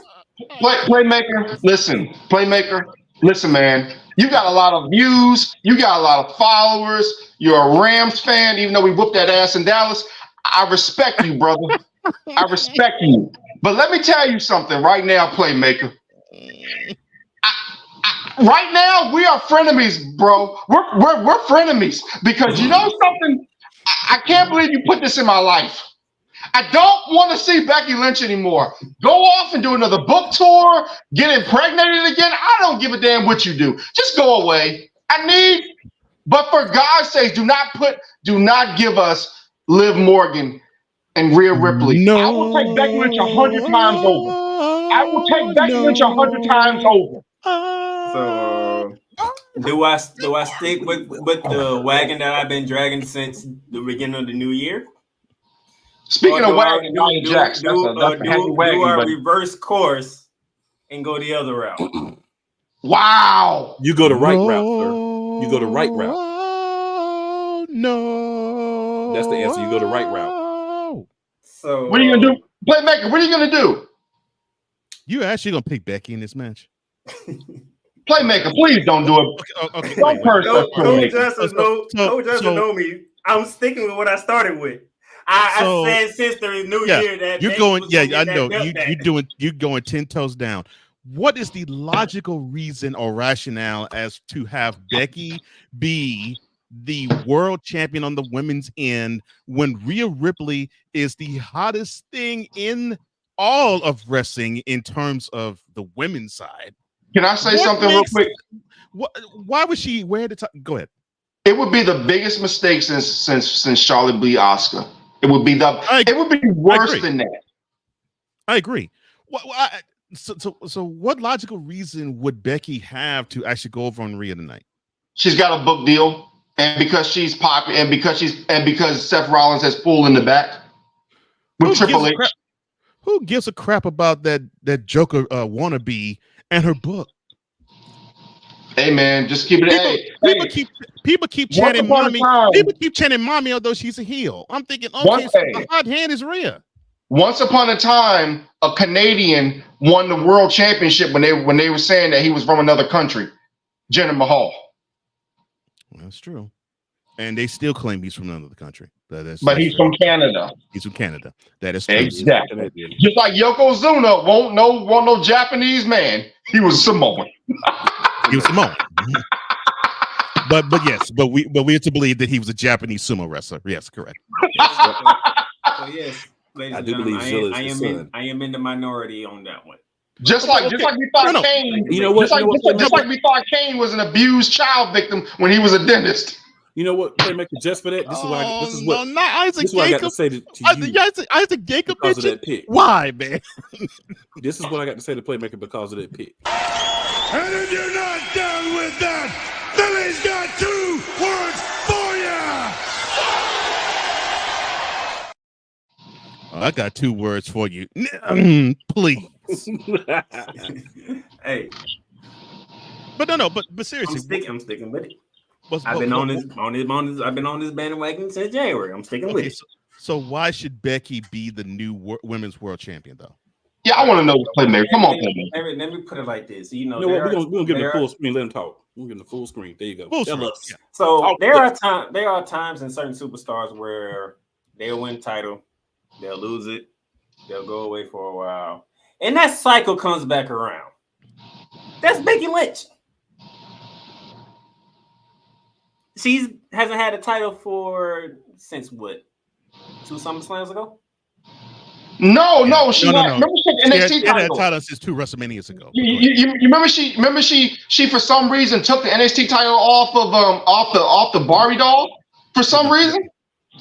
Playmaker, listen. Playmaker, listen, man. You got a lot of views. You got a lot of followers. You're a Rams fan, even though we whooped that ass in Dallas. I respect you, brother. I respect you. But let me tell you something right now, Playmaker. Right now, we are frenemies, bro. We're frenemies because you know something? I can't believe you put this in my life. I don't want to see Becky Lynch anymore. Go off and do another book tour, get impregnated again. I don't give a damn what you do. Just go away. But for God's sake, do not give us Liv Morgan and Rhea Ripley. No, I will take Becky Lynch 100 times over. I will take Becky Lynch 100 times over. So do I stick with the wagon that I've been dragging since the beginning of the new year? Speaking of wagon, do our reverse course and go the other route? Wow. You go the right route, sir. You go the right route. No. That's the answer. You go the right route. So what are you gonna do? Playmaker, what are you gonna do? You actually gonna pick Becky in this match? Playmaker, please don't do it. Okay. Don't curse us. Coach Justin know me. I'm sticking with what I started with. I said since the new year that you're going. Yeah, I know you're going 10 toes down. What is the logical reason or rationale as to have Becky be the world champion on the women's end when Rhea Ripley is the hottest thing in all of wrestling in terms of the women's side? Can I say something real quick? Why was she where the time? Go ahead. It would be the biggest mistake since Charlotte beat Asuka. It would be worse than that. I agree. So what logical reason would Becky have to actually go over on Rhea tonight? She's got a book deal, and because she's popular, and because Seth Rollins has pulled in the back with Triple H. Who gives a crap about that Joker wannabe and her book? Hey man, just keep it. People keep chanting mommy. People keep chanting mommy, although she's a heel. I'm thinking, okay, so the hot hand is Rhea. Once upon a time, a Canadian won the world championship when they were saying that he was from another country. Jinder Mahal. That's true, and they still claim he's from another country. But he's from Canada. He's from Canada. That is true. Exactly. Just like Yokozuna won't no Japanese man. He was Samoan. He was Samoan. but we have to believe that he was a Japanese sumo wrestler. Yes, correct. Yes, ladies I and do believe gentlemen, I am in the minority on that one. Just like we thought Kane. You know what? Just like we thought Kane was an abused child victim when he was a dentist. You know what? Playmaker, just for that, this is what I got to say to you. Isaac Jacob because of that pick. Why, man? This is what I got to say to Playmaker because of that pick. And if you're not done with that, Billy's got 2 words for you. I got 2 words for you. Please. Hey. But no, but seriously. I'm sticking with it. I've been on this bandwagon since January. I'm sticking with it. So why should Becky be the new women's world champion, though? Yeah, I want to know the Playmaker. Come on, Playmaker. Let me put it like this. You know what? We're gonna give him the full screen. Let him talk. We're gonna give him the full screen. There you go. Full screen. Yeah. So there are times in certain superstars where they'll win title, they'll lose it, they'll go away for a while, and that cycle comes back around. That's Becky Lynch. She hasn't had a title since what? 2 SummerSlams ago? No. No. She remember she had NXT She had that title. title since 2 WrestleManias ago. You remember she for some reason took the NXT title off the Barbie doll for some reason.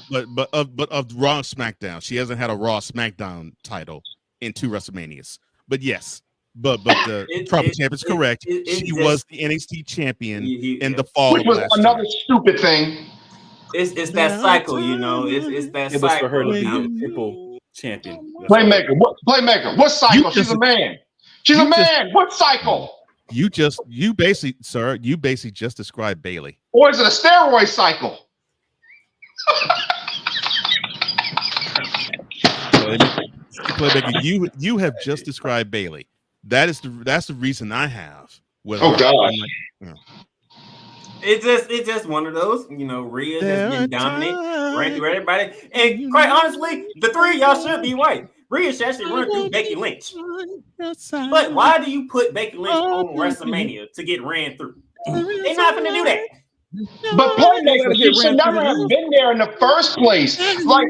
But of Raw and SmackDown, she hasn't had a Raw SmackDown title in 2 WrestleManias. But yes, but the proper champ is correct. She was the NXT champion in the fall, which was another stupid thing. It's that cycle, you know. It's that cycle. It was for her to be a triple champion. Playmaker. What cycle? She's a man. She's a man. What cycle? You basically just described Bayley. Or is it a steroid cycle? Playmaker, you have just described Bayley. That's the reason I have. Oh God. It's just one of those, you know. Rhea has been dominant, ran through everybody, and quite honestly, the three of y'all should be white. Rhea should actually run through Becky Lynch. But why do you put Becky Lynch on WrestleMania to get ran through? They're not gonna do that. But Playmaker, she should never have been there in the first place. Like,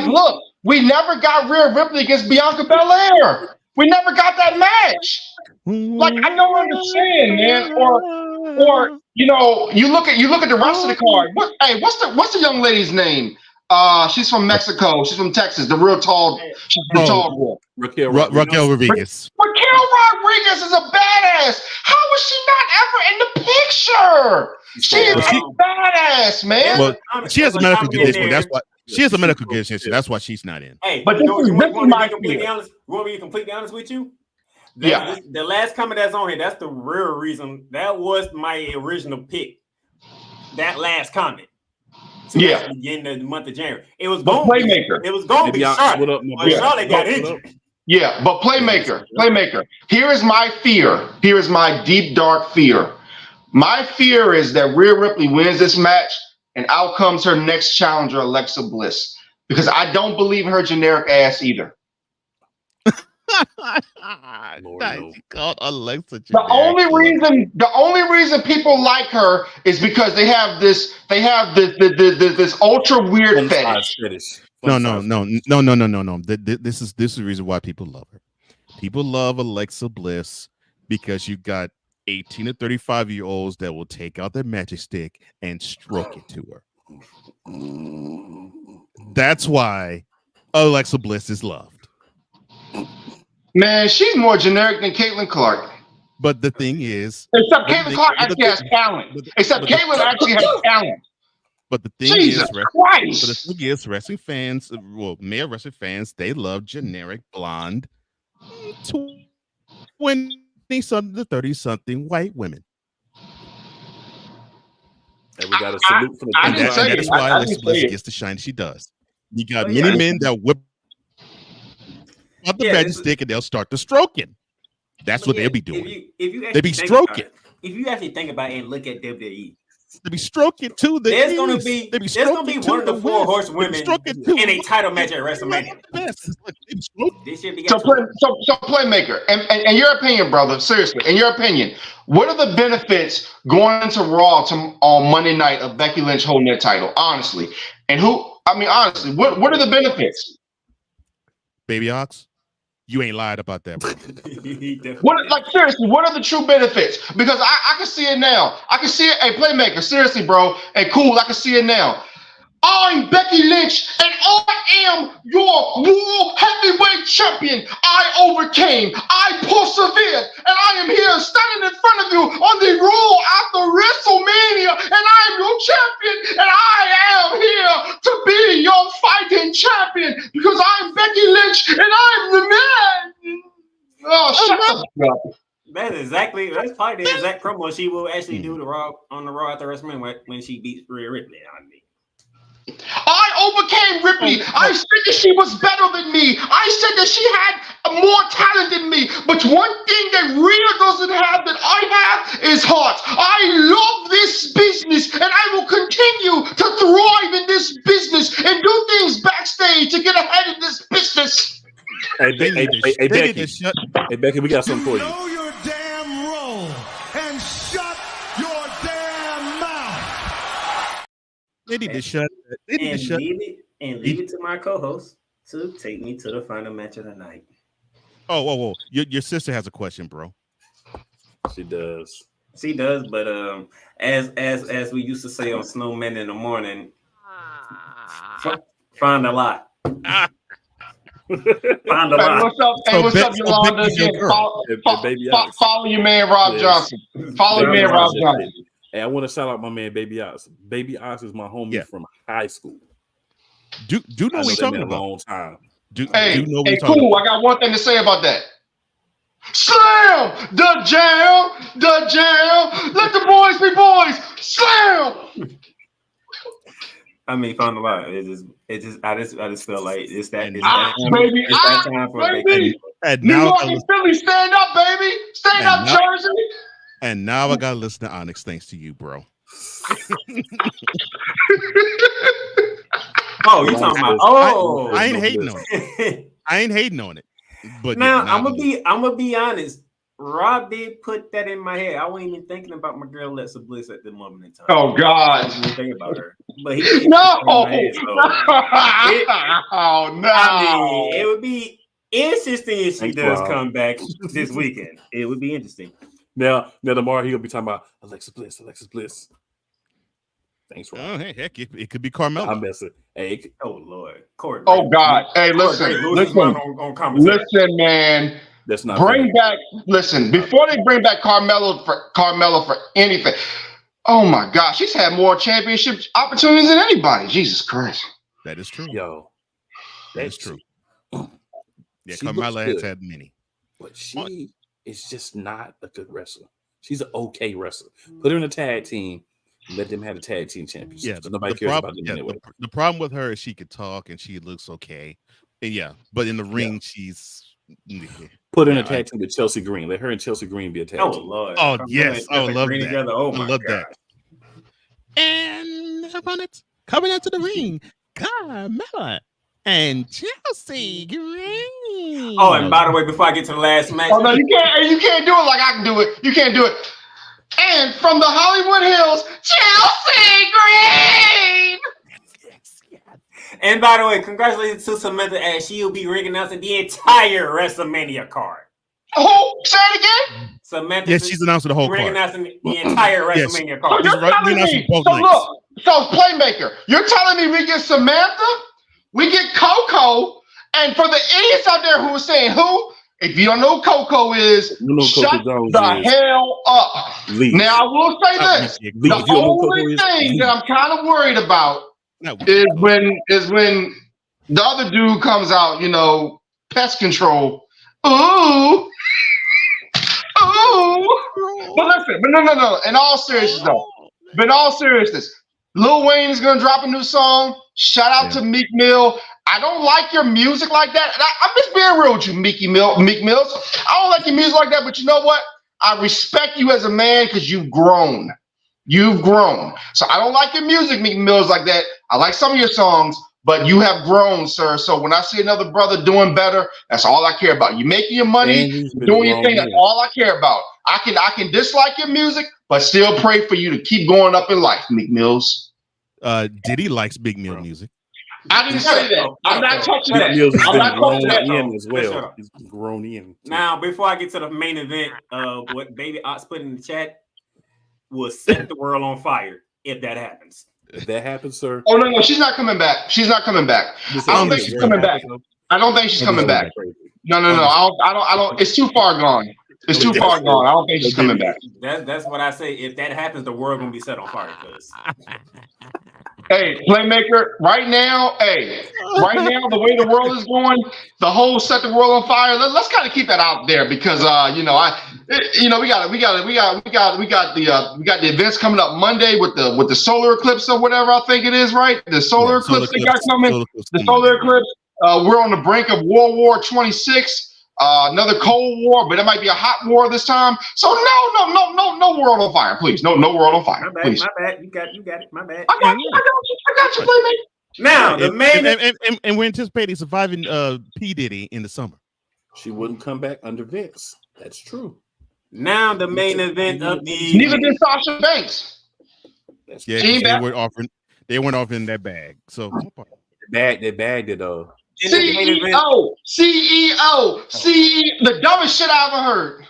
look, we never got Rhea Ripley against Bianca Belair. We never got that match. Like, I don't understand, man. Or you know, you look at the rest of the card. What's the young lady's name? She's from Mexico. She's from Texas. The real tall. She's the tall girl. Raquel Rodriguez. Raquel Rodriguez is a badass. How was she not ever in the picture? She is a badass, man. Well, she has a medical condition. That's why she has a medical condition. That's why she's not in. Hey, but you want to be completely honest with you? The last comment that's on here, that's the real reason. That was my original pick. That last comment. In the month of January. It was going to be Charlotte. But Charlotte got injured. Yeah, but Playmaker. Here is my fear. Here is my deep, dark fear. My fear is that Rhea Ripley wins this match and out comes her next challenger, Alexa Bliss. Because I don't believe in her generic ass either. Called Alexa generic. The only reason people like her is because they have this ultra weird fetish. No. This is the reason why people love her. People love Alexa Bliss because you got 18 to 35-year-olds that will take out their magic stick and stroke it to her. That's why Alexa Bliss is loved. Man, she's more generic than Caitlin Clark. But the thing is, except Caitlin Clark actually has talent. Caitlin actually has talent. But the thing is, wrestling fans, male wrestling fans, they love generic blonde 20-something to 30-something white women. And we got a salute for the that is why Alexa Bliss gets the shine she does. You got many men that whip out the magic stick and they'll start to stroking. That's what they'll be doing. They be stroking. If you actually think about it and look at WWE, they be stroking too. There's gonna be one of the 4 horsewomen in a title match at WrestleMania. So Playmaker, and in your opinion, brother, seriously, in your opinion, what are the benefits going into Raw on Monday night of Becky Lynch holding that title? Honestly, honestly, what are the benefits? Baby Ox, you ain't lied about that, bro. Seriously, what are the true benefits? Because I can see it now. I can see it. Hey, Playmaker, seriously, bro. Hey, cool, I can see it now. I'm Becky Lynch, and I am your World Heavyweight Champion. I overcame, I persevered, and I am here standing in front of you on the Raw after WrestleMania, and I am your champion, and I am here to be your fighting champion because I'm Becky Lynch, and I'm the man. Oh, shut up. That's probably the exact promo she will actually do on the Raw after WrestleMania when she beats Rhea Ripley. I overcame Ripley. I said that she was better than me. I said that she had more talent than me. But one thing that Rhea doesn't have that I have is heart. I love this business, and I will continue to thrive in this business and do things backstage to get ahead in this business. Hey, Becky, we got something for you. Know your damn role and shut your damn mouth. They need to shut. They need to shut. Leave it to my co-host to take me to the final match of the night. Oh. Your sister has a question, bro. She does. She does, but as we used to say on Snowman in the morning, find a lot. Find a lot. What's up, Yolanda? Again, follow your man Rob Johnson. Follow your man Rob Johnson. Hey, I want to shout out my man Baby Ox. Baby Ox is my homie from high school. Do know what we're talking about? A long time. Do know what we're talking cool. about? I got one thing to say about that. Slam the jam. Let the boys be boys. Slam. I mean, found a lot. I just feel like it's that time for baby. And now New York and Philly, stand up, baby. Stand up, Jersey. And now I gotta listen to Onyx thanks to you, bro. Oh, you talking about? Oh, I ain't hating on it. I ain't hating on it. But now I'm gonna be honest. Rob did put that in my head. I wasn't even thinking about my girl Alexa Bliss at the moment in time. Oh God, I wasn't even thinking about her. But he no. I mean, it would be interesting if she does come back this weekend. It would be interesting. Now tomorrow he'll be talking about Alexa Bliss. Thanks, Rob. Oh, hey, heck, it could be Carmella. I'm messing. Hey, oh Lord, Corey. Oh God. Hey, listen, man. That's not bring back. Listen, before they bring back Carmella for anything. Oh my gosh, she's had more championship opportunities than anybody. Jesus Christ. That is true. Yo, that is true. Yeah, Carmella has had many, but she is just not a good wrestler. She's an okay wrestler. Put her in a tag team. Let them have a tag team championship. Yeah, nobody cares about them anyway. The problem with her is she could talk and she looks okay. And but in the ring, she's put her in a tag team with Chelsea Green. Let her and Chelsea Green be a tag team. Oh Lord! Oh yes, I would love that. Together. Oh my love God. That. And coming out to the ring, Carmella and Chelsea Green. Oh, and by the way, before I get to the last match, oh no, you can't do it like I can do it. You can't do it. And from the Hollywood Hills, Chelsea Green. And by the way, congratulations to Samantha as she will be ring announcing the entire WrestleMania card. Oh, say it again. Samantha, yes, she's announcing the whole ring card. announcing the entire WrestleMania card. So so Playmaker, you're telling me we get Samantha, we get Coco, and for the idiots out there who are saying who? If you don't know who Coco is, shut the hell up. Leave. Now, I will say this. The only thing that I'm kind of worried about is when the other dude comes out, pest control. Ooh. But listen, no. In all seriousness, Lil Wayne is going to drop a new song. Shout out to Meek Mill. I don't like your music like that. And I'm just being real with you, Meek Mills. I don't like your music like that, but you know what? I respect you as a man because you've grown. So I don't like your music, Meek Mills, like that. I like some of your songs, but you have grown, sir. So when I see another brother doing better, that's all I care about. You making your money, doing your thing, that's all I care about. I can dislike your music, but still pray for you to keep going up in life, Meek Mills. Diddy likes Big Mill music. I didn't say that. I'm not touching that. I'm not touching that as well. He's grown in. Now, before I get to the main event, what Baby Ox put in the chat will set the world on fire if that happens. If that happens, sir. Oh no, she's not coming back. I don't think she's coming back. No. I don't. It's too far gone. I don't think she's coming back. That's what I say. If that happens, the world gonna be set on fire. Hey, Playmaker, right now, the way the world is going, the whole set the world on fire. Let's kind of keep that out there because we got the events coming up Monday with the solar eclipse or whatever I think it is, right? The solar eclipse they got coming. The solar eclipse. We're on the brink of World War 26. Another Cold War, but it might be a hot war this time. So no world on fire, please. No world on fire, please. My bad. You got it. My bad. I got you, Playmaker. Now the main and we're anticipating surviving P. Diddy in the summer. She wouldn't come back under Vince. That's true. Now the main event of the neither did Sasha Banks. They They went off in that bag. So They bagged it though. CEO, the dumbest shit I ever heard.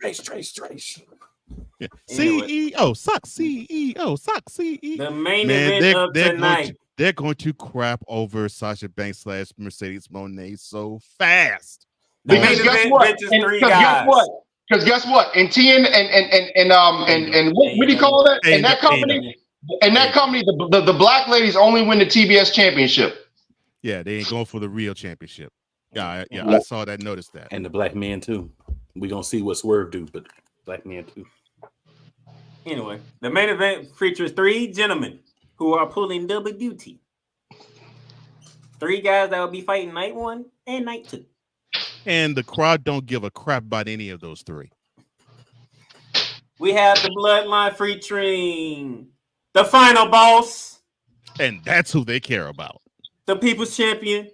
Trace. yeah. Anyway. CEO sucks. CEO sucks. CEO. The main event of tonight. They're going to crap over Sasha Banks / Mercedes Moné so fast. The main event benches 3 guys. Because guess what? In TN and what do you call that? In that company, the black ladies only win the TBS championship. Yeah, they ain't going for the real championship. Yeah, I saw that, noticed that. And the black men too. We're gonna see what Swerve do, but black men too. Anyway, the main event features 3 gentlemen who are pulling double duty. 3 guys that will be fighting night 1 and night 2. And the crowd don't give a crap about any of those 3. We have the Bloodline featuring the final boss. And that's who they care about. The People's Champion.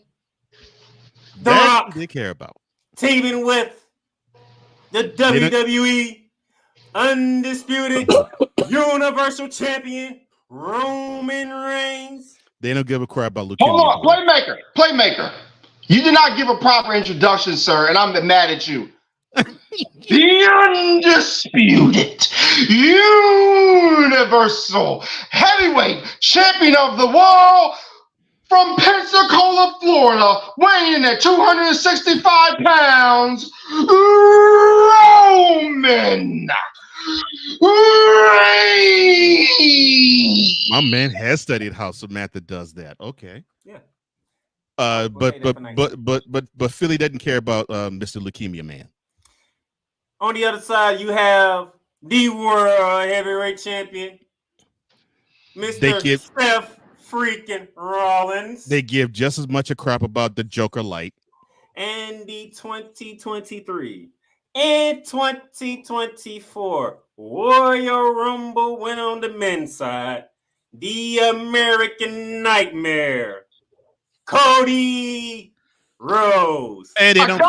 The That's Rock. who they care about. Teaming with the WWE Undisputed Universal Champion Roman Reigns. They don't give a crap about Luke. Hold on, Playmaker. You did not give a proper introduction, sir, and I'm mad at you. The Undisputed Universal Heavyweight Champion of the World from Pensacola, Florida, weighing in at 265 pounds, Roman Reigns. My man has studied how Samantha does that. Okay. Yeah. But Philly doesn't care about Mr. Leukemia Man. On the other side, you have the World Heavyweight Champion, Mr. Seth freaking Rollins. They give just as much a crap about the Joker Light. And the 2023 and 2024 Royal Rumble win on the men's side. The American Nightmare, Cody Rhodes. And they don't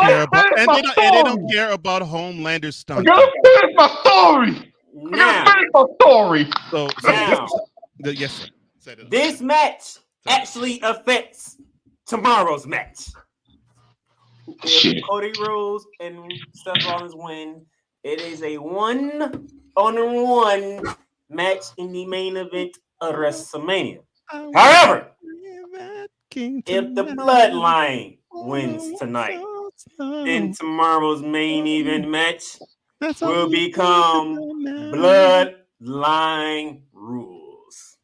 care about Homelander's stunt. I gotta finish my story. Now, Yes, sir. This match actually affects tomorrow's match. If Cody Rhodes and Seth Rollins win, it is a 1-on-1 match in the main event of WrestleMania. However, if the Bloodline wins tonight, then tomorrow's main event match will become Bloodline rules.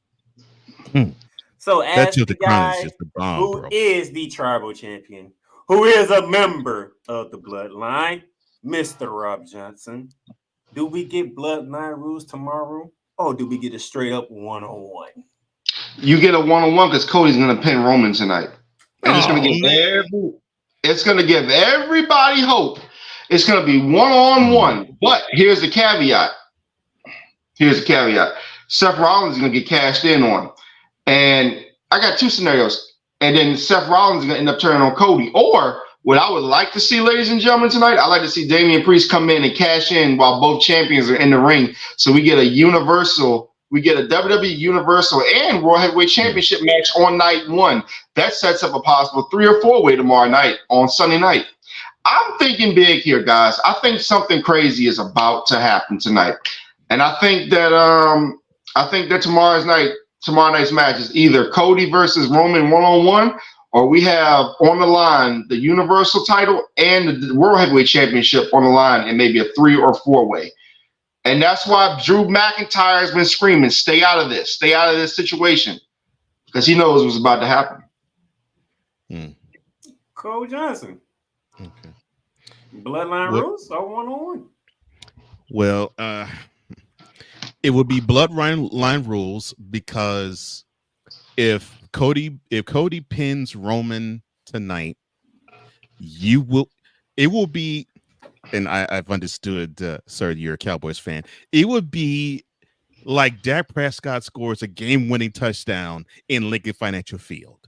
So as the guy who is the tribal champion, who is a member of the Bloodline, Mr. Rob Johnson, do we get Bloodline rules tomorrow, or do we get a straight up 1-on-1? You get a 1-on-1 because Cody's gonna pin Roman tonight. And it's gonna give everybody hope. It's gonna be 1-on-1. But here's the caveat. Seth Rollins is gonna get cashed in on. And I got 2 scenarios. And then Seth Rollins is gonna end up turning on Cody. Or what I would like to see, ladies and gentlemen, tonight, I'd like to see Damian Priest come in and cash in while both champions are in the ring. So we get a WWE Universal and World Heavyweight Championship match on night 1. That sets up a possible 3 or 4-way tomorrow night on Sunday night. I'm thinking big here, guys. I think something crazy is about to happen tonight. And I think that tomorrow night's match is either Cody versus Roman 1-on-1, or we have on the line the Universal title and the World Heavyweight Championship on the line, and maybe a 3 or 4-way. And that's why Drew McIntyre has been screaming, stay out of this situation, because he knows what's about to happen. Cole Johnson. Okay. Bloodline rules or 1-on-1? Well, it would be Bloodline rules, because if Cody pins Roman tonight, it will be, and I've understood, sir, you're a Cowboys fan. It would be like Dak Prescott scores a game-winning touchdown in Lincoln Financial Field.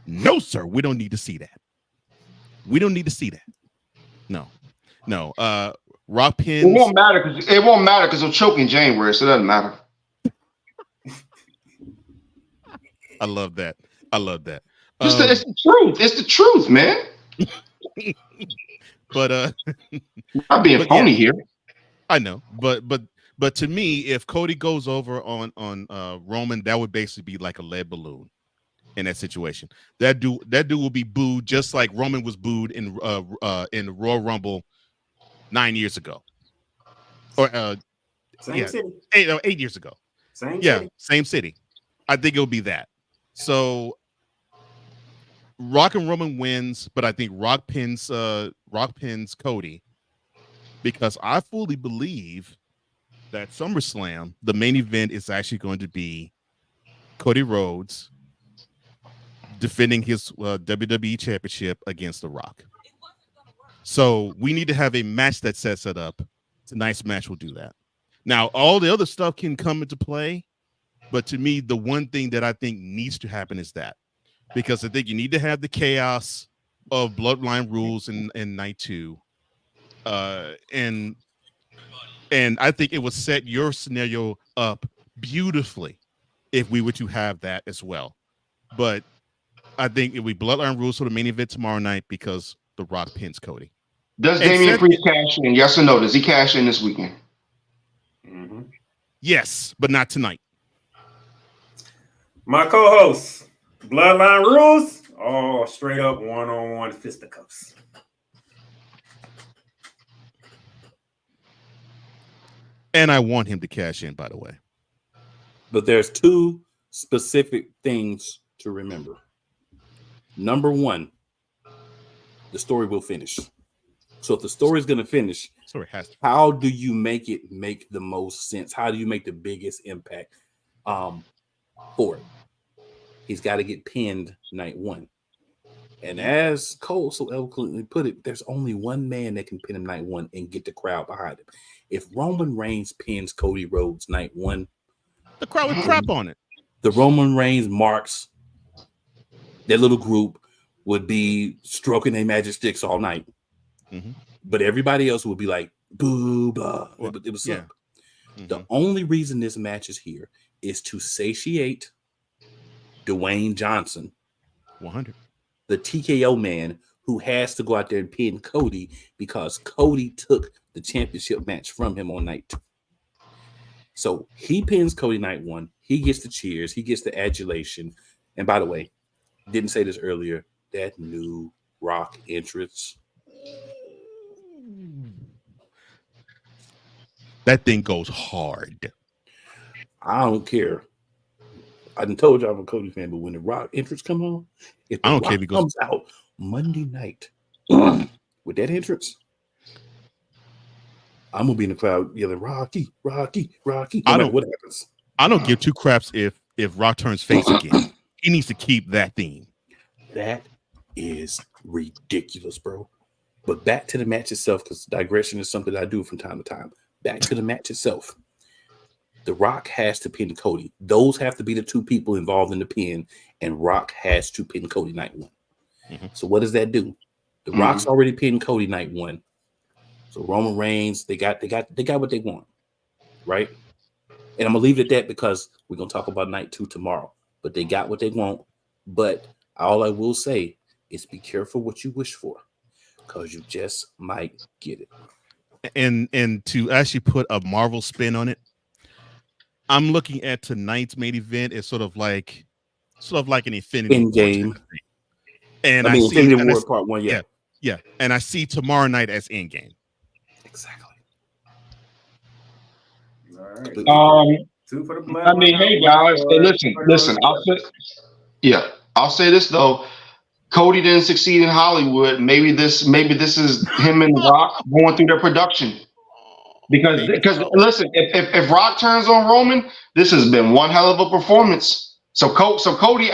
No, sir, we don't need to see that. No. Rock pins. It won't matter because he'll choke in January, so it doesn't matter. I love that. It's the truth. It's the truth, man. But I'm being phony here. I know, but to me, if Cody goes over on Roman, that would basically be like a lead balloon in that situation. That dude will be booed just like Roman was booed in the Royal Rumble 9 years ago, or city. 8 years ago. Same city. I think it'll be that. So Rock and Roman wins, but I think Rock pins Cody, because I fully believe that SummerSlam, the main event, is actually going to be Cody Rhodes defending his WWE Championship against The Rock. So we need to have a match that sets it up. Tonight's match will do that. Now, all the other stuff can come into play, but to me, the one thing that I think needs to happen is that, because I think you need to have the chaos of Bloodline rules in night 2, and I think it would set your scenario up beautifully if we were to have that as well. But I think it would be Bloodline rules for the main event tomorrow night because The Rock pins Cody. Does Damian Priest cash in? Yes or no? Does he cash in this weekend? Mm-hmm. Yes, but not tonight. My co-host, Bloodline rules, all straight up one-on-one fisticuffs. And I want him to cash in, by the way. But there's 2 specific things to remember. Number 1, the story will finish. So if the story is going to finish, how do you make it make the most sense? How do you make the biggest impact for it? He's got to get pinned night 1. And as Cole so eloquently put it, there's only one man that can pin him night 1 and get the crowd behind him. If Roman Reigns pins Cody Rhodes night 1, the crowd would crap on it. The Roman Reigns marks, that little group would be stroking their magic sticks all night. Mm-hmm. But everybody else would be like, boo, blah. Well, it was up. Mm-hmm. The only reason this match is here is to satiate Dwayne Johnson, 100, the TKO man who has to go out there and pin Cody because Cody took the championship match from him on night 2. So he pins Cody night 1. He gets the cheers. He gets the adulation. And by the way, didn't say this earlier, that new Rock entrance. That thing goes hard. I don't care. I done told you I'm a Cody fan, but when the Rock entrance come on, if the Rock comes out Monday night with that entrance, I'm gonna be in the crowd yelling "Rocky, Rocky, Rocky." No matter what happens. I don't give 2 craps if Rock turns face again. He needs to keep that theme. That is ridiculous, bro. But back to the match itself, because digression is something I do from time to time. Back to the match itself. The Rock has to pin Cody. Those have to be the 2 people involved in the pin, and Rock has to pin Cody night 1. Mm-hmm. So what does that do? The Rock's already pinned Cody night 1. So Roman Reigns, they got what they want, right? And I'm gonna leave it at that because we're gonna talk about night 2 tomorrow. But they got what they want. But all I will say is be careful what you wish for, because you just might get it. And to actually put a Marvel spin on it, I'm looking at tonight's main event as sort of like an Infinity War game. And I mean, Infinity War Part 1, yeah. And I see tomorrow night as Endgame. Exactly. All right. 2 for the Bloodline. I mean, hey guys, listen. I'll say this though. Cody didn't succeed in Hollywood. Maybe this is him and Rock going through their production. Because listen, if Rock turns on Roman, this has been one hell of a performance. So Cody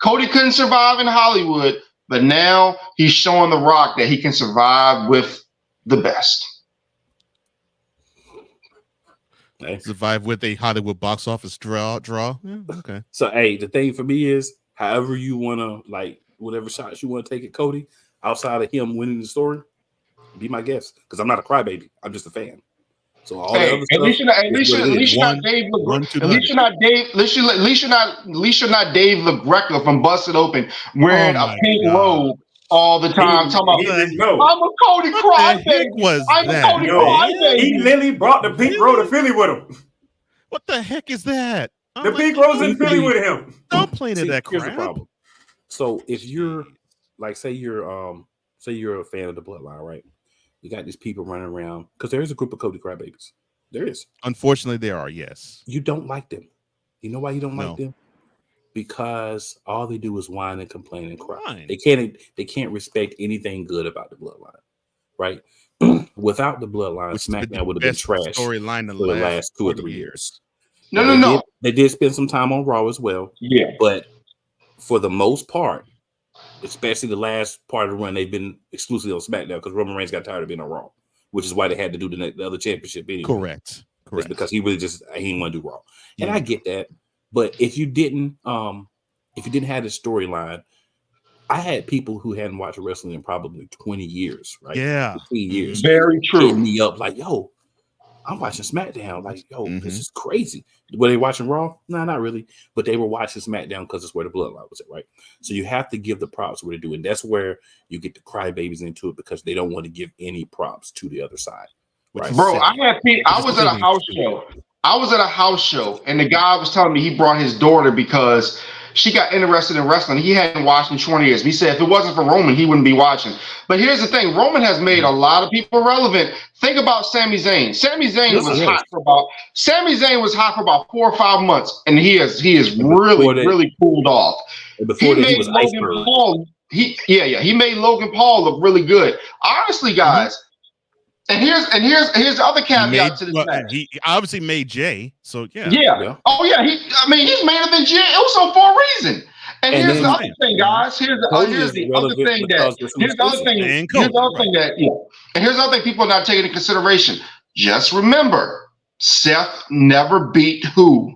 couldn't survive in Hollywood, but now he's showing The Rock that he can survive with the best. Survive with a Hollywood box office draw. Yeah, okay. So the thing for me is, however you want to, like, whatever shots you want to take at Cody, outside of him winning the story, be my guest. Because I'm not a crybaby. I'm just a fan. So all the other At least stuff, you're not Dave LaGreca from Busted Open wearing a pink robe all the time. Talking about, didn't know. I'm a Cody crybaby. Was I'm a that? Cody crybaby. He literally brought the pink road to Philly with him. What the heck is that? The pink road's in Philly with him. Don't play into that Here's crap. the problem. So if you're like, say you're a fan of the Bloodline, right? You got these people running around because there is a group of Cody crybabies. There is. Unfortunately, there are. Yes. You don't like them. You know why you don't No. like them? Because all they do is whine and complain and cry. Fine. They can't respect anything good about the Bloodline, right? Without the Bloodline, SmackDown would have been trashed storyline for the last 2 or 3 years. No. They did spend some time on Raw as well. Yeah. But for the most part, especially the last part of the run, they've been exclusively on SmackDown because Roman Reigns got tired of being on Raw, which is why they had to do the other championship anyway. Correct. It's because he really he didn't want to do Raw. And I get that. But if you didn't have the storyline, I had people who hadn't watched wrestling in probably 20 years, right? Yeah. 15 years. Very true. Hitting me up like, yo, I'm watching SmackDown. Like, yo, this is crazy. Were they watching Raw? No, not really. But they were watching SmackDown because it's where the Bloodline was at, right? So you have to give the props where they do. And that's where you get the crybabies into it because they don't want to give any props to the other side. Right? Bro, I was at a house show. I was at a house show, and the guy was telling me he brought his daughter because she got interested in wrestling. He hadn't watched in 20 years. He said if it wasn't for Roman, he wouldn't be watching. But here's the thing. Roman has made a lot of people relevant. Think about Sami Zayn. Sami Zayn was hot for about 4 or 5 months, and he is really cooled off. Before that, he was Iceberg. He made Logan Paul look really good. Honestly, guys, and here's the other caveat to this match. He obviously made Jay, so yeah. Oh yeah, he's main event Jay. It was so for a reason. And here's the other thing, guys. Here's the other thing people are not taking into consideration. Just remember, Seth never beat who?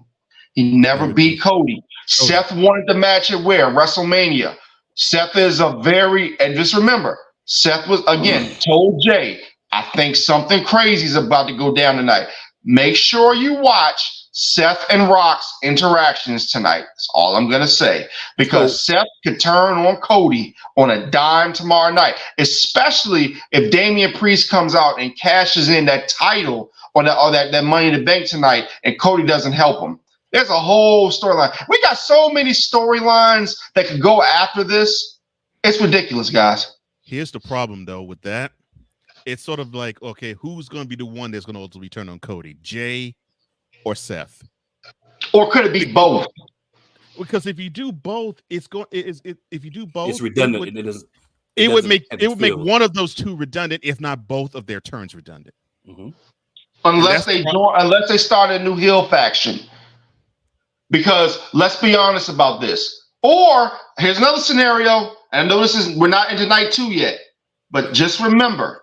He never beat Cody. Seth wanted the match at where? WrestleMania. Seth is and just remember, Seth was again told Jay, I think something crazy is about to go down tonight. Make sure you watch Seth and Rock's interactions tonight. That's all I'm going to say. Because Seth could turn on Cody on a dime tomorrow night, especially if Damian Priest comes out and cashes in that title or that Money in the Bank tonight and Cody doesn't help him. There's a whole storyline. We got so many storylines that could go after this. It's ridiculous, guys. Here's the problem, though, with that. It's sort of like, okay, who's going to be the one that's going to ultimately turn on Cody, Jay or Seth? Or could it be both? Because if you do both, it's redundant. It would make one of those two redundant, if not both of their turns redundant. Mm-hmm. Unless they start a new heel faction. Because let's be honest about this. Or here's another scenario. And I know we're not into night 2 yet, but just remember,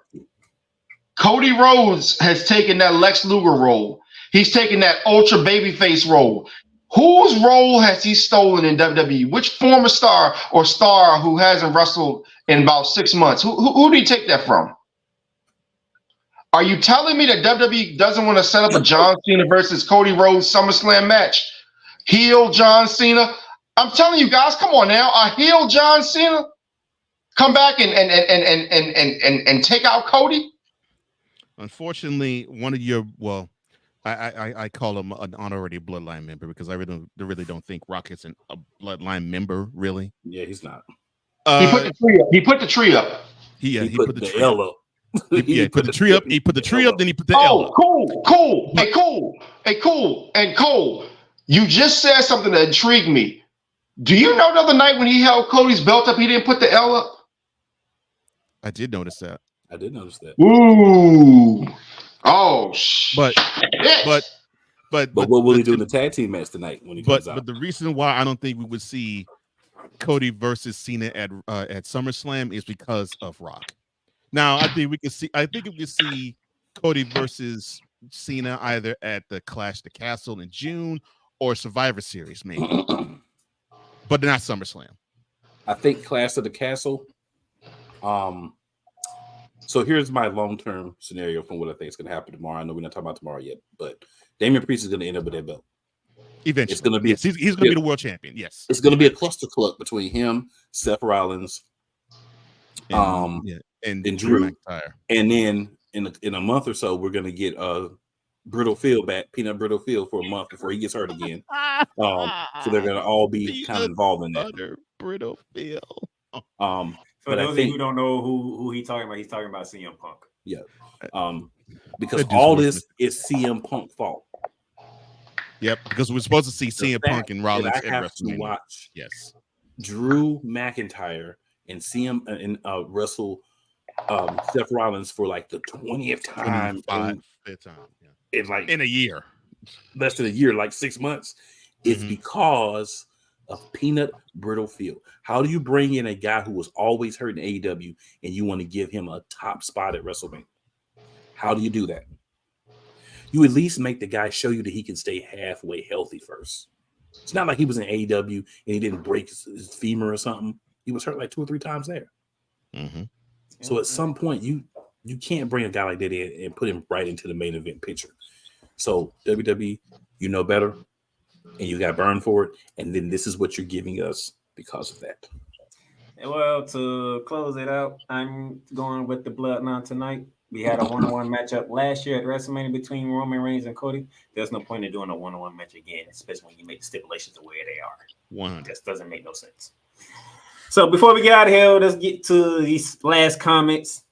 Cody Rhodes has taken that Lex Luger role. He's taken that ultra babyface role. Whose role has he stolen in WWE? Which former star or star who hasn't wrestled in about 6 months? Who did he take that from? Are you telling me that WWE doesn't want to set up a John Cena versus Cody Rhodes SummerSlam match? Heel John Cena? I'm telling you guys, come on now. A heel John Cena come back and take out Cody? Unfortunately, one of your I call him an honorary Bloodline member because I really don't think Rock is a Bloodline member, really. Yeah, he's not. He put the tree up. He put the L up. He put the tree up. He put the tree up. Then he put the L up. Cool. Hey, Cole. You just said something that intrigued me. Do you know the other night when he held Cody's belt up, he didn't put the L up? I did notice that. Ooh. Oh, but what will he do in the tag team match tonight when he comes out? But the reason why I don't think we would see Cody versus Cena at SummerSlam is because of Rock. Now, I think we could see Cody versus Cena either at the Clash of the Castle in June or Survivor Series, maybe. But not SummerSlam. I think Clash of the Castle. So here's my long-term scenario from what I think is going to happen tomorrow. I know we're not talking about tomorrow yet, but Damian Priest is going to end up with that belt. Eventually, it's going to be he's going to be the world champion. Yes, it's going to be a cluster cluck between him, Seth Rollins, and Drew McIntyre. And then in a month or so, we're going to get Brittle Phil back, Peanut Brittle Phil, for a month before he gets hurt again. So they're going to all be kind of involved in that. Brittle Phil. For those of you who don't know who he's talking about CM Punk. Yeah. Because all this is CM Punk's fault. Yep, because we're supposed to see CM Punk and Rollins at have WrestleMania. To watch yes, Drew McIntyre and CM and wrestle Seth Rollins for like the 20th time, 25th time, in a year, less than a year, like 6 months. It's because of Peanut Brittle Phil. How do you bring in a guy who was always hurt in AEW and you want to give him a top spot at WrestleMania? How do you do that? You at least make the guy show you that he can stay halfway healthy first. It's not like he was in AEW and he didn't break his femur or something. He was hurt like 2 or 3 times there. So at some point, you can't bring a guy like that in and put him right into the main event picture. So WWE, you know better, and you got burned for it, and then this is what you're giving us because of that. Well, to close it out, I'm going with the Bloodline tonight. We had a one-on-one matchup last year at WrestleMania between Roman Reigns and Cody. There's no point in doing a one-on-one match again, especially when you make the stipulations the way they are. 100. Just doesn't make no sense. So before we get out of here, let's get to these last comments.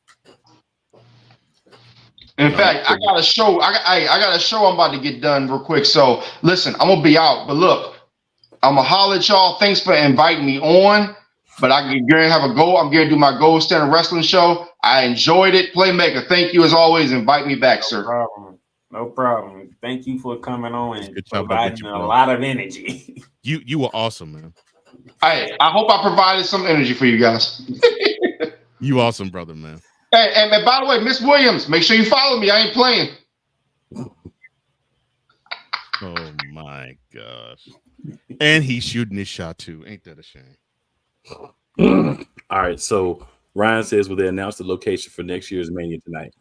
In fact, I got a show. I got a show I'm about to get done real quick. So listen, I'm gonna be out, but look, I'm gonna holler at y'all. Thanks for inviting me on. But I'm gonna have a goal. I'm gonna do my gold standard wrestling show. I enjoyed it. Playmaker, thank you as always. Invite me back, sir. No problem. Thank you for coming on and good job providing a lot of energy. You were awesome, man. I hope I provided some energy for you guys. You awesome, brother, man. Hey, and by the way, Miss Williams, make sure you follow me. I ain't playing. Oh my gosh. And he's shooting his shot too. Ain't that a shame? All right, so Ryan says, will they announce the location for next year's Mania tonight?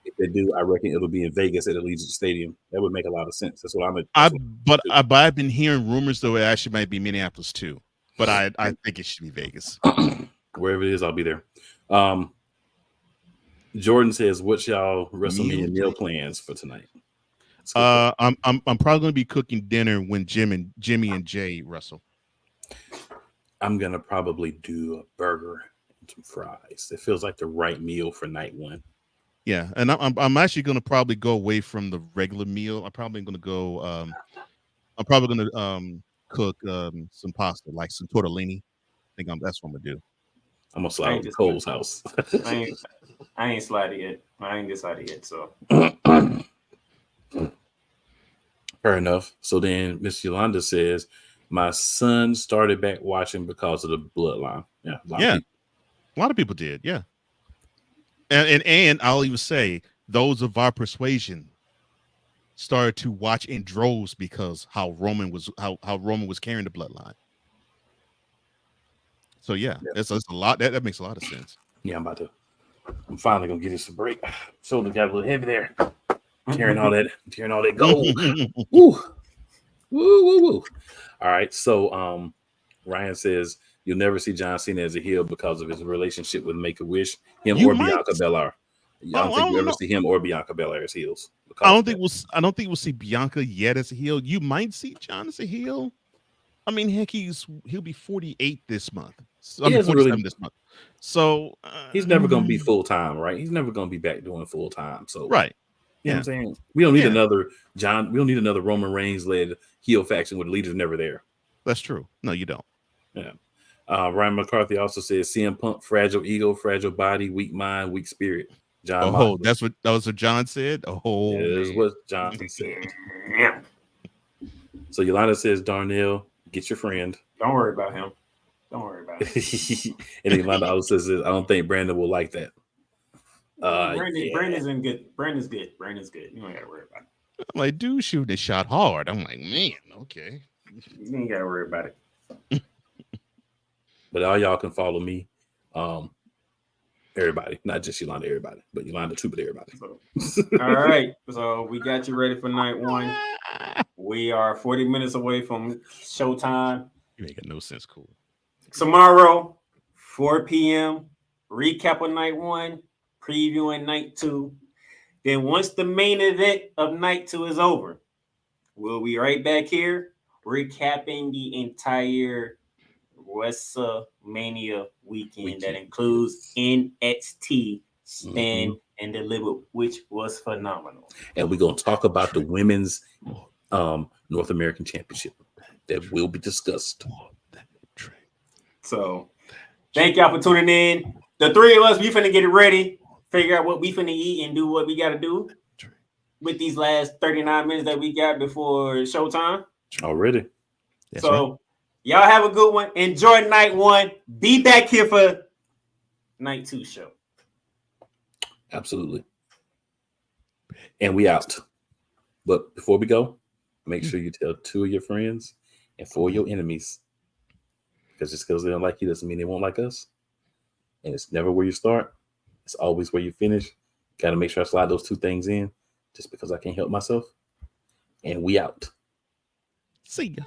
If they do, I reckon it'll be in Vegas at Allegiant Stadium. That would make a lot of sense. That's what I've been hearing rumors though it actually might be Minneapolis too. But I think it should be Vegas. Wherever it is, I'll be there. Jordan says, what's y'all WrestleMania meal plans for tonight? I'm probably gonna be cooking dinner when Jimmy and Jay wrestle. I'm gonna probably do a burger and some fries. It feels like the right meal for night one. Yeah, and I'm actually gonna probably go away from the regular meal. I'm probably gonna go. I'm probably gonna cook some pasta, like some tortellini. I think that's what I'm gonna do. I'm gonna slide to Cole's house. I ain't slided yet. I ain't decided yet. So fair enough. So then Miss Yolanda says, my son started back watching because of the Bloodline. Yeah, a lot of people did. Yeah, and I'll even say those of our persuasion started to watch in droves because how Roman was carrying the Bloodline. So it's a lot. That makes a lot of sense. Yeah, I'm finally gonna get this a break. Shoulder got a little heavy there. Tearing all that gold. Woo. Woo. All right. So Ryan says you'll never see John Cena as a heel because of his relationship with Make-A-Wish, Bianca Belair. I don't think you'll ever see him or Bianca Belair as heels. I don't think we'll see Bianca yet as a heel. You might see John as a heel. I mean, heck, he'll be 48 this month. I mean, 47 this month. So he's never going to be full time, right? He's never going to be back doing full time. So right. You know what I'm saying? We don't need another John. We don't need another Roman Reigns led heel faction where the leader's never there. That's true. No, you don't. Yeah. Ryan McCarthy also says CM Punk, fragile ego, fragile body, weak mind, weak spirit. John. Oh, that was what John said. Oh, that's what John said. Yeah. So Yolanda says, Darnell, get your friend. Don't worry about him. Don't worry about it. And Yolanda also says, I don't think Brandon will like that. Brandon's in good. Brandon's good. You don't gotta worry about it. I'm like, dude, shooting a shot hard. I'm like, man, okay. You ain't gotta worry about it. But all y'all can follow me Everybody, not just Yolanda, everybody, but Yolanda too, but everybody. All right. So we got you ready for night one. We are 40 minutes away from showtime. You ain't got no sense, cool. Tomorrow, 4 p.m., recap of night one, previewing night two. Then once the main event of night two is over, we'll be right back here recapping the entire WrestleMania weekend that includes NXT Stand and Deliver, which was phenomenal. And we're going to talk about the women's North American Championship that will be discussed. So thank y'all for tuning in. The three of us, we finna get it ready, figure out what we finna eat and do what we got to do with these last 39 minutes that we got before showtime. Already. So y'all have a good one. Enjoy night one. Be back here for night two show. Absolutely. And we out. But before we go, make sure you tell 2 of your friends and 4 of your enemies. Because just because they don't like you doesn't mean they won't like us. And it's never where you start. It's always where you finish. Got to make sure I slide those 2 things in just because I can't help myself. And we out. See ya.